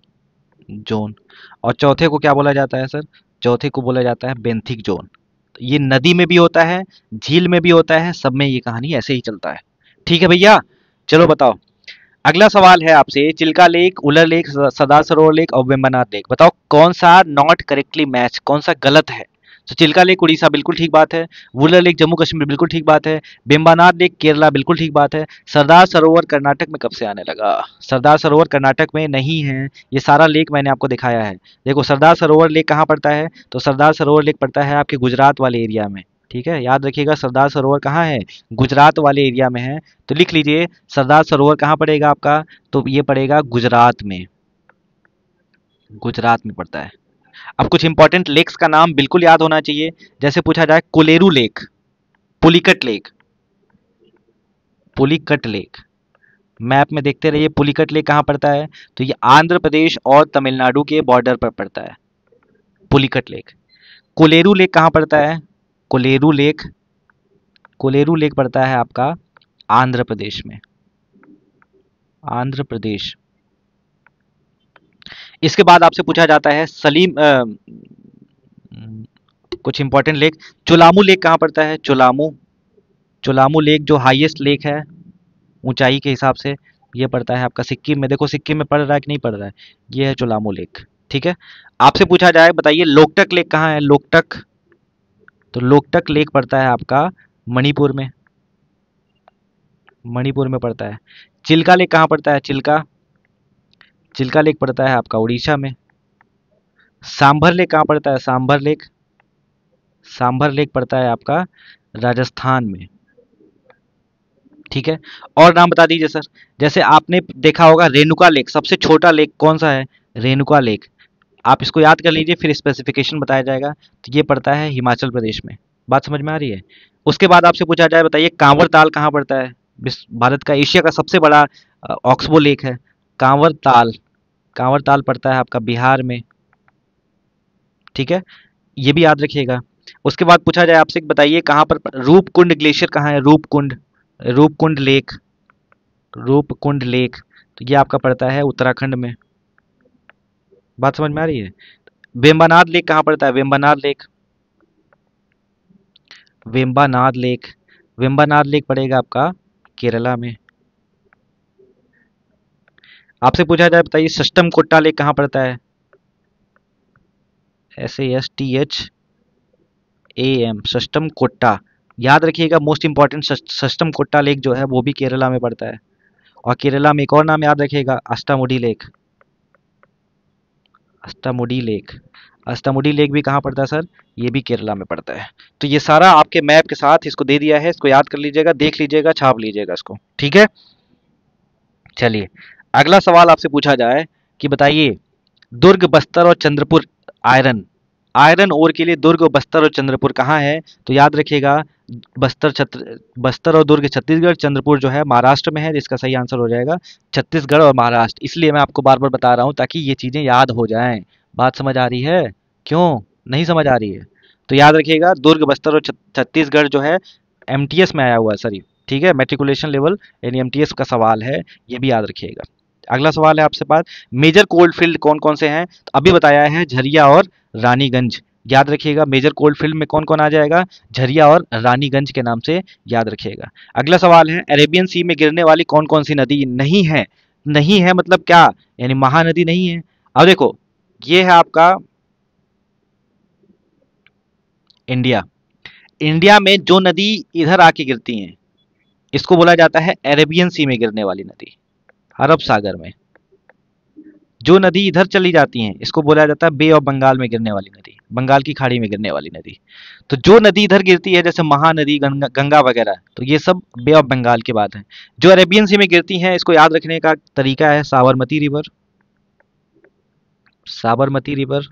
A: zone. और चौथे को क्या बोला जाता है सर? चौथे को बोला जाता है बेंथिक जोन। तो ये नदी में भी होता है, झील में भी होता है, सब में ये कहानी ऐसे ही चलता है। ठीक है भैया, चलो बताओ। अगला सवाल है आपसे, चिल्का लेक, उलर लेक, सरदार सरोवर लेक और वेम्बनाथ लेक, बताओ कौन सा नॉट करेक्टली मैच, कौन सा गलत है? तो चिल्का लेक उड़ीसा बिल्कुल ठीक बात है, वुलर लेक जम्मू कश्मीर बिल्कुल ठीक बात है, बेम्बानाथ लेक केरला बिल्कुल ठीक बात है, सरदार सरोवर कर्नाटक में कब से आने लगा? सरदार सरोवर कर्नाटक में नहीं है, ये सारा लेक मैंने आपको दिखाया है। देखो सरदार सरोवर लेक कहाँ पड़ता है? तो सरदार सरोवर लेक पड़ता है आपके गुजरात वाले एरिया में। ठीक है, याद रखिएगा सरदार सरोवर कहाँ है? गुजरात वाले एरिया में है। तो लिख लीजिए सरदार सरोवर कहाँ पड़ेगा आपका? तो ये पड़ेगा गुजरात में। गुजरात में पड़ता है। अब कुछ इंपॉर्टेंट लेक्स का नाम बिल्कुल याद होना चाहिए। जैसे पूछा जाए Kolleru lake, Pulicat lake, Pulicat lake. Map में देखते रहिए पुलिकट लेक कहाँ पड़ता है? तो ये आंध्र प्रदेश और तमिलनाडु के बॉर्डर पर पड़ता है, पुलिकट लेक। कोलेरू लेक कहाँ पड़ता है? कोलेरू लेक, कोलेरू लेक पड़ता है आपका आंध्र प्रदेश में, आंध्र प्रदेश। इसके बाद आपसे पूछा जाता है कुछ इंपॉर्टेंट लेक। चुलामू लेक कहाँ पड़ता है? चुलामू, चुलामू लेक जो हाईएस्ट लेक है ऊंचाई के हिसाब से, ये पड़ता है आपका सिक्किम में। देखो सिक्किम में पड़ रहा है कि नहीं पड़ रहा है, ये है चुलामू लेक। ठीक है, आपसे पूछा जाए बताइए लोकटक लेक कहाँ है? लोकटक, तो लोकटक लेक पड़ता है आपका मणिपुर में, मणिपुर में पड़ता है। चिल्का लेक कहाँ पड़ता है? चिल्का, चिल्का लेक पड़ता है आपका उड़ीसा में। सांभर लेक कहाँ पड़ता है? सांभर लेक, सांभर लेक पड़ता है आपका राजस्थान में। ठीक है, और नाम बता दीजिए सर। जैसे आपने देखा होगा रेणुका लेक, सबसे छोटा लेक कौन सा है? रेणुका लेक। आप इसको याद कर लीजिए, फिर स्पेसिफिकेशन बताया जाएगा। तो ये पड़ता है हिमाचल प्रदेश में। बात समझ में आ रही है? उसके बाद आपसे पूछा जाए बताइए कांवर ताल कहाँ पड़ता है? भारत का, एशिया का सबसे बड़ा ऑक्सबो लेक है कांवर ताल। कांवर ताल पड़ता है आपका बिहार में। ठीक है, ये भी याद रखिएगा। उसके बाद पूछा जाए आपसे कि बताइए कहाँ पर रूपकुंड ग्लेशियर कहाँ है? रूपकुंड, रूपकुंड लेक, रूपकुंड लेक, तो ये आपका पड़ता है उत्तराखंड में। बात समझ में आ रही है? वेम्बानाथ लेक कहाँ पड़ता है? Vembanad lake, Vembanad lake, Vembanad lake पड़ेगा आपका केरला में। आपसे पूछा जाए बताइए सस्टम कोट्टा लेक कहाँ पड़ता है? SASTHAM, सस्टम कोट्टा। याद रखिएगा मोस्ट इंपॉर्टेंट, सस्टम कोट्टा लेक जो है वो भी केरला में पड़ता है। और केरला में एक और नाम याद रखिएगा, अष्टामुडी लेक, अष्टामुडी लेक। अष्टामुडी लेक भी कहाँ पड़ता है सर? ये भी केरला में पड़ता है। तो ये सारा आपके मैप के साथ इसको दे दिया है, इसको याद कर लीजिएगा, देख लीजिएगा, छाप लीजिएगा इसको। ठीक है, चलिए अगला सवाल आपसे पूछा जाए कि बताइए दुर्ग, बस्तर और चंद्रपुर आयरन, आयरन ओर के लिए दुर्ग, बस्तर और चंद्रपुर कहाँ है? तो याद रखिएगा बस्तर और दुर्ग छत्तीसगढ़, चंद्रपुर जो है महाराष्ट्र में है, जिसका सही आंसर हो जाएगा छत्तीसगढ़ और महाराष्ट्र। इसलिए मैं आपको बार बार बता रहा हूँ ताकि ये चीज़ें याद हो जाएं। बात समझ आ रही है? क्यों नहीं समझ आ रही है? तो याद रखिएगा दुर्ग, बस्तर और छत्तीसगढ़ जो है MTS में आया हुआ है सर ये। ठीक है, मेट्रिकुलेशन लेवल यानी MTS का सवाल है, ये भी याद रखिएगा। अगला सवाल है आपसे पास, मेजर कोल्ड फील्ड कौन कौन से हैं? तो अभी बताया है झरिया और रानीगंज। याद रखिएगा मेजर कोल्ड फील्ड में कौन कौन आ जाएगा, झरिया और रानीगंज के नाम से याद रखिएगा। अगला सवाल है, अरेबियन सी में गिरने वाली कौन कौन सी नदी नहीं है? नहीं है मतलब क्या, यानी महानदी नहीं है। अब देखो ये है आपका इंडिया। इंडिया में जो नदी इधर आके गिरती हैं इसको बोला जाता है अरेबियन सी में गिरने वाली नदी। अरब सागर में जो नदी इधर चली जाती हैं इसको बोला जाता है बे ऑफ बंगाल में गिरने वाली नदी, बंगाल की खाड़ी में गिरने वाली नदी। तो जो नदी इधर गिरती है जैसे महानदी, गंगा वगैरह, तो ये सब बे ऑफ बंगाल की बात है। जो अरेबियन सी में गिरती हैं इसको याद रखने का तरीका है Sabarmati river, Sabarmati river,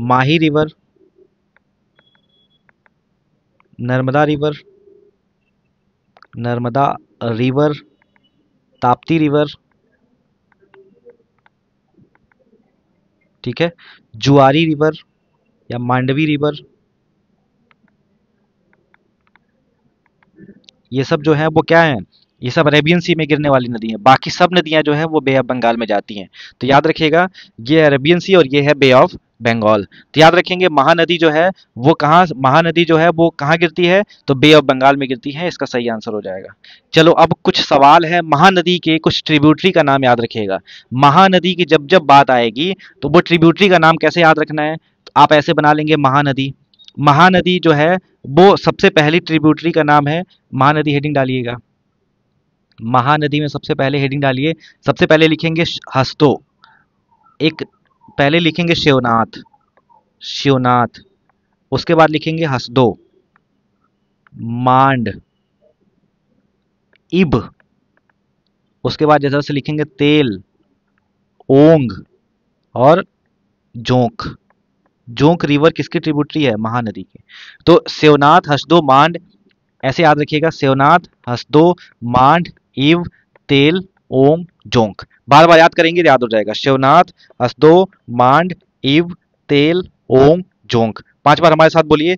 A: Mahi river, Narmada river, Narmada river, Tapti river, ठीक है, जुआरी रिवर या मांडवी रिवर, ये सब जो है वो क्या है, ये सब अरेबियन सी में गिरने वाली नदी है। बाकी सब नदियां जो है वो बे ऑफ बंगाल में जाती हैं। तो याद रखिएगा ये अरेबियन सी और ये है बे ऑफ बंगाल। तो याद रखेंगे महानदी जो है वो कहाँ, महानदी जो है वो कहाँ गिरती है, तो बे ऑफ बंगाल में गिरती है, इसका सही आंसर हो जाएगा। चलो अब कुछ सवाल है महानदी के, कुछ ट्रिब्यूटरी का नाम याद रखिएगा। महानदी की जब जब बात आएगी तो वो ट्रिब्यूटरी का नाम कैसे याद रखना है, तो आप ऐसे बना लेंगे महानदी। महानदी जो है वो सबसे पहली ट्रिब्यूटरी का नाम है महानदी, हेडिंग डालिएगा। महानदी में सबसे पहले हेडिंग डालिए, सबसे पहले लिखेंगे हसदो, एक पहले लिखेंगे शिवनाथ, शिवनाथ, उसके बाद लिखेंगे हसदो, मांड, इब, उसके बाद इधर से लिखेंगे तेल, ओंग और जोंक। जोंक रिवर किसकी ट्रिब्यूटरी है, महानदी की। तो शिवनाथ, हसदो, मांड, ऐसे याद रखिएगा, शिवनाथ, हसदो, मांड, इव, तेल, ओम, जोंक। बार बार याद करेंगे तो याद हो जाएगा, शिवनाथ, हसदो, मांड, इव, तेल, ओम, जोंक। 5 बार हमारे साथ बोलिए,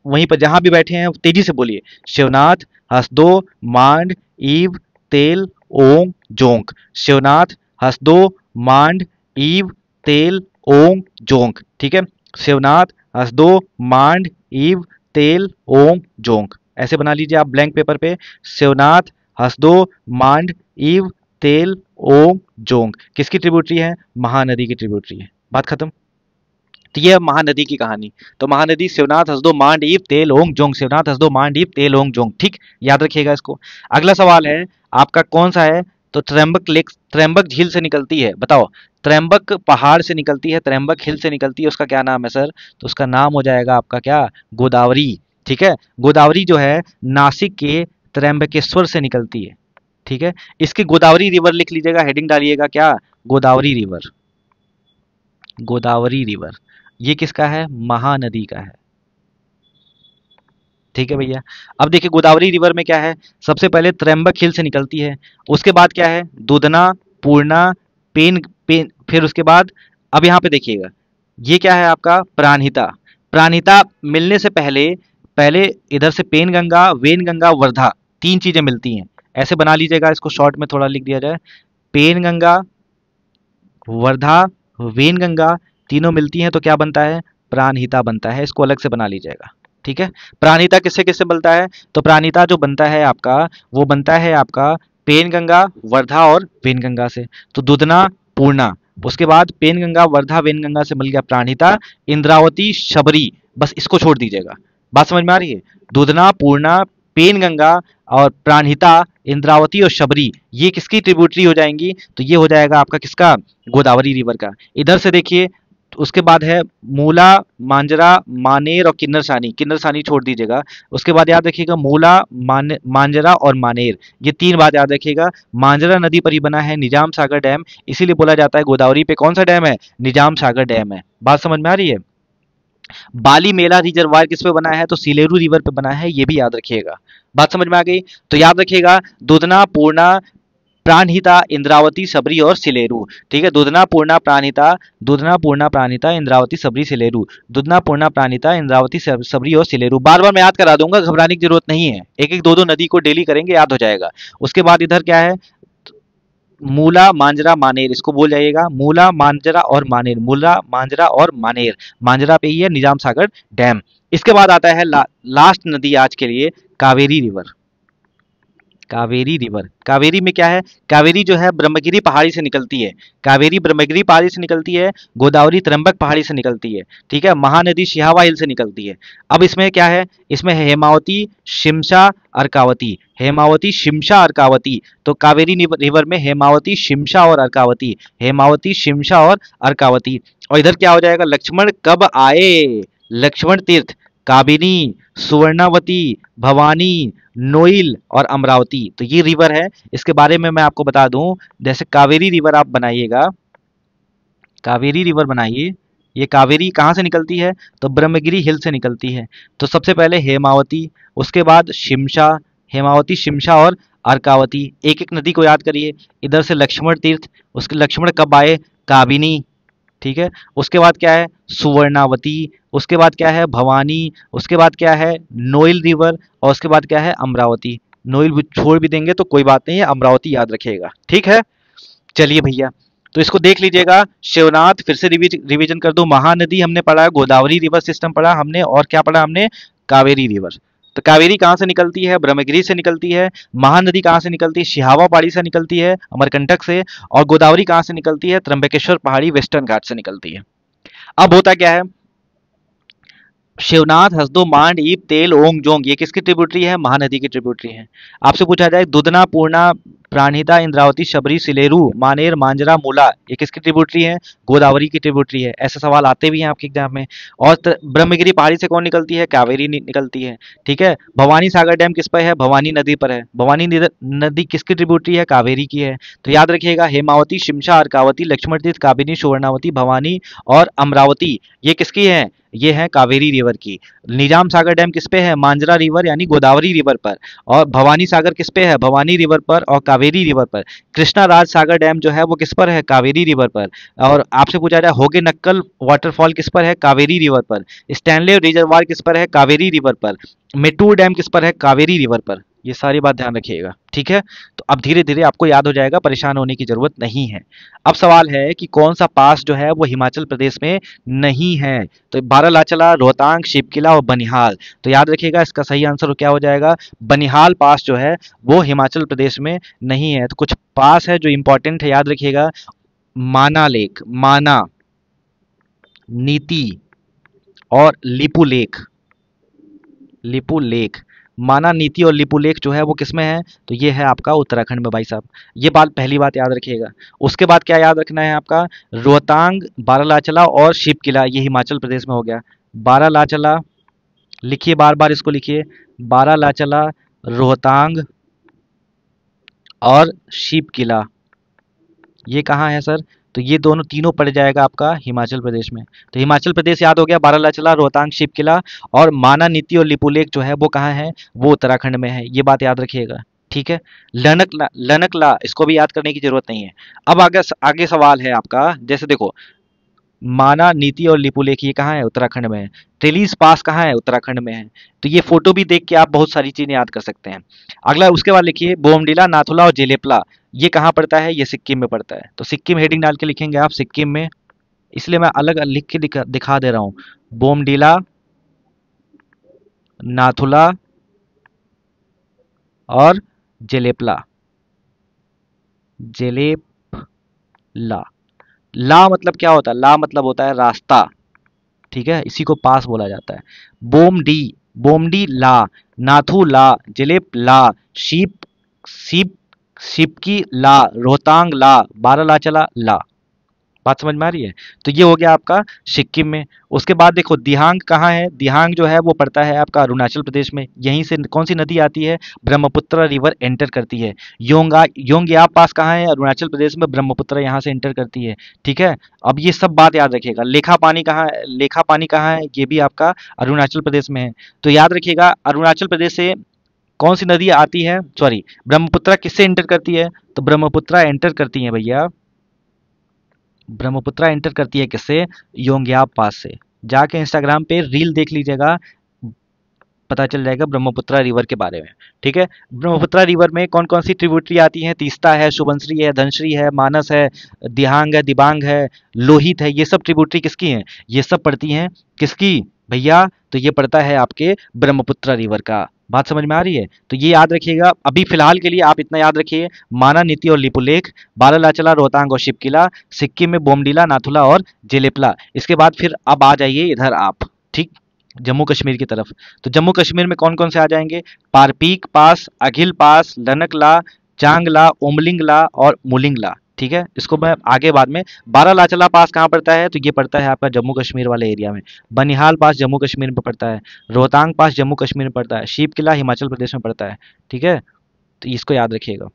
A: वहीं पर जहां भी बैठे हैं तेजी से बोलिए, शिवनाथ, हसदो, मांड, इव, तेल, ओम, जोंक। शिवनाथ, हसदो, मांड, इव, तेल, ओम, जोंक। ठीक है, शिवनाथ, हसदो, मांड, इव, तेल, ओम, जोंक। ऐसे बना लीजिए आप ब्लैंक पेपर पे, शिवनाथ, हसदो, मांड, इव, तेल, ओम, जोंक। किसकी ट्रिब्यूटरी है, महानदी की ट्रिब्यूटरी है। बात खत्म। तो ये है महानदी की कहानी। तो महानदी शिवनाथ, हसदो, मांड, इव, तेल, ओंग, जोंग, शिवनाथ, हसदो, मांड, इव, तेल, ओंग, जोंग। ठीक, याद रखिएगा इसको। अगला सवाल है आपका कौन सा है, तो त्र्यंबक लेक, त्र्यंबक झील से निकलती है, बताओ। त्र्यंबक पहाड़ से निकलती है, त्र्यंबक हिल से निकलती है, उसका क्या नाम है सर, तो उसका नाम हो जाएगा आपका क्या, गोदावरी। ठीक है, गोदावरी जो है नासिक के त्र्यंबकेश्वर से निकलती है। ठीक है, इसकी गोदावरी रिवर लिख लीजिएगा, हेडिंग डालिएगा क्या, गोदावरी रिवर, गोदावरी रिवर। ये किसका है, महानदी का है। ठीक है भैया। अब देखिए गोदावरी रिवर में क्या है, सबसे पहले त्र्यंबक हिल से निकलती है, उसके बाद क्या है, दूधना, पूर्णा, पेन पेन, फिर उसके बाद अब यहाँ पे देखिएगा ये क्या है आपका, प्राणहिता। प्राणहिता मिलने से पहले पहले इधर से पेनगंगा, वेनगंगा, वर्धा, 3 चीजें मिलती हैं। ऐसे बना लीजिएगा, इसको शॉर्ट में थोड़ा लिख दिया जाए, पेनगंगा, वर्धा, वेनगंगा, तीनों मिलती हैं तो क्या बनता है, प्राणहिता बनता है। इसको अलग से बना लीजिएगा। ठीक है, प्राणहिता किससे किससे बनता है, तो प्राणहिता जो बनता है आपका, वो बनता है आपका पेनगंगा, वर्धा और वेनगंगा से। तो दूधना, पूर्णा, उसके बाद पेनगंगा, वर्धा, वेनगंगा से मिल गया प्राणहिता, इंद्रावती, शबरी, बस इसको छोड़ दीजिएगा। बात समझ में आ रही है, दूधना, पूर्णा, पेनगंगा और प्राणहिता, इंद्रावती और शबरी, ये किसकी ट्रिब्यूटरी हो जाएंगी, तो ये हो जाएगा आपका किसका, गोदावरी रिवर का। इधर से देखिए, तो उसके बाद है मूला, मांजरा, मानेर और किन्नरसानी, किन्नरसानी छोड़ दीजिएगा। उसके बाद याद रखिएगा मूला, मांजरा और मानेर, ये 3 बात याद रखिएगा। मांजरा नदी पर ही बना है निजाम सागर डैम, इसीलिए बोला जाता है गोदावरी पे कौन सा डैम है, निजाम सागर डैम है। बात समझ में आ रही है। बाली मेला रिजर्वायर किस पे बना है, तो सिलेरू रिवर पे बना है, ये भी याद रखिएगा। बात समझ में आ गई, तो याद रखिएगा दूधना, पूर्णा, प्राणहिता, इंद्रावती, सबरी और सिलेरू। ठीक है, दूधना, पूर्णा, प्राणहिता, दूधना, पूर्णा, प्राणहिता, इंद्रावती, सबरी, सिलेरू, दूधना, पूर्णा, प्राणहिता, इंद्रावती, सबरी और सिलेरू। बार बार मैं याद करा दूंगा, घबराने की जरूरत नहीं है, एक एक दो दो नदी को डेली करेंगे, याद हो जाएगा। उसके बाद इधर क्या है, मूला मांजरा मानेर, इसको बोल जाइएगा मूला मांजरा और मानेर, मूला मांजरा और मानेर। मांजरा पे ही है निजाम सागर डैम। इसके बाद आता है लास्ट नदी आज के लिए, कावेरी रिवर। कावेरी रिवर, कावेरी में क्या है, कावेरी जो है ब्रह्मगिरी पहाड़ी से निकलती है, कावेरी ब्रह्मगिरी पहाड़ी से निकलती है, गोदावरी त्र्यंबक पहाड़ी से निकलती है, ठीक है, महानदी सिहावा हिल से निकलती है। अब इसमें क्या है, इसमें हेमावती, शिमशा, अर्कावती, हेमावती, शिमशा, अर्कावती। तो कावेरी रिवर में हेमावती, शिमशा और अर्कावती, हेमावती, शिमशा और अर्कावती। और इधर क्या हो जाएगा, लक्ष्मण कब आए, लक्ष्मण तीर्थ, काबिनी, सुवर्णावती, भवानी, नोइल और अमरावती। तो ये रिवर है, इसके बारे में मैं आपको बता दूं। जैसे कावेरी रिवर आप बनाइएगा, कावेरी रिवर बनाइए, ये कावेरी कहाँ से निकलती है, तो ब्रह्मगिरी हिल से निकलती है। तो सबसे पहले हेमावती, उसके बाद शिमशा, हेमावती, शिमशा और अर्कावती। एक एक नदी को याद करिए। इधर से लक्ष्मण तीर्थ, उसके लक्ष्मण कब आए, काबिनी, ठीक है। उसके बाद क्या है, सुवर्णावती, उसके बाद क्या है, भवानी, उसके बाद क्या है, नोइल रिवर, और उसके बाद क्या है, अमरावती। नोइल भी छोड़ भी देंगे तो कोई बात नहीं है, अमरावती याद रखिएगा, ठीक है। चलिए भैया, तो इसको देख लीजिएगा। शिवनाथ फिर से रिवीजन कर दो, महानदी हमने पढ़ा, गोदावरी रिवर सिस्टम पढ़ा हमने, और क्या पढ़ा हमने, कावेरी रिवर। तो कावेरी कहाँ से निकलती है, ब्रह्मगिरी से निकलती है। महानदी कहाँ से निकलती है, सिहावा पहाड़ी से निकलती है, अमरकंटक से। और गोदावरी कहाँ से निकलती है, त्र्यंबकेश्वर पहाड़ी वेस्टर्न घाट से निकलती है। अब होता क्या है, शिवनाथ, हसदो, मांड, ईप, तेल, ओंग, जोंग, ये किसकी ट्रिब्यूटरी है, महानदी की ट्रिब्यूटरी है। आपसे पूछा जाए दुधना, पूर्णा, प्राणहिता, इंद्रावती, शबरी, सिलेरू, मानेर, मांजरा, मूला, ये किसकी ट्रिब्यूटरी है, गोदावरी की ट्रिब्यूटरी है। ऐसे सवाल आते भी हैं आपके एग्जाम में। और ब्रह्मगिरी पहाड़ी से कौन निकलती है, कावेरी निकलती है, ठीक है। भवानी सागर डैम किस पर है, भवानी नदी पर है। भवानी नदी किसकी ट्रिब्यूटरी है, कावेरी की है। तो याद रखिएगा, हेमावती, शिमशा, अर्कावती, लक्ष्मण तीर्थ, काबिनी, सुवर्णावती, भवानी और अमरावती, ये किसकी है, ये है कावेरी रिवर की। निजाम सागर डैम किस पे है, मांजरा रिवर यानी गोदावरी रिवर पर। और भवानी सागर किस पे है, भवानी रिवर पर और कावेरी रिवर पर। कृष्णा राज सागर डैम जो है वो किस पर है, कावेरी रिवर पर। और आपसे पूछा जाए होगे नक्कल वाटरफॉल किस पर है, कावेरी रिवर पर। स्टैनले रिजर्वायर किस पर है, कावेरी रिवर पर। मेट्टूर डैम किस पर है, कावेरी रिवर पर। ये सारी बात ध्यान रखिएगा, ठीक है। तो अब धीरे धीरे आपको याद हो जाएगा, परेशान होने की जरूरत नहीं है। अब सवाल है कि कौन सा पास जो है वो हिमाचल प्रदेश में नहीं है। तो बारालाचला, रोहतांग, शिवकिला और बनिहाल। तो याद रखिएगा, इसका सही आंसर क्या हो जाएगा, बनिहाल पास जो है वो हिमाचल प्रदेश में नहीं है। तो कुछ पास है जो इंपॉर्टेंट है, याद रखिएगा। माना लेक, माना, नीति और लिपू लेक, लिपू लेक। माना, नीति और लिपू लेक जो है वो किसमें है, तो ये है आपका उत्तराखंड में भाई साहब। ये बात, पहली बात याद रखिएगा। उसके बाद क्या याद रखना है आपका, रोहतांग, बारालाचला और शिवकिला, ये हिमाचल प्रदेश में हो गया। बारालाचला लिखिए, बार बार इसको लिखिए, बारालाचला, रोहतांग और शिवकिला, ये कहाँ है सर, तो ये दोनों तीनों पड़ जाएगा आपका हिमाचल प्रदेश में। तो हिमाचल प्रदेश याद हो गया, बारालाचला, रोहतांग, शिवकिला। और माना, नीति और लिपुलेख जो है वो कहाँ है, वो उत्तराखंड में है। ये बात याद रखिएगा, ठीक है। लनकला, लनकला, इसको भी याद करने की जरूरत नहीं है। अब आगे आगे सवाल है आपका, जैसे देखो, माना, नीति और लिपुलेख ये कहाँ है, उत्तराखंड में है। टेलीस पास कहाँ है, उत्तराखंड में है। तो ये फोटो भी देख के आप बहुत सारी चीजें याद कर सकते हैं। अगला उसके बाद लिखिए, बोमडिला, नाथुला और जेलेपला, ये कहाँ पड़ता है, ये सिक्किम में पड़ता है। तो सिक्किम हेडिंग डाल के लिखेंगे आप, सिक्किम में। इसलिए मैं अलग लिख के दिखा दे रहा हूँ, बोमडिला, नाथुला और जेलेपला, जेलेपला। ला मतलब क्या होता है, ला मतलब होता है रास्ता, ठीक है, इसी को पास बोला जाता है। बोमडी, बोमडी ला, नाथू ला, जिलेप ला, शीप, सीप, शिपकी ला, रोहतांग ला, बारालाचला ला। बात समझ में आ रही है। तो ये हो गया आपका सिक्किम में। उसके बाद देखो, दिहांग कहाँ है, दिहांग जो है वो पड़ता है आपका अरुणाचल प्रदेश में। यहीं से कौन सी नदी आती है, ब्रह्मपुत्र रिवर एंटर करती है। योंगयाप पास कहाँ है, अरुणाचल प्रदेश में, ब्रह्मपुत्र यहाँ से एंटर करती है, ठीक है। अब ये सब बात याद रखिएगा। लेखा पानी कहाँ है, लेखा पानी कहाँ है, ये भी आपका अरुणाचल प्रदेश में है। तो याद रखिएगा, अरुणाचल प्रदेश से कौन सी नदी आती है, सॉरी, ब्रह्मपुत्र किससे एंटर करती है, तो ब्रह्मपुत्र एंटर करती है भैया, ब्रह्मपुत्र एंटर करती है किससे, योंगयाप पास से। जाके इंस्टाग्राम पे रील देख लीजिएगा, पता चल जाएगा ब्रह्मपुत्रा रिवर के बारे में। ठीक है, ब्रह्मपुत्रा रिवर में कौन कौन सी ट्रिब्यूटरी आती हैं? तीस्ता है, सुबनश्री है, धनश्री है, मानस है, दिहांग है, दिबांग है, लोहित है। ये सब ट्रिब्यूटरी किसकी हैं? ये सब पड़ती हैं किसकी भैया? तो ये पड़ता है आपके ब्रह्मपुत्रा रिवर का। बात समझ में आ रही है? तो ये याद रखिएगा। अभी फिलहाल के लिए आप इतना याद रखिए, माना, नीति और लिपुलेख, बारालाचला, रोहतांग और शिवकिला, सिक्किम में बोमडीला, नाथुला और जेलेपला। इसके बाद फिर अब आ जाइए इधर आप, ठीक, जम्मू कश्मीर की तरफ। तो जम्मू कश्मीर में कौन कौन से आ जाएंगे? पारपीक पास, अघिल पास, लनकला, चांगला, उमलिंगला और मुलिंगला। ठीक है, इसको मैं आगे बाद में। बारालाचला पास कहाँ पड़ता है? तो ये पड़ता है आपका जम्मू कश्मीर वाले एरिया में। बनिहाल पास जम्मू कश्मीर में पड़ता है। रोहतांग पास जम्मू कश्मीर में पड़ता है। शीप किला हिमाचल प्रदेश में पड़ता है। ठीक है, तो इसको याद रखिएगा।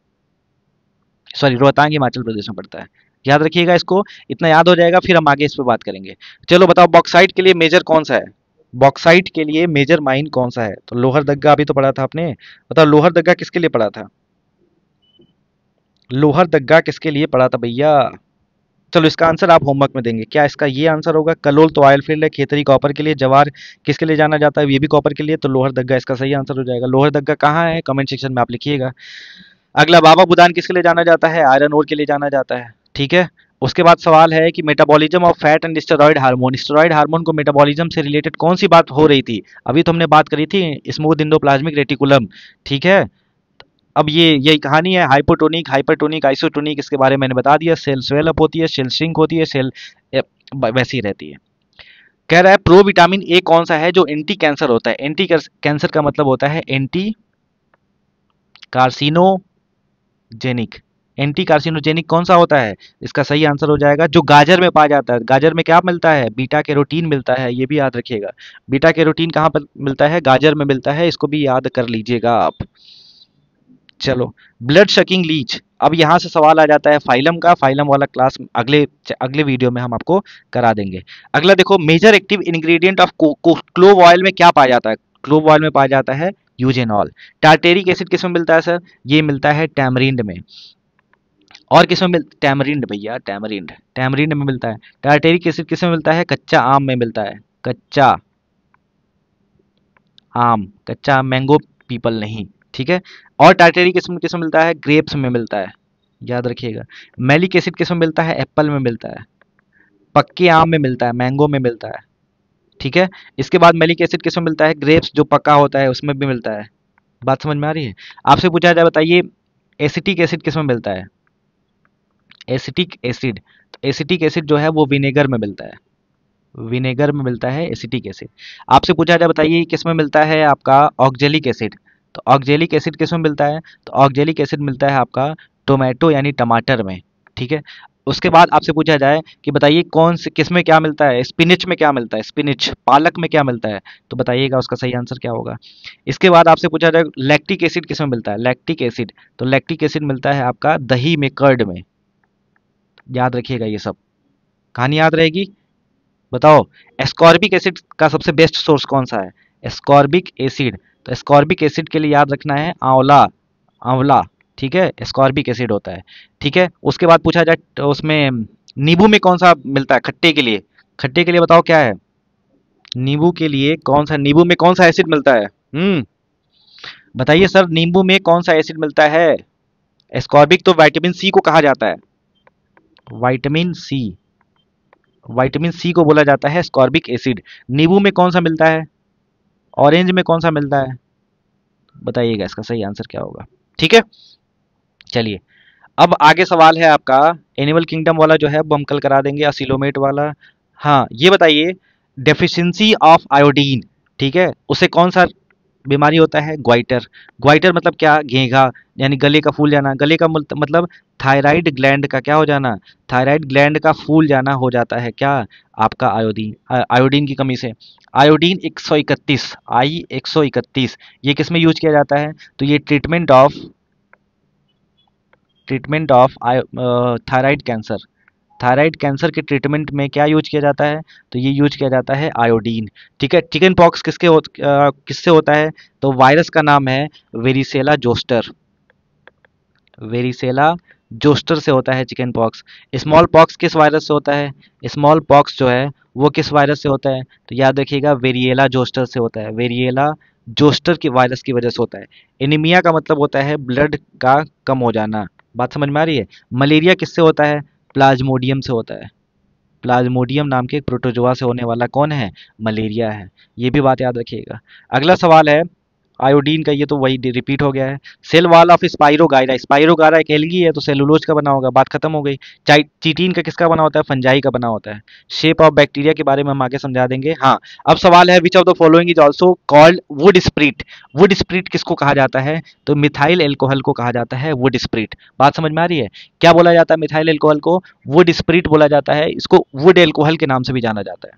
A: सॉरी, रोहतांग हिमाचल प्रदेश में पड़ता है। याद रखिएगा इसको, इतना याद हो जाएगा, फिर हम आगे इस पर बात करेंगे। चलो बताओ, बॉक्साइट के लिए मेजर कौन सा है? बॉक्साइट के लिए मेजर माइन कौन सा है? तो लोहरदग्गा अभी तो पढ़ा था आपने। बताओ लोहरदग्गा किसके लिए पढ़ा था? लोहरदग्गा किसके लिए पढ़ा था भैया? चलो इसका आंसर आप होमवर्क में देंगे। क्या इसका ये आंसर होगा? कलोल तो ऑयल फील्ड है, खेतरी कॉपर के लिए, जवार किसके लिए जाना जाता है? ये भी कॉपर के लिए। तो लोहरदग्गा इसका सही आंसर हो जाएगा। लोहरदग्गा कहाँ है? कमेंट सेक्शन में आप लिखिएगा। अगला, बाबा बुदान किसके लिए जाना जाता है? आयरन ओर के लिए जाना जाता है। ठीक है, उसके बाद सवाल है कि metabolism of fat and steroid hormone. Steroid hormone को मेटाबॉलिज्म से रिलेटेड कौन सी बात हो रही थी? अभी तो हमने बात करी थी स्मूथ इंडोप्लाज्मिक रेटिकुलम। ठीक है, अब ये कहानी है हाइपोटोनिक, हाइपरटोनिक, आइसोटोनिक। इसके बारे में मैंने बता दिया। सेल स्वेल अप होती है, सेल श्रिंक होती है, सेल वैसी ही रहती है। कह रहा है प्रो विटामिन ए कौन सा है जो एंटी कैंसर होता है? एंटी कैंसर का मतलब होता है एंटी कार्सिनोजेनिक। एंटी कार्सिनोजेनिक कौन सा होता है? इसका सही आंसर हो जाएगा जो गाजर में पाया जाता है। गाजर में क्या मिलता है? बीटा कैरोटीन मिलता है। ये भी याद रखिएगा। बीटा कैरोटीन कहाँ पर मिलता है? गाजर में मिलता है। इसको भी याद कर लीजिएगा आप। चलो, ब्लड शकिंग लीच। अब यहाँ से सवाल आ जाता है फाइलम का। फाइलम वाला क्लास अगले अगले वीडियो में हम आपको करा देंगे। अगला देखो, major active ingredient of clove oil में क्या पाया जाता है? क्लोव ऑयल में पाया जाता है यूजेनॉल। टार्टेरिक एसिड किस में मिलता है सर? ये मिलता है टैमरिंड में। और किस में टैमरिंड भैया, टैमरिंड, टैमरिंड में मिलता है। टार्टेरिक एसिड किस में मिलता है? कच्चा आम में मिलता है। कच्चा आम, कच्चा आम, मैंगो पीपल नहीं। ठीक है, और टार्टेरिक एसिड किस में मिलता है? ग्रेप्स में मिलता है। याद रखिएगा। मैलिक एसिड किस में मिलता है? एप्पल में मिलता है। पक्के आम में मिलता है, मैंगो में मिलता है। ठीक है, इसके बाद मैलिक एसिड किस में मिलता है? ग्रेप्स जो पका होता है उसमें भी मिलता है। बात समझ में आ रही है? आपसे पूछा जाए, बताइए एसिटिक एसिड किस में मिलता है? एसिटिक एसिड, तो एसिटिक एसिड जो है वो विनेगर में मिलता है। विनेगर में मिलता है एसिटिक एसिड। आपसे पूछा जाए, बताइए किस में मिलता है आपका ऑक्जेलिक एसिड? तो ऑक्जेलिक एसिड किस में मिलता है? तो ऑक्जेलिक एसिड मिलता है आपका टोमेटो यानी टमाटर में। ठीक है, उसके बाद आपसे पूछा जाए कि बताइए कौन से किस में क्या मिलता है? स्पिनिच में क्या मिलता है? स्पिनिच, पालक में क्या मिलता है? तो बताइएगा उसका सही आंसर क्या होगा। इसके बाद आपसे पूछा जाए लैक्टिक एसिड किस में मिलता है? लैक्टिक एसिड, तो लैक्टिक एसिड मिलता है आपका दही में, कर्ड में। याद रखिएगा ये सब, कहानी याद रहेगी। बताओ, एस्कॉर्बिक एसिड का सबसे बेस्ट सोर्स कौन सा है? एस्कॉर्बिक एसिड, तो एस्कॉर्बिक एसिड के लिए याद रखना है आंवला। आंवला, ठीक है, एस्कॉर्बिक एसिड होता है। ठीक है, उसके बाद पूछा जाए तो उसमें नींबू में कौन सा मिलता है खट्टे के लिए? खट्टे के लिए बताओ क्या है? नींबू के लिए कौन सा, नींबू में कौन सा एसिड मिलता है? बताइए सर, नींबू में कौन सा एसिड मिलता है? एस्कॉर्बिक तो विटामिन सी को कहा जाता है। विटामिन सी, विटामिन सी को बोला जाता है एस्कॉर्बिक एसिड। नींबू में कौन सा मिलता है? ऑरेंज में कौन सा मिलता है? बताइएगा इसका सही आंसर क्या होगा। ठीक है, चलिए अब आगे सवाल है आपका एनिमल किंगडम वाला जो है वो हम कल करा देंगे, असिलोमेट वाला। हाँ, ये बताइए डेफिशिएंसी ऑफ आयोडीन, ठीक है, उसे कौन सा बीमारी होता है? ग्वाइटर। ग्वाइटर मतलब क्या? घेंघा, यानी गले का फूल जाना। गले का मतलब थायराइड ग्लैंड का क्या हो जाना? थायराइड ग्लैंड का फूल जाना हो जाता है क्या? आपका आयोडीन, आयोडीन की कमी से। आयोडीन 131, आई 131, ये किस में यूज किया जाता है? तो ये treatment of thyroid cancer. Thyroid cancer के ट्रीटमेंट में क्या यूज किया जाता है? तो ये यूज किया जाता है आयोडीन। ठीक है, चिकन पॉक्स किससे होता है? तो वायरस का नाम है वेरिसेला जोस्टर। वेरिसेला जोस्टर से होता है चिकन पॉक्स। स्मॉल पॉक्स किस वायरस से होता है? स्मॉल पॉक्स जो है वो किस वायरस से होता है? तो याद रखिएगा वेरिएला जोस्टर से होता है। वेरिएला जोस्टर की वायरस की वजह से होता है। एनीमिया का मतलब होता है ब्लड का कम हो जाना। बात समझ में आ रही है? मलेरिया किससे होता है? प्लाज्मोडियम से होता है। प्लाज्मोडियम नाम के एक प्रोटोजोआ से होने वाला कौन है? मलेरिया है। ये भी बात याद रखिएगा। अगला सवाल है आयोडीन का, ये तो वही रिपीट हो गया है। Cell wall of spirogyra, spirogyra एक एल्गी है तो सेलुलोज का बना होगा, बात खत्म हो गई। चीटीन का किसका बना होता है? फंजाई का बना होता है। शेप ऑफ बैक्टीरिया के बारे में हम आगे समझा देंगे। हाँ, अब सवाल है which of the following is also called would spirit. Would spirit किसको कहा जाता है? तो मिथाइल एल्कोहल को कहा जाता है वुड स्प्रिट। बात समझ में आ रही है? क्या बोला जाता है मिथाइल एल्कोहल को? वुड स्प्रिट बोला जाता है। इसको वुड एल्कोहल के नाम से भी जाना जाता है।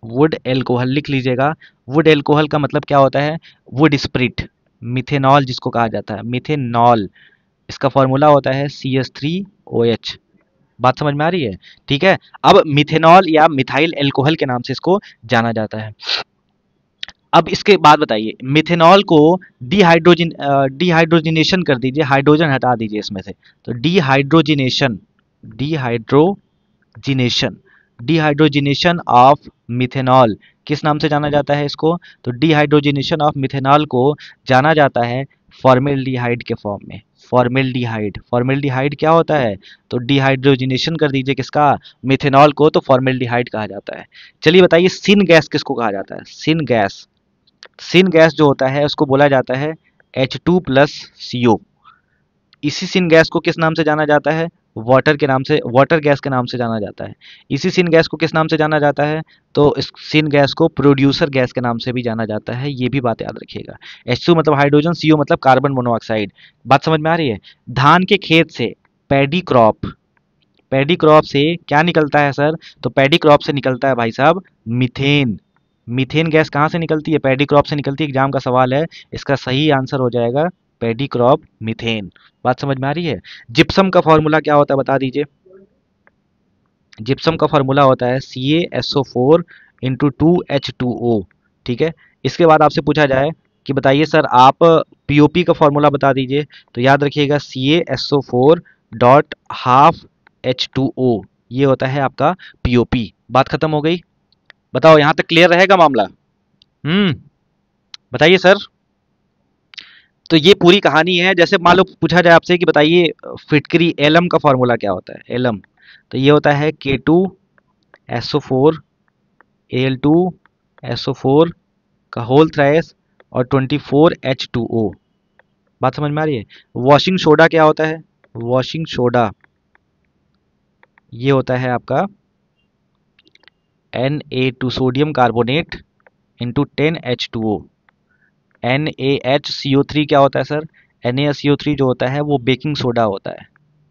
A: वुड एल्कोहल लिख लीजिएगा। वुड एल्कोहल का मतलब क्या होता है? Would spirit. मिथेनॉल जिसको कहा जाता है, मिथेनॉल, इसका फॉर्मूला होता है CH3OH। बात समझ में आ रही है? ठीक है। अब मिथेनॉल या मिथाइल एल्कोहल के नाम से इसको जाना जाता है। अब इसके बाद बताइए, मिथेनॉल को डिहाइड्रोजिनेशन कर दीजिए, हाइड्रोजन हटा दीजिए इसमें से। तो dehydrogenation, dehydrogenation dehydrogenation of methanol किस नाम से जाना जाता है इसको? तो डिहाइड्रोजिनेशन ऑफ मिथेनॉल को जाना जाता है फॉर्मेल्डिहाइड के फॉर्म में। फॉर्मेल्डिहाइड, फॉर्मेल्डिहाइड क्या होता है? तो डिहाइड्रोजिनेशन कर दीजिए किसका? मिथेनॉल को, तो फॉर्मेल्डिहाइड कहा जाता है। चलिए बताइए, सिन गैस किसको कहा जाता है? सिन गैस, सिन गैस जो होता है उसको बोला जाता है H2+CO। इसी सिन गैस को किस नाम से जाना जाता है? वाटर के नाम से, वाटर गैस के नाम से जाना जाता है। इसी सिन गैस को किस नाम से जाना जाता है? तो इस सिन गैस को प्रोड्यूसर गैस के नाम से भी जाना जाता है। ये भी बात याद रखिएगा। H2 मतलब हाइड्रोजन, CO मतलब कार्बन मोनोऑक्साइड। बात समझ में आ रही है? धान के खेत से पैडी क्रॉप, पैडी क्रॉप से क्या निकलता है सर? तो पैडी क्रॉप से निकलता है भाई साहब मीथेन। मीथेन गैस कहाँ से निकलती है? पैडी क्रॉप से निकलती है। एग्जाम का सवाल है, इसका सही आंसर हो जाएगा पैडी क्रॉप मीथेन। बात समझ में आ रही है? जिप्सम का फॉर्मूला क्या होता है बता दीजिए। जिप्सम का फॉर्मूला होता है CaSO4 × 2H2O। ठीक है। इसके बाद आपसे पूछा जाए कि बताइए सर आप पीओपी का फॉर्मूला बता दीजिए, तो याद रखिएगा CaSO4.12H2O, ये होता है आपका पीओपी। बात खत्म हो गई। बताओ यहाँ तक क्लियर रहेगा मामला? हम्म, बताइए सर। तो ये पूरी कहानी है। जैसे मान लो पूछा जाए आपसे कि बताइए फिटकरी एलम का फॉर्मूला क्या होता है? एलम, तो ये होता है K2SO4Al2SO4 का होल थ्राइस और 24H2O। बात समझ में आ रही है? वॉशिंग सोडा क्या होता है? वॉशिंग सोडा ये होता है आपका Na2 sodium carbonate into 10H2O। NaHCO3 क्या होता है सर? NaCO3 जो होता है वो बेकिंग सोडा होता है।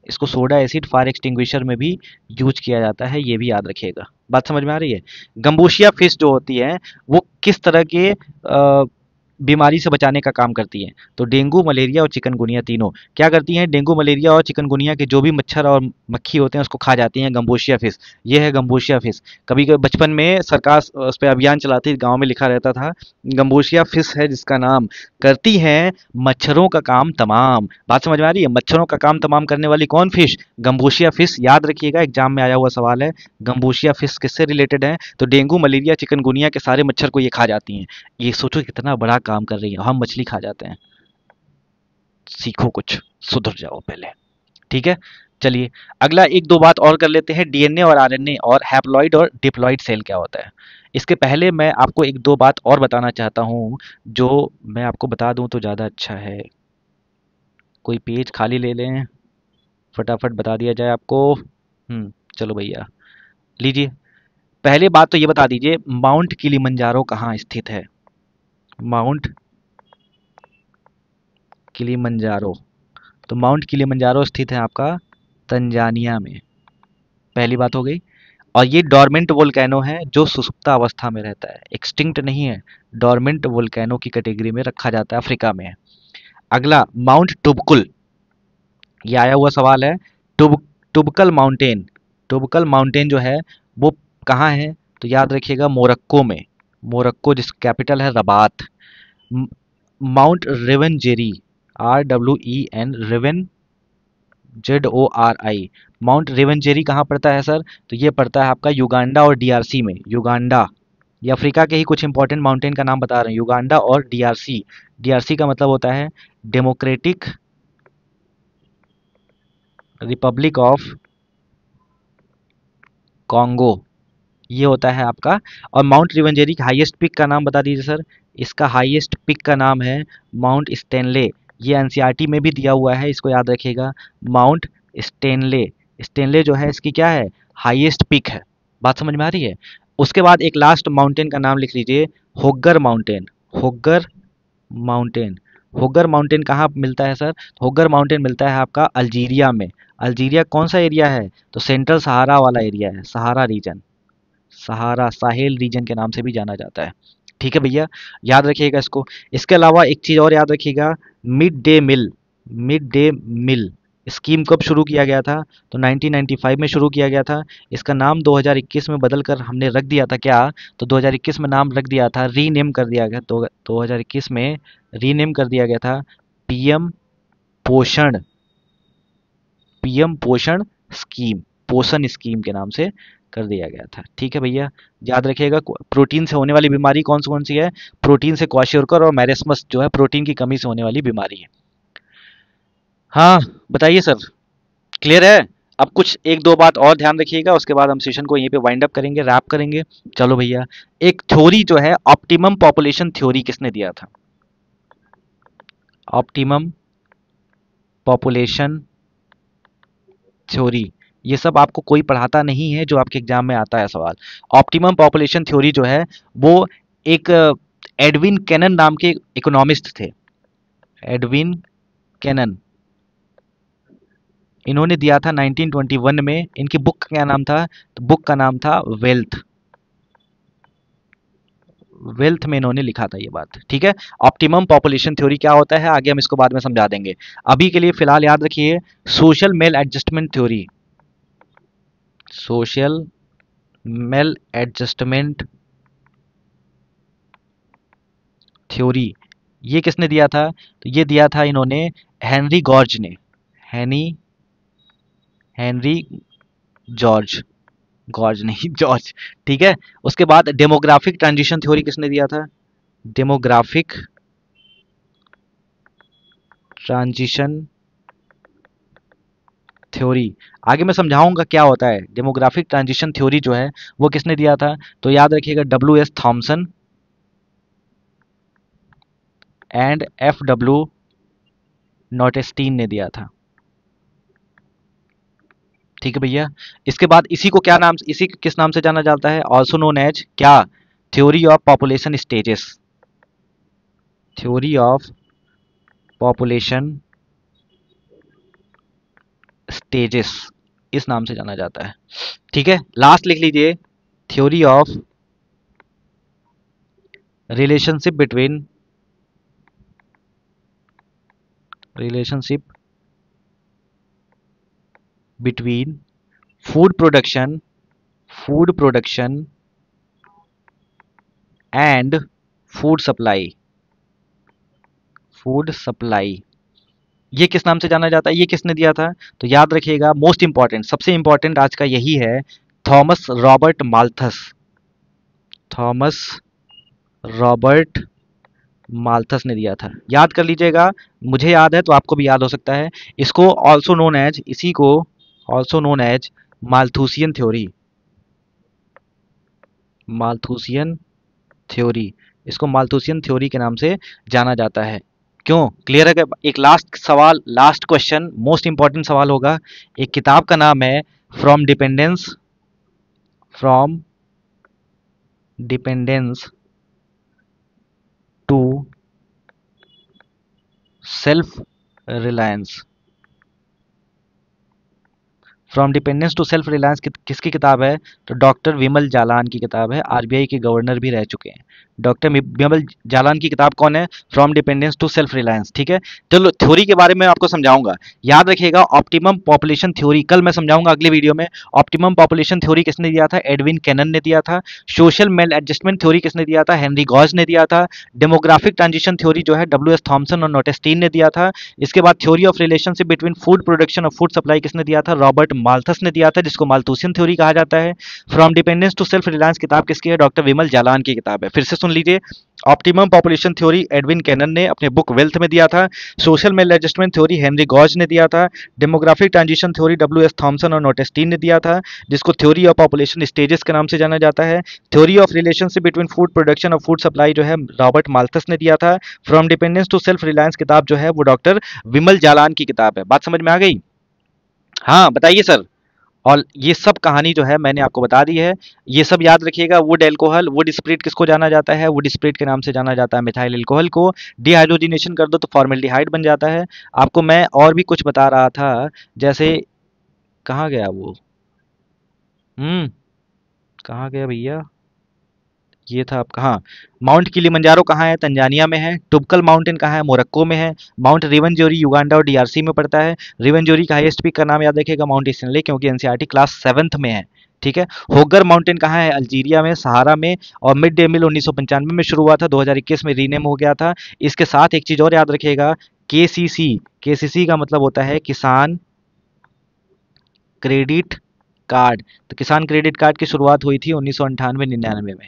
A: इसको सोडा एसिड फायर एक्सटिंग्विशर में भी यूज किया जाता है, ये भी याद रखिएगा। बात समझ में आ रही है? गंबूशिया फिश जो होती है वो किस तरह के बीमारी से बचाने का काम करती हैं? तो डेंगू, मलेरिया और चिकनगुनिया तीनों क्या करती हैं? डेंगू, मलेरिया और चिकनगुनिया के जो भी मच्छर और मक्खी होते हैं उसको खा जाती हैं गंबूशिया फिश। ये है गंबूशिया फिश। कभी कभी बचपन में सरकार उस पर अभियान चलाती, गांव में लिखा रहता था गंबूशिया फिश है जिसका नाम, करती है मच्छरों का काम तमाम। बात समझ में आ रही है? मच्छरों का काम तमाम करने वाली कौन फिश? गंबूशिया फिश। याद रखिएगा, एग्जाम में आया हुआ सवाल है। गंबूशिया फिश किससे रिलेटेड है? तो डेंगू, मलेरिया, चिकनगुनिया के सारे मच्छर को ये खा जाती हैं। ये सोचो कितना बड़ा काम कर रही है, हम मछली खा जाते हैं। सीखो कुछ, सुधर जाओ पहले। ठीक है। चलिए अगला एक दो बात और कर लेते हैं। डीएनए और आरएनए और हैप्लॉइड और डिप्लॉइड सेल क्या होता है। इसके पहले मैं आपको एक दो बात और बताना चाहता हूं, जो मैं आपको बता दूं तो ज़्यादा अच्छा है। कोई पेज खाली ले लें, फटाफट बता दिया जाए आपको। चलो भैया लीजिए। पहले बात तो ये बता दीजिए, माउंट किलिमंजारो कहाँ स्थित है? माउंट किलिमंजारो, तो माउंट किलिमंजारो स्थित है आपका तंजानिया में। पहली बात हो गई। और ये डोरमेंट वोल्केनो है जो सुसुप्त अवस्था में रहता है, एक्सटिंक्ट नहीं है। डोरमेंट वोल्केनो की कैटेगरी में रखा जाता है, अफ्रीका में है। अगला माउंट टुबकुल, ये आया हुआ सवाल है। टुबकल माउंटेन, टुबकल माउंटेन जो है वो कहाँ है? तो याद रखिएगा मोरक्को में। मोरक्को जिस कैपिटल है रबात। माउंट रेवेंजेरी, RWEN, रेवेन ZORI, माउंट रेवेंजेरी कहाँ पड़ता है सर? तो ये पड़ता है आपका युगांडा और DRC में। युगांडा ये अफ्रीका के ही कुछ इंपॉर्टेंट माउंटेन का नाम बता रहे हैं, युगांडा और डीआरसी। डीआरसी का मतलब होता है डेमोक्रेटिक रिपब्लिक ऑफ कॉन्गो, ये होता है आपका। और माउंट रिवेंजेरी का हाईएस्ट पिक का नाम बता दीजिए सर। इसका हाईएस्ट पिक का नाम है माउंट स्टेनले। ये एनसीईआरटी में भी दिया हुआ है, इसको याद रखिएगा। माउंट स्टेनले, स्टेनले जो है इसकी क्या है, हाईएस्ट पिक है। बात समझ में आ रही है। उसके बाद एक लास्ट माउंटेन का नाम लिख लीजिए, होग्गर माउंटेन। होग्गर माउंटेन, होगर माउंटेन कहाँ मिलता है सर? होगर माउंटेन मिलता है आपका अल्जीरिया में। अल्जीरिया कौन सा एरिया है? तो सेंट्रल सहारा वाला एरिया है, सहारा रीजन। सहारा साहेल रीजन के नाम से भी जाना जाता है। ठीक है भैया, याद रखिएगा इसको। इसके अलावा एक चीज़ और याद रखिएगा, mid day meal. Mid day meal scheme कब शुरू किया गया था? तो 1995 में शुरू किया गया था। इसका नाम 2021 में बदल कर हमने रख दिया था क्या? तो 2021 में नाम रख दिया था, रीनेम कर दिया गया। तो 2021 में रीनेम कर दिया गया था पीएम पोषण, पीएम पोषण स्कीम, पोषण स्कीम के नाम से कर दिया गया था। ठीक है भैया, याद रखिएगा। प्रोटीन से होने वाली बीमारी कौन सी है? प्रोटीन से क्वाशियोरकर और मैरेस्मस जो है प्रोटीन की कमी से होने वाली बीमारी है। हाँ बताइए सर, क्लियर है? अब कुछ एक दो बात और ध्यान रखिएगा, उसके बाद हम सेशन को यहीं पे वाइंड अप करेंगे, रैप करेंगे। चलो भैया, एक थ्योरी जो है ऑप्टिमम पॉपुलेशन थ्योरी किसने दिया था? ऑप्टिमम पॉपुलेशन थ्योरी, ये सब आपको कोई पढ़ाता नहीं है, जो आपके एग्जाम में आता है सवाल। ऑप्टिमम पॉपुलेशन थ्योरी जो है वो एक एडविन कैनन नाम के इकोनॉमिस्ट थे। एडविन कैनन, इन्होंने दिया था 1921 में। इनकी बुक का क्या नाम था? तो बुक का नाम था वेल्थ। वेल्थ में इन्होंने लिखा था ये बात। ठीक है, ऑप्टिमम पॉपुलेशन थ्योरी क्या होता है आगे हम इसको बाद में समझा देंगे। अभी के लिए फिलहाल याद रखिए, social male adjustment theory. Social male adjustment theory, ये किसने दिया था? तो ये दिया था इन्होंने हेनरी गॉर्ज ने। हेनरी जॉर्ज, गॉर्ज नहीं जॉर्ज। ठीक है, उसके बाद डेमोग्राफिक ट्रांजिशन थ्योरी किसने दिया था? डेमोग्राफिक ट्रांजिशन थ्योरी, आगे मैं समझाऊंगा क्या होता है। डेमोग्राफिक ट्रांजिशन थ्योरी जो है वो किसने दिया था? तो याद रखिएगा, W S Thompson and F W Notestein ने दिया था। ठीक है भैया, इसके बाद इसी को क्या नाम, इसी किस नाम से जाना जाता है? ऑल्सो नोन एज क्या? Theory of population stages. Theory of population stages, इस नाम से जाना जाता है। ठीक है, लास्ट लिख लीजिए, theory of relationship between, relationship between food production, food production and food supply, food supply, ये किस नाम से जाना जाता है? ये किसने दिया था? तो याद रखिएगा, मोस्ट इंपॉर्टेंट, सबसे इंपॉर्टेंट आज का यही है, Thomas Robert Malthus. Thomas Robert Malthus ने दिया था, याद कर लीजिएगा। मुझे याद है तो आपको भी याद हो सकता है। इसको ऑल्सो नोन एज, इसी को also known as Malthusian theory. Malthusian theory, इसको माल्थूसियन थ्योरी के नाम से जाना जाता है। क्यों? क्लियर है क्या? एक लास्ट सवाल, लास्ट क्वेश्चन, मोस्ट इंपॉर्टेंट सवाल होगा। एक किताब का नाम है from dependence, from dependence to self reliance. From dependence to self reliance किसकी किताब है? तो डॉक्टर विमल जालान की किताब है, आरबीआई के गवर्नर भी रह चुके हैं। डॉक्टर विमल जालान की किताब कौन है? From dependence to self reliance. ठीक है, चलो थ्योरी के बारे में आपको समझाऊंगा, याद रखिएगा। ऑप्टिमम पॉपुलेशन थ्योरी कल मैं समझाऊंगा अगले वीडियो में। ऑप्टिमम पॉपुलेशन थ्योरी किसने दिया था? एडविन कैनन ने दिया था। सोशल मेल एडजस्टमेंट थ्योरी किसने दिया था? हेनरी गॉज ने दिया था। डेमोग्राफिक ट्रांजिशन थ्योरी जो है डब्ल्यू एस थॉमसन और नोटेस्टीन ने दिया था। इसके बाद theory of relationship between food production और फूड सप्लाई किसने दिया था? रॉबर्ट माल्थस ने दिया था, जिसको माल्थुसियन थ्योरी कहा जाता है। From dependence to self reliance किताब किसकी है? डॉक्टर विमल जालान की किताब है। फिर से सुन लीजिए। Optimum population theory Edwin Cannan ने अपने बुक वेल्थ में दिया था। Social male adjustment theory Henry गॉज ने दिया था। Demographic transition theory W S Thomson और नोटेस्टीन ने दिया था, जिसको थ्योरी ऑफ पॉपुलेशन स्टेजेस के नाम से जाना जाता है। Theory of relationship between food production और फूड सप्लाई जो है रॉबर्ट माल्थस ने दिया था। From dependence to self reliance किताब जो है वो डॉक्टर विमल जालान की किताब है। बात समझ में आ गई? हाँ बताइए सर। और ये सब कहानी जो है मैंने आपको बता दी है। ये सब याद रखिएगा। वुड एल्कोहल, वुड स्प्रिट किसको जाना जाता है? वुड स्प्रिट के नाम से जाना जाता है मिथाइल एल्कोहल को। डिहाइड्रोजिनेशन कर दो तो फॉर्मेल्डिहाइड बन जाता है। आपको मैं और भी कुछ बता रहा था, जैसे कहाँ गया वो? कहाँ गया भैया? ये था आपका, हाँ। माउंट किलिमंजारो कहाँ है? तंजानिया में है। टुबकल माउंटेन कहाँ है? मोरक्को में है। माउंट रिवनजोरी युगांडा और डीआरसी में पड़ता है। रिवनजोरी का हाईएस्ट पीक का नाम याद रखिएगा माउंट स्टैनली, क्योंकि एनसीईआरटी क्लास 7th में है। ठीक है। होगर माउंटेन कहाँ है? अल्जीरिया में, सहारा में। और मिड डे मील 1995 में शुरू हुआ था, 2021 में रीनेम हो गया था। इसके साथ एक चीज और याद रखिएगा, केसीसी। केसीसी का मतलब होता है किसान क्रेडिट कार्ड। तो किसान क्रेडिट कार्ड की शुरुआत हुई थी 1998-99 में।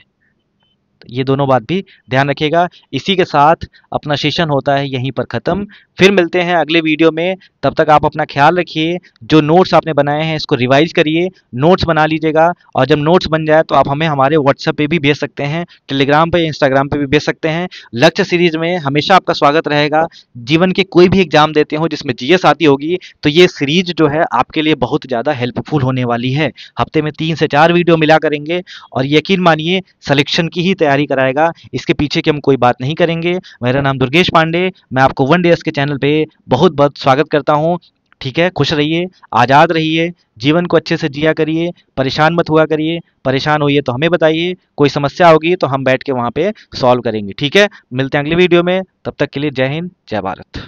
A: तो ये दोनों बात भी ध्यान रखिएगा। इसी के साथ अपना सेशन होता है यहीं पर ख़त्म। फिर मिलते हैं अगले वीडियो में। तब तक आप अपना ख्याल रखिए। जो नोट्स आपने बनाए हैं इसको रिवाइज करिए, नोट्स बना लीजिएगा। और जब नोट्स बन जाए तो आप हमें हमारे व्हाट्सएप पे भी भेज सकते हैं, टेलीग्राम पे, इंस्टाग्राम पे भी भेज सकते हैं। लक्ष्य सीरीज में हमेशा आपका स्वागत रहेगा। जीवन के कोई भी एग्जाम देते हो जिसमें जीएस आती होगी तो ये सीरीज जो है आपके लिए बहुत ज़्यादा हेल्पफुल होने वाली है। हफ्ते में 3 से 4 वीडियो मिला करेंगे और यकीन मानिए सिलेक्शन की ही तैयारी कराएगा। इसके पीछे की हम कोई बात नहीं करेंगे। मेरा नाम दुर्गेश पांडे, मैं आपको वन डे के चैनल पे बहुत बहुत स्वागत करता हूँ। ठीक है, खुश रहिए, आज़ाद रहिए, जीवन को अच्छे से जिया करिए, परेशान मत हुआ करिए। परेशान होइए तो हमें बताइए, कोई समस्या होगी तो हम बैठ के वहाँ पे सॉल्व करेंगे। ठीक है, मिलते हैं अगली वीडियो में। तब तक के लिए जय हिंद, जय भारत।